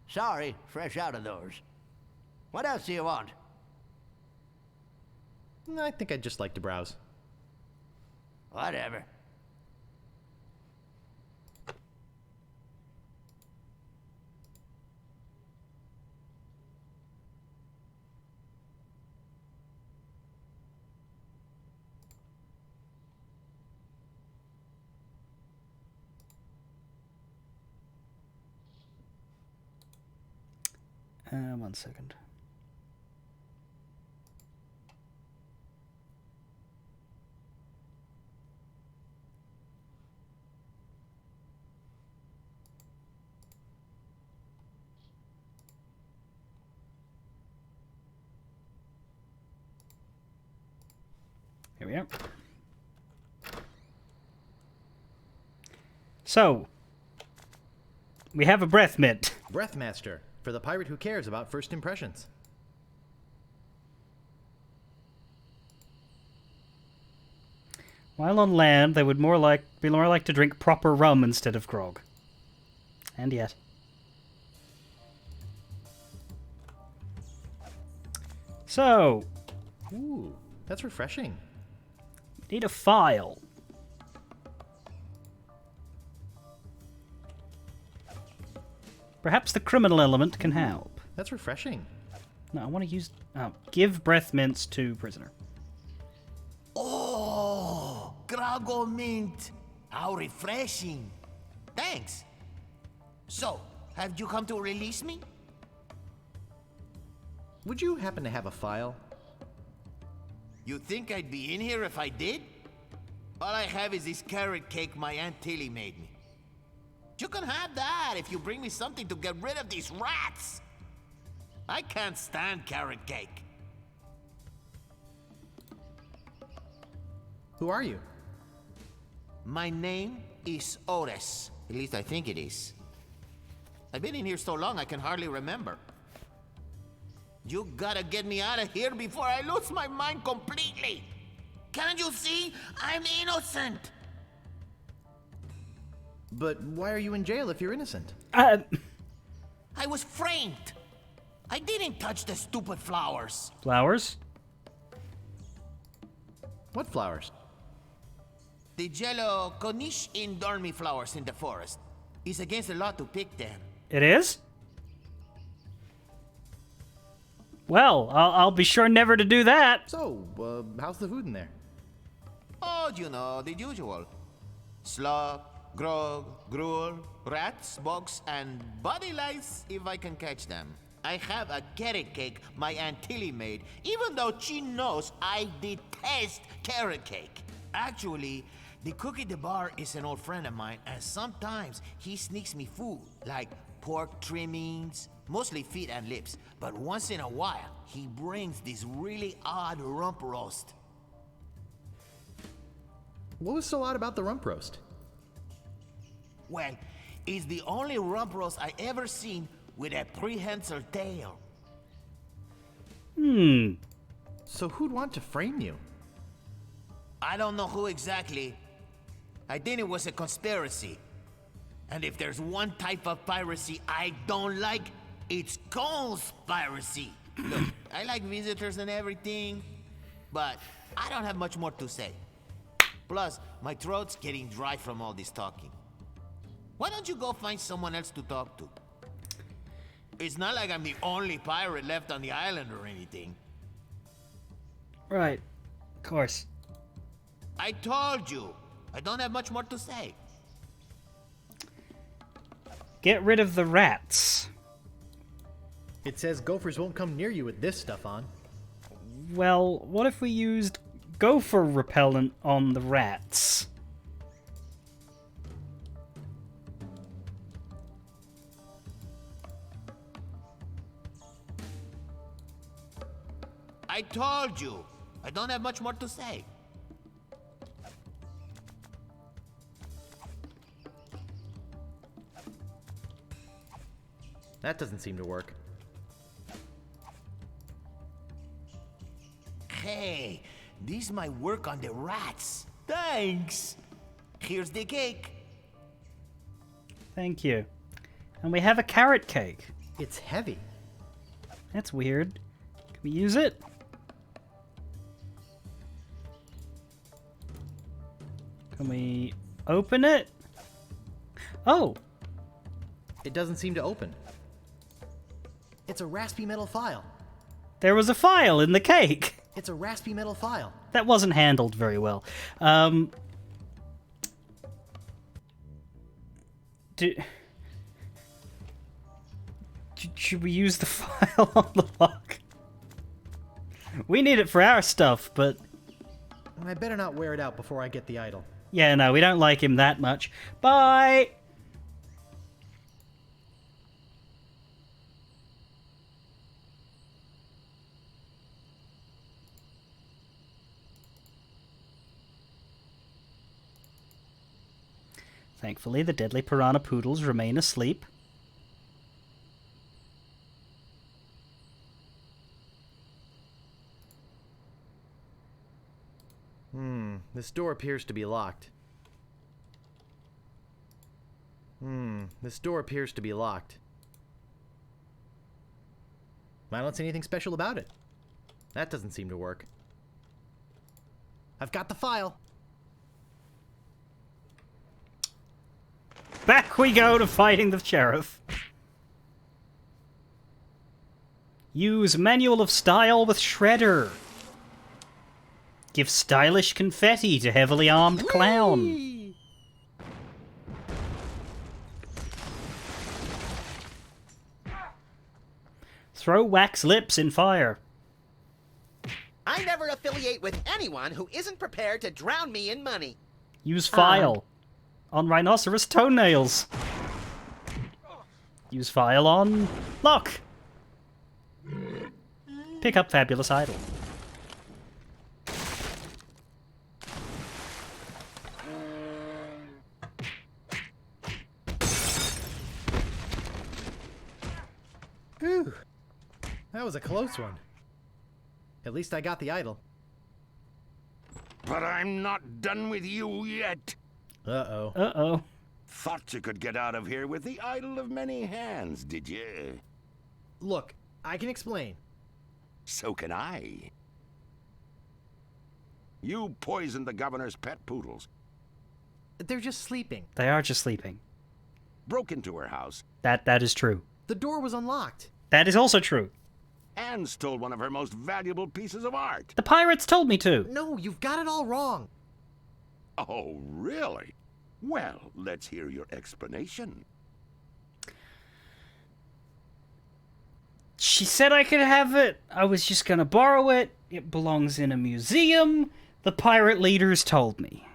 sorry, fresh out of those. What else do you want? I think I'd just like to browse. Whatever. One second. Here we are. So, we have a breath mint. Breathmaster, for the pirate who cares about first impressions. While on land, they would be more like to drink proper rum instead of grog. And yet. So, Ooh, that's refreshing. need a file. Perhaps the criminal element can help. That's refreshing. No, I want to use... give breath mints to prisoner. Oh, Grago Mint. How refreshing. Thanks. So, have you come to release me? Would you happen to have a file? You think I'd be in here if I did? All I have is this carrot cake my Aunt Tilly made me. You can have that if you bring me something to get rid of these rats. I can't stand carrot cake. Who are you? My name is Otis. At least I think it is. I've been in here so long I can hardly remember. You gotta get me out of here before I lose my mind completely. Can't you see? I'm innocent. But why are you in jail if you're innocent? I was framed. I didn't touch the stupid flowers. Flowers? What flowers? The yellow Konish Indormi flowers in the forest. It's against the law to pick them. It is? Well, I'll be sure never to do that. So, how's the food in there? Oh, you know, the usual. Slug, grog, gruel, rats, bugs, and body lice if I can catch them. I have a carrot cake my Aunt Tilly made, even though she knows I detest carrot cake. Actually, the cook at the bar is an old friend of mine, and sometimes he sneaks me food, like pork trimmings, mostly feet and lips. But once in a while, he brings this really odd rump roast. What was so odd about the rump roast? Well, it's the only rump roast I ever seen with a prehensile tail. So who'd want to frame you? I don't know who exactly. I think it was a conspiracy. And if there's one type of piracy I don't like, it's conspiracy. Look, I like visitors and everything, but I don't have much more to say. Plus, my throat's getting dry from all this talking. Why don't you go find someone else to talk to? It's not like I'm the only pirate left on the island or anything. Right. Of course. I told you, I don't have much more to say. Get rid of the rats. It says gophers won't come near you with this stuff on. Well, what if we used gopher repellent on the rats? I told you, I don't have much more to say. That doesn't seem to work. Hey, this might work on the rats. Thanks. Here's the cake. Thank you. And we have a carrot cake. It's heavy. That's weird. Can we use it? Can we open it? Oh! It doesn't seem to open. It's a raspy metal file. There was a file in the cake! It's a raspy metal file. That wasn't handled very well. Should we use the file on the lock? We need it for our stuff, but... I better not wear it out before I get the idol. Yeah, no, we don't like him that much. Bye! Thankfully, the deadly piranha poodles remain asleep. This door appears to be locked. This door appears to be locked. I don't see anything special about it. That doesn't seem to work. I've got the file. Back we go to fighting the sheriff. Use Manual of Style with Shredder. Give stylish confetti to heavily armed clown. Throw wax lips in fire. I never affiliate with anyone who isn't prepared to drown me in money. Use file on rhinoceros toenails. Use file on lock. Pick up fabulous idol. Whew. That was a close one. At least I got the idol. But I'm not done with you yet. Uh-oh. Uh-oh. Thought you could get out of here with the idol of many hands, did you? Look, I can explain. So can I. You poisoned the governor's pet poodles. They're just sleeping. They are just sleeping. Broke into her house. That is true. The door was unlocked. That is also true. And stole one of her most valuable pieces of art. The pirates told me to. No, you've got it all wrong. Oh, really? Well, let's hear your explanation. She said I could have it. I was just gonna borrow it. It belongs in a museum. The pirate leaders told me.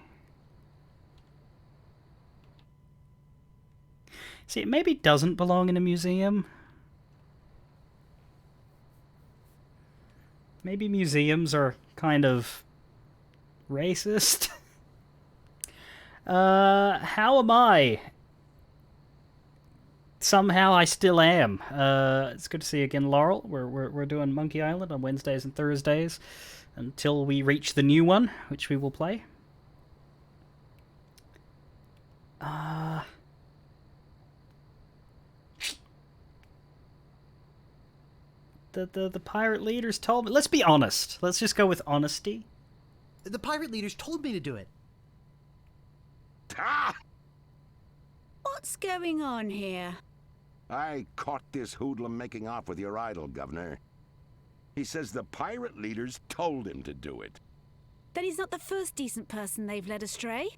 See, it maybe doesn't belong in a museum. Maybe museums are kind of racist. How am I? Somehow I still am. It's good to see you again, Laurel. We're doing Monkey Island on Wednesdays and Thursdays until we reach the new one, which we will play. The pirate leaders told me. Let's be honest. Let's just go with honesty. The pirate leaders told me to do it. Ah! What's going on here? I caught this hoodlum making off with your idol, Governor. He says the pirate leaders told him to do it. Then he's not the first decent person they've led astray.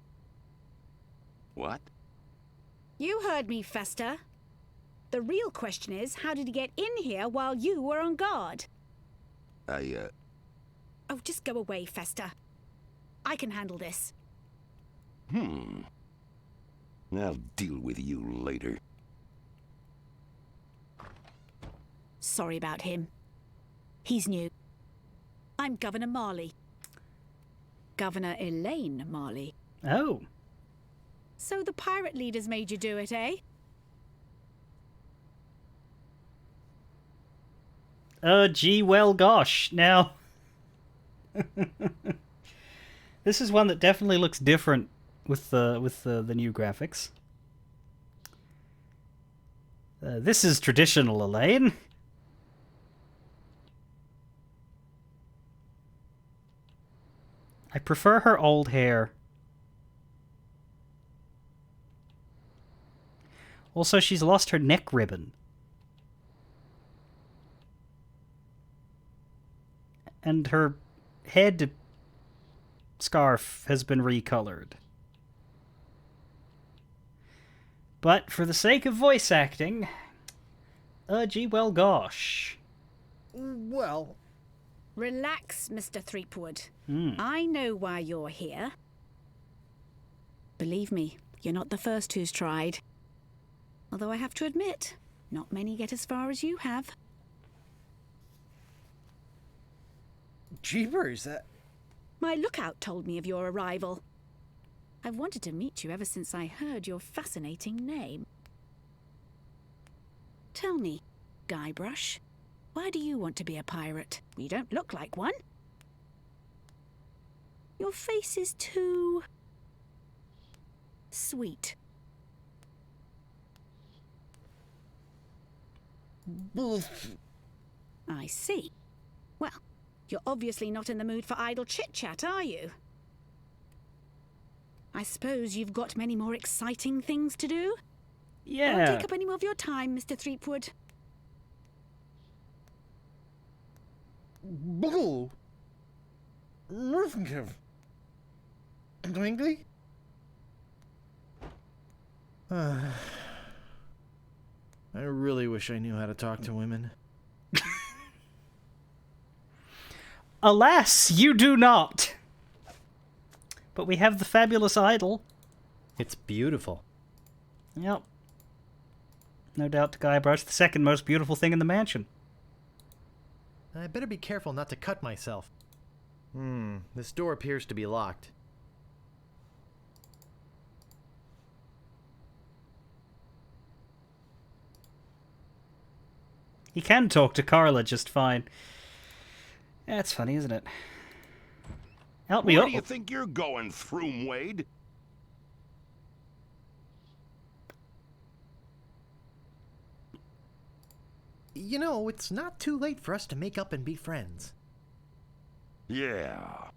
What? You heard me, Fester. The real question is, how did he get in here while you were on guard? Oh, just go away, Fester. I can handle this. I'll deal with you later. Sorry about him. He's new. I'm Governor Marley. Governor Elaine Marley. Oh. So the pirate leaders made you do it, eh? Gee, well, gosh. Now, this is one that definitely looks different with the new graphics. This is traditional Elaine. I prefer her old hair. Also, she's lost her neck ribbon. And her head scarf has been recolored. But for the sake of voice acting, gee, well, gosh. Well... Relax, Mr. Threepwood. I know why you're here. Believe me, you're not the first who's tried. Although I have to admit, not many get as far as you have. Jeepers, My lookout told me of your arrival. I've wanted to meet you ever since I heard your fascinating name. Tell me, Guybrush, why do you want to be a pirate? You don't look like one. Your face is too... sweet. I see. Well, you're obviously not in the mood for idle chit-chat, are you? I suppose you've got many more exciting things to do? Yeah. I won't take up any more of your time, Mr. Threepwood. Blue. Twinkly? I really wish I knew how to talk to women. Alas, you do not. But we have the fabulous idol. It's beautiful. Yep. No doubt to Guybrush, the second most beautiful thing in the mansion. I better be careful not to cut myself. This door appears to be locked. He can talk to Carla just fine. That's funny, isn't it? Help me Where up. do you think you're going, Throom Wade? You know, it's not too late for us to make up and be friends. Yeah.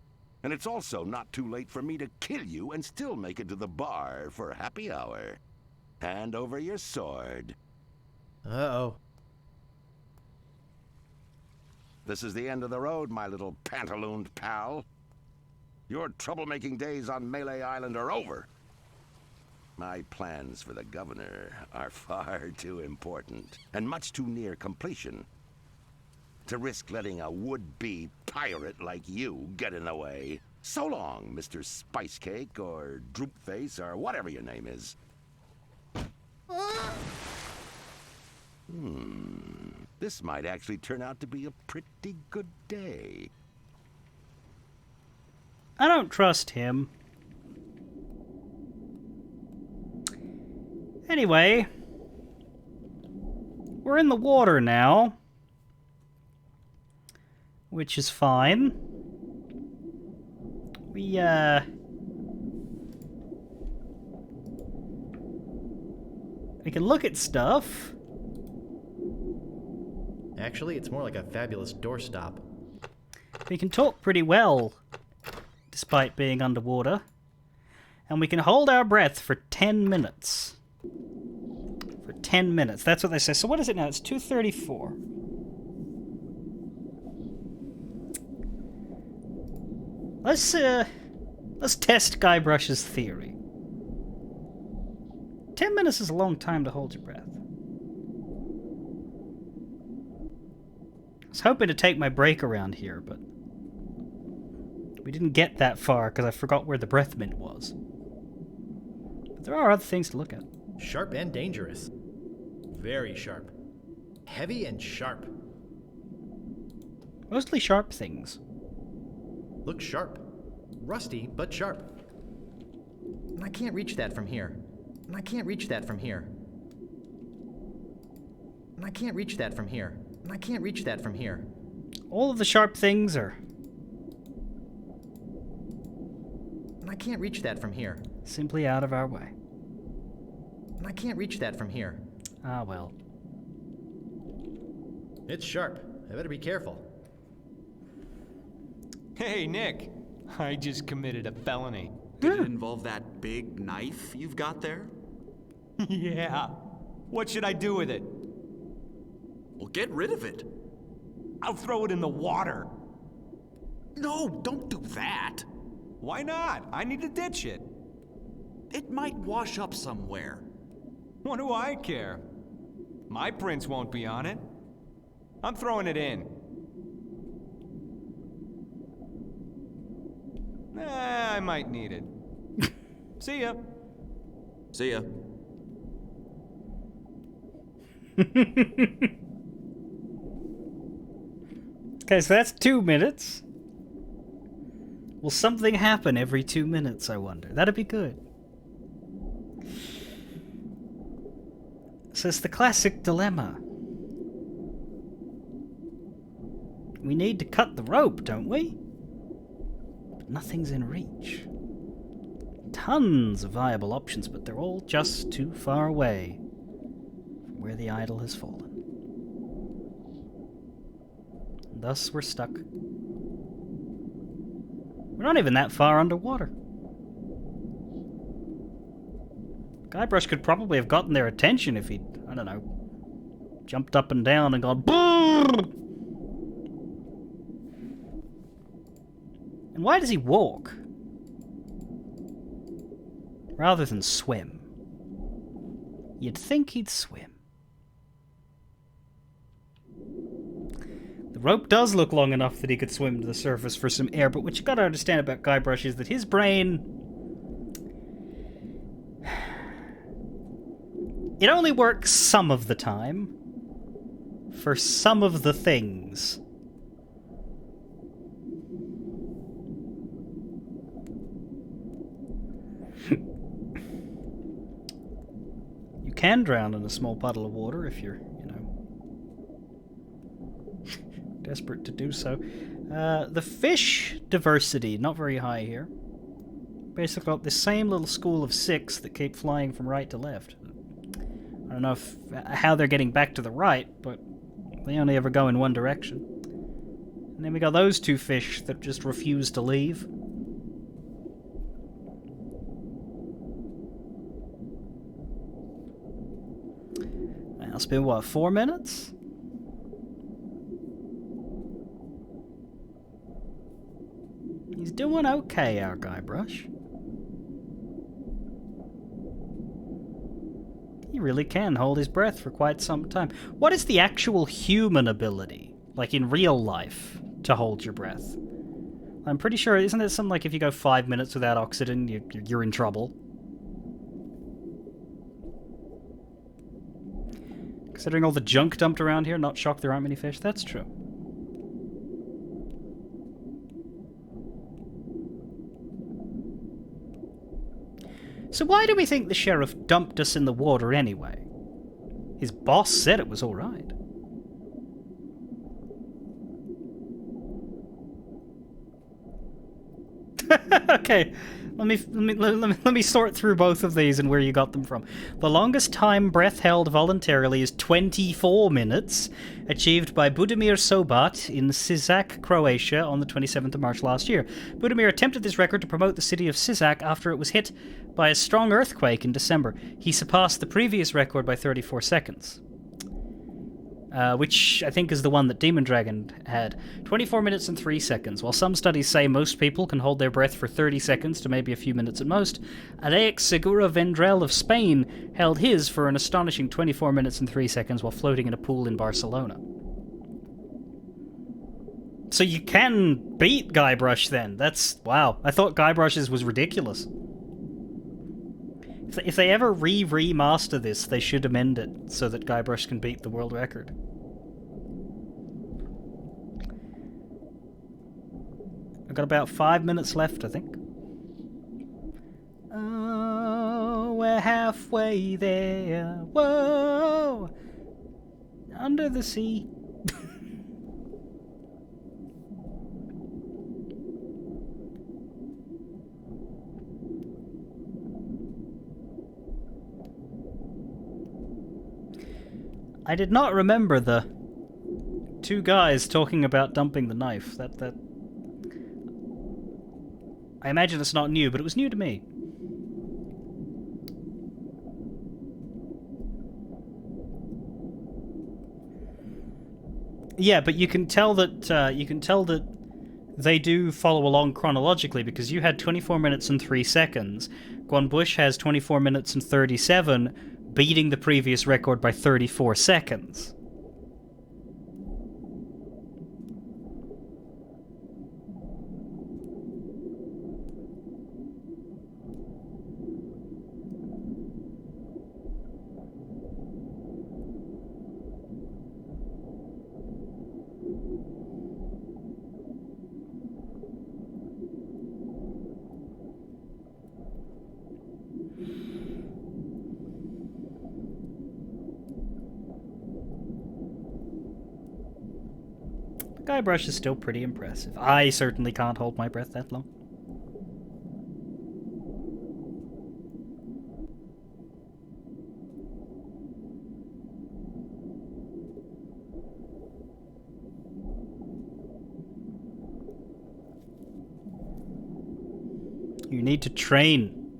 And it's also not too late for me to kill you and still make it to the bar for happy hour. Hand over your sword. Uh-oh. This is the end of the road, my little pantalooned pal. Your troublemaking days on Melee Island are over. My plans for the governor are far too important and much too near completion to risk letting a would-be pirate like you get in the way. So long, Mr. Spicecake or Droopface or whatever your name is. This might actually turn out to be a pretty good day. I don't trust him. Anyway, we're in the water now, which is fine. We can look at stuff. Actually, it's more like a fabulous doorstop. We can talk pretty well, despite being underwater. And we can hold our breath for 10 minutes. For 10 minutes, that's what they say. So what is it now? It's 2:34. Let's test Guybrush's theory. 10 minutes is a long time to hold your breath. I was hoping to take my break around here, but we didn't get that far because I forgot where the breath mint was. But there are other things to look at. Sharp and dangerous. Very sharp. Heavy and sharp. Mostly sharp things. Looks sharp. Rusty, but sharp. I can't reach that from here. I can't reach that from here. I can't reach that from here. I can't reach that from here. All of the sharp things are... I can't reach that from here. simply out of our way. I can't reach that from here. Ah, well. It's sharp. I better be careful. Hey, Nick. I just committed a felony. Did it involve that big knife you've got there? Yeah. What should I do with it? Well, get rid of it. I'll throw it in the water. No, don't do that. Why not? I need to ditch it. It might wash up somewhere. What do I care? My prints won't be on it. I'm throwing it in. I might need it. See ya. See ya. Okay, so that's 2 minutes. Will something happen every 2 minutes, I wonder? That'd be good. So it's the classic dilemma. We need to cut the rope, don't we? But nothing's in reach. Tons of viable options, but they're all just too far away from where the idol has fallen. And thus we're stuck. We're not even that far underwater. Guybrush could probably have gotten their attention if he'd, I don't know, jumped up and down and gone BRRRR! And why does he walk? Rather than swim. You'd think he'd swim. The rope does look long enough that he could swim to the surface for some air, but what you gotta understand about Guybrush is that his brain... it only works some of the time. For some of the things. You can drown in a small puddle of water if you're, desperate to do so. The fish diversity, not very high here. Basically got the same little school of 6 that keep flying from right to left. I don't know how they're getting back to the right, but they only ever go in one direction. And then we got those 2 fish that just refuse to leave. Well, it's been, what, 4 minutes? He's doing okay, our Guybrush. He really can hold his breath for quite some time. What is the actual human ability, like in real life, to hold your breath? I'm pretty sure, isn't it something like if you go 5 minutes without oxygen, you're in trouble? Considering all the junk dumped around here, not shocked there aren't many fish. That's true. So why do we think the sheriff dumped us in the water anyway? His boss said it was all right. Okay, let me sort through both of these and where you got them from. The longest time breath held voluntarily is 24 minutes, achieved by Budimir Sobat in Sisak, Croatia on the 27th of March last year. Budimir attempted this record to promote the city of Sisak after it was hit by a strong earthquake in December. He surpassed the previous record by 34 seconds. Which I think is the one that Demon Dragon had. 24 minutes and 3 seconds. While some studies say most people can hold their breath for 30 seconds to maybe a few minutes at most, Alex Segura Vendrell of Spain held his for an astonishing 24 minutes and 3 seconds while floating in a pool in Barcelona. So you can beat Guybrush then. That's... wow. I thought Guybrush's was ridiculous. If they ever remaster this, they should amend it so that Guybrush can beat the world record. I've got about 5 minutes left, I think. Oh, we're halfway there. Whoa! Under the sea. I did not remember the two guys talking about dumping the knife. That I imagine it's not new, but it was new to me. Yeah, but you can tell that they do follow along chronologically, because you had 24 minutes and 3 seconds. Bush has 24 minutes and 37, beating the previous record by 34 seconds. Guybrush is still pretty impressive. I certainly can't hold my breath that long. You need to train.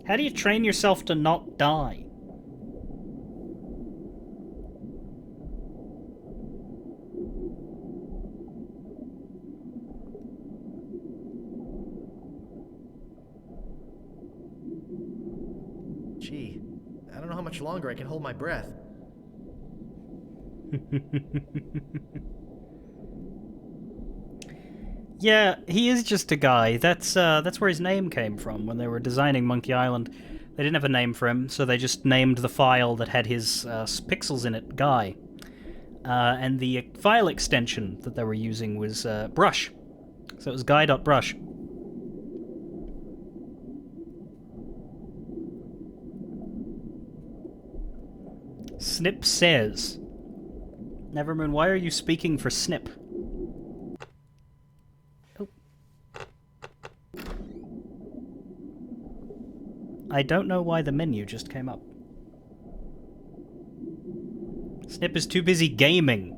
How do you train yourself to not die? Gee, I don't know how much longer I can hold my breath. Yeah, he is just a guy. That's where his name came from. When they were designing Monkey Island, they didn't have a name for him, so they just named the file that had his pixels in it Guy. And the file extension that they were using was Brush. So it was guy.brush. Snip says, Nevermoon, why are you speaking for Snip? Oh. I don't know why the menu just came up. Snip is too busy gaming.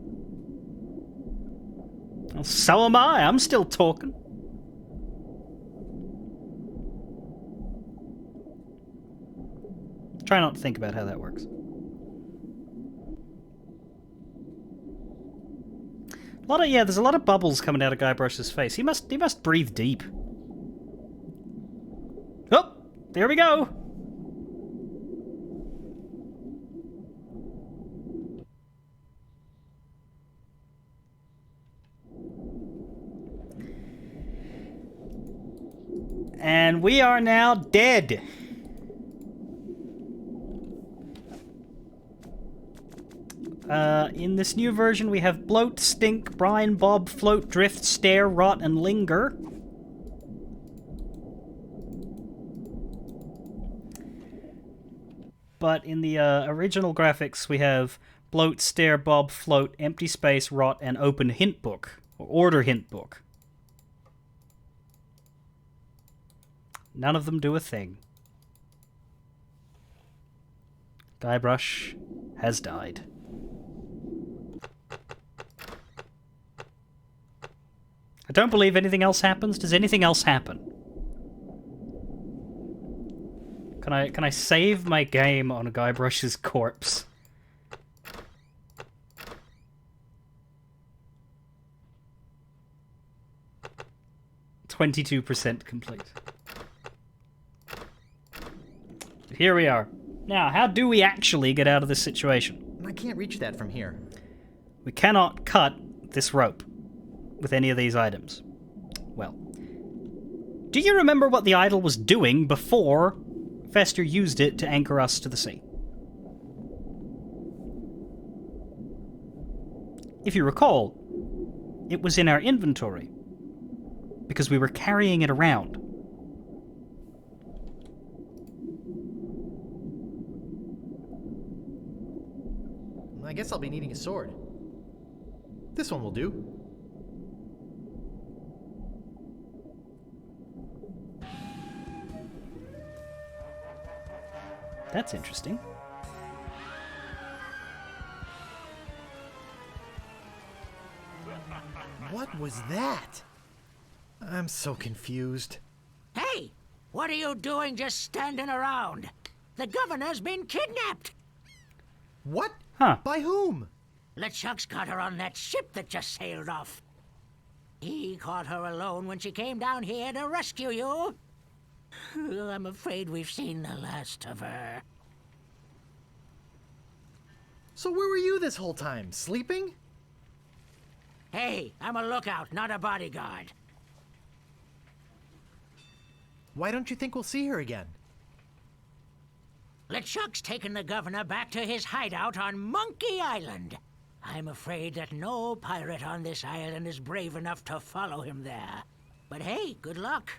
Well, so am I. I'm still talking. Try not to think about how that works. There's a lot of bubbles coming out of Guybrush's face. He must breathe deep. Oh, there we go. And we are now dead. In this new version, we have bloat, stink, brine, bob, float, drift, stare, rot, and linger. But in the original graphics, we have bloat, stare, bob, float, empty space, rot, and open hint book, or order hint book. None of them do a thing. Guybrush has died. I don't believe anything else happens. Does anything else happen? Can I save my game on Guybrush's corpse? %22 complete. Here we are. Now, how do we actually get out of this situation? I can't reach that from here. We cannot cut this rope with any of these items. Well, do you remember what the idol was doing before Fester used it to anchor us to the sea? If you recall, it was in our inventory because we were carrying it around. I guess I'll be needing a sword. This one will do. That's interesting. was that? I'm so confused. Hey, what are you doing just standing around? The governor's been kidnapped. What? Huh. By whom? LeChuck's got her on that ship that just sailed off. He caught her alone when she came down here to rescue you. I'm afraid we've seen the last of her. So where were you this whole time? Sleeping? Hey, I'm a lookout, not a bodyguard. Why don't you think we'll see her again? LeChuck's taken the governor back to his hideout on Monkey Island. I'm afraid that no pirate on this island is brave enough to follow him there. But hey, good luck.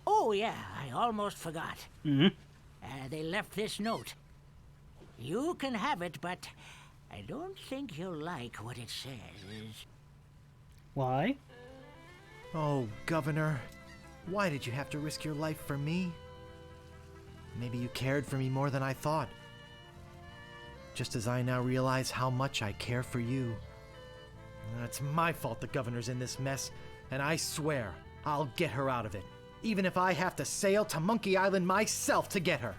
Oh yeah, I almost forgot. They left this note. You can have it, but I don't think you'll like what it says. Why? Oh, Governor. Why did you have to risk your life for me? Maybe you cared for me more than I thought. Just as I now realize how much I care for you. It's my fault the governor's in this mess, and I swear I'll get her out of it, even if I have to sail to Monkey Island myself to get her.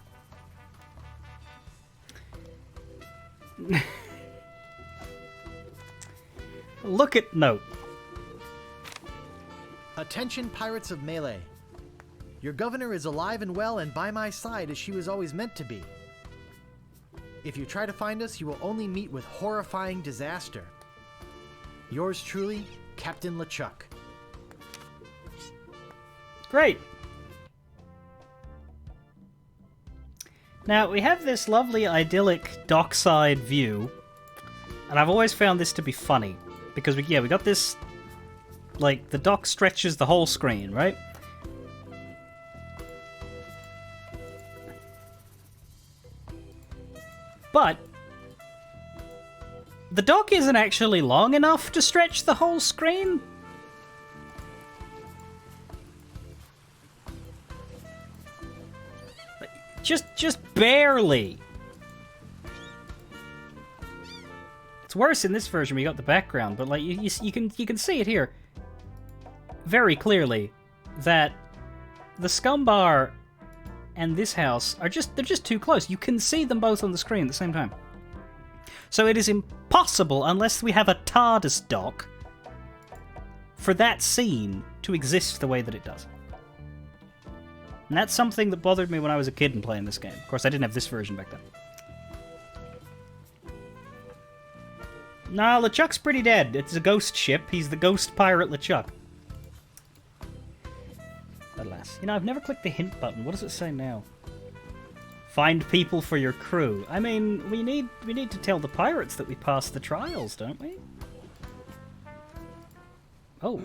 Look at note. Attention, pirates of Melee. Your governor is alive and well and by my side as she was always meant to be. If you try to find us, you will only meet with horrifying disaster. Yours truly, Captain LeChuck. Great. Now, we have this lovely idyllic dockside view, and I've always found this to be funny, because we got this, like, the dock stretches the whole screen, right? But the dock isn't actually long enough to stretch the whole screen. Just barely. It's worse in this version. We got the background, but like you can see it here very clearly that the scum bar and this house are they're just too close. You can see them both on the screen at the same time. So it is impossible, unless we have a TARDIS dock, for that scene to exist the way that it does. And that's something that bothered me when I was a kid and playing this game. Of course, I didn't have this version back then. Nah, LeChuck's pretty dead. It's a ghost ship. He's the ghost pirate LeChuck. Alas. I've never clicked the hint button. What does it say now? Find people for your crew. I mean, we need to tell the pirates that we passed the trials, don't we? Oh.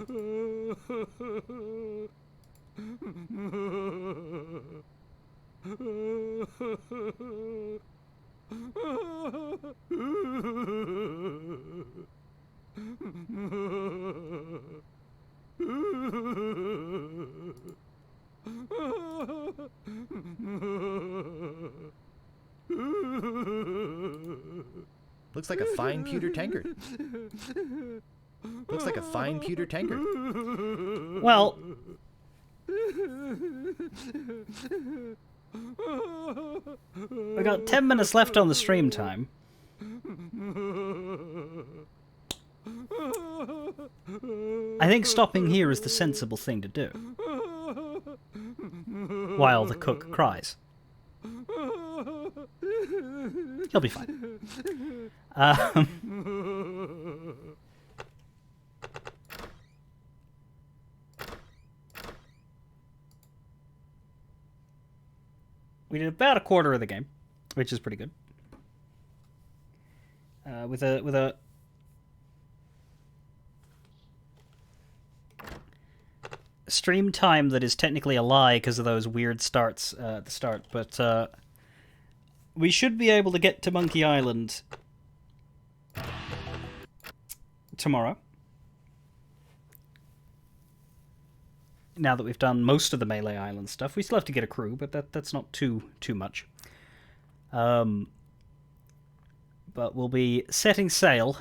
Looks like a fine pewter tankard. Looks like a fine pewter tankard. Well, we got 10 minutes left on the stream time. I think stopping here is the sensible thing to do. While the cook cries. He'll be fine. We did about a quarter of the game, which is pretty good. With a stream time that is technically a lie because of those weird starts at the start, but we should be able to get to Monkey Island tomorrow. Now that we've done most of the Melee Island stuff. We still have to get a crew, but that's not too much. But we'll be setting sail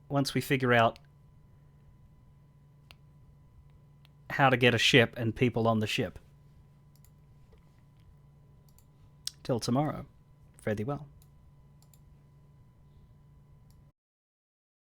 once we figure out how to get a ship and people on the ship. Till tomorrow, fare thee well.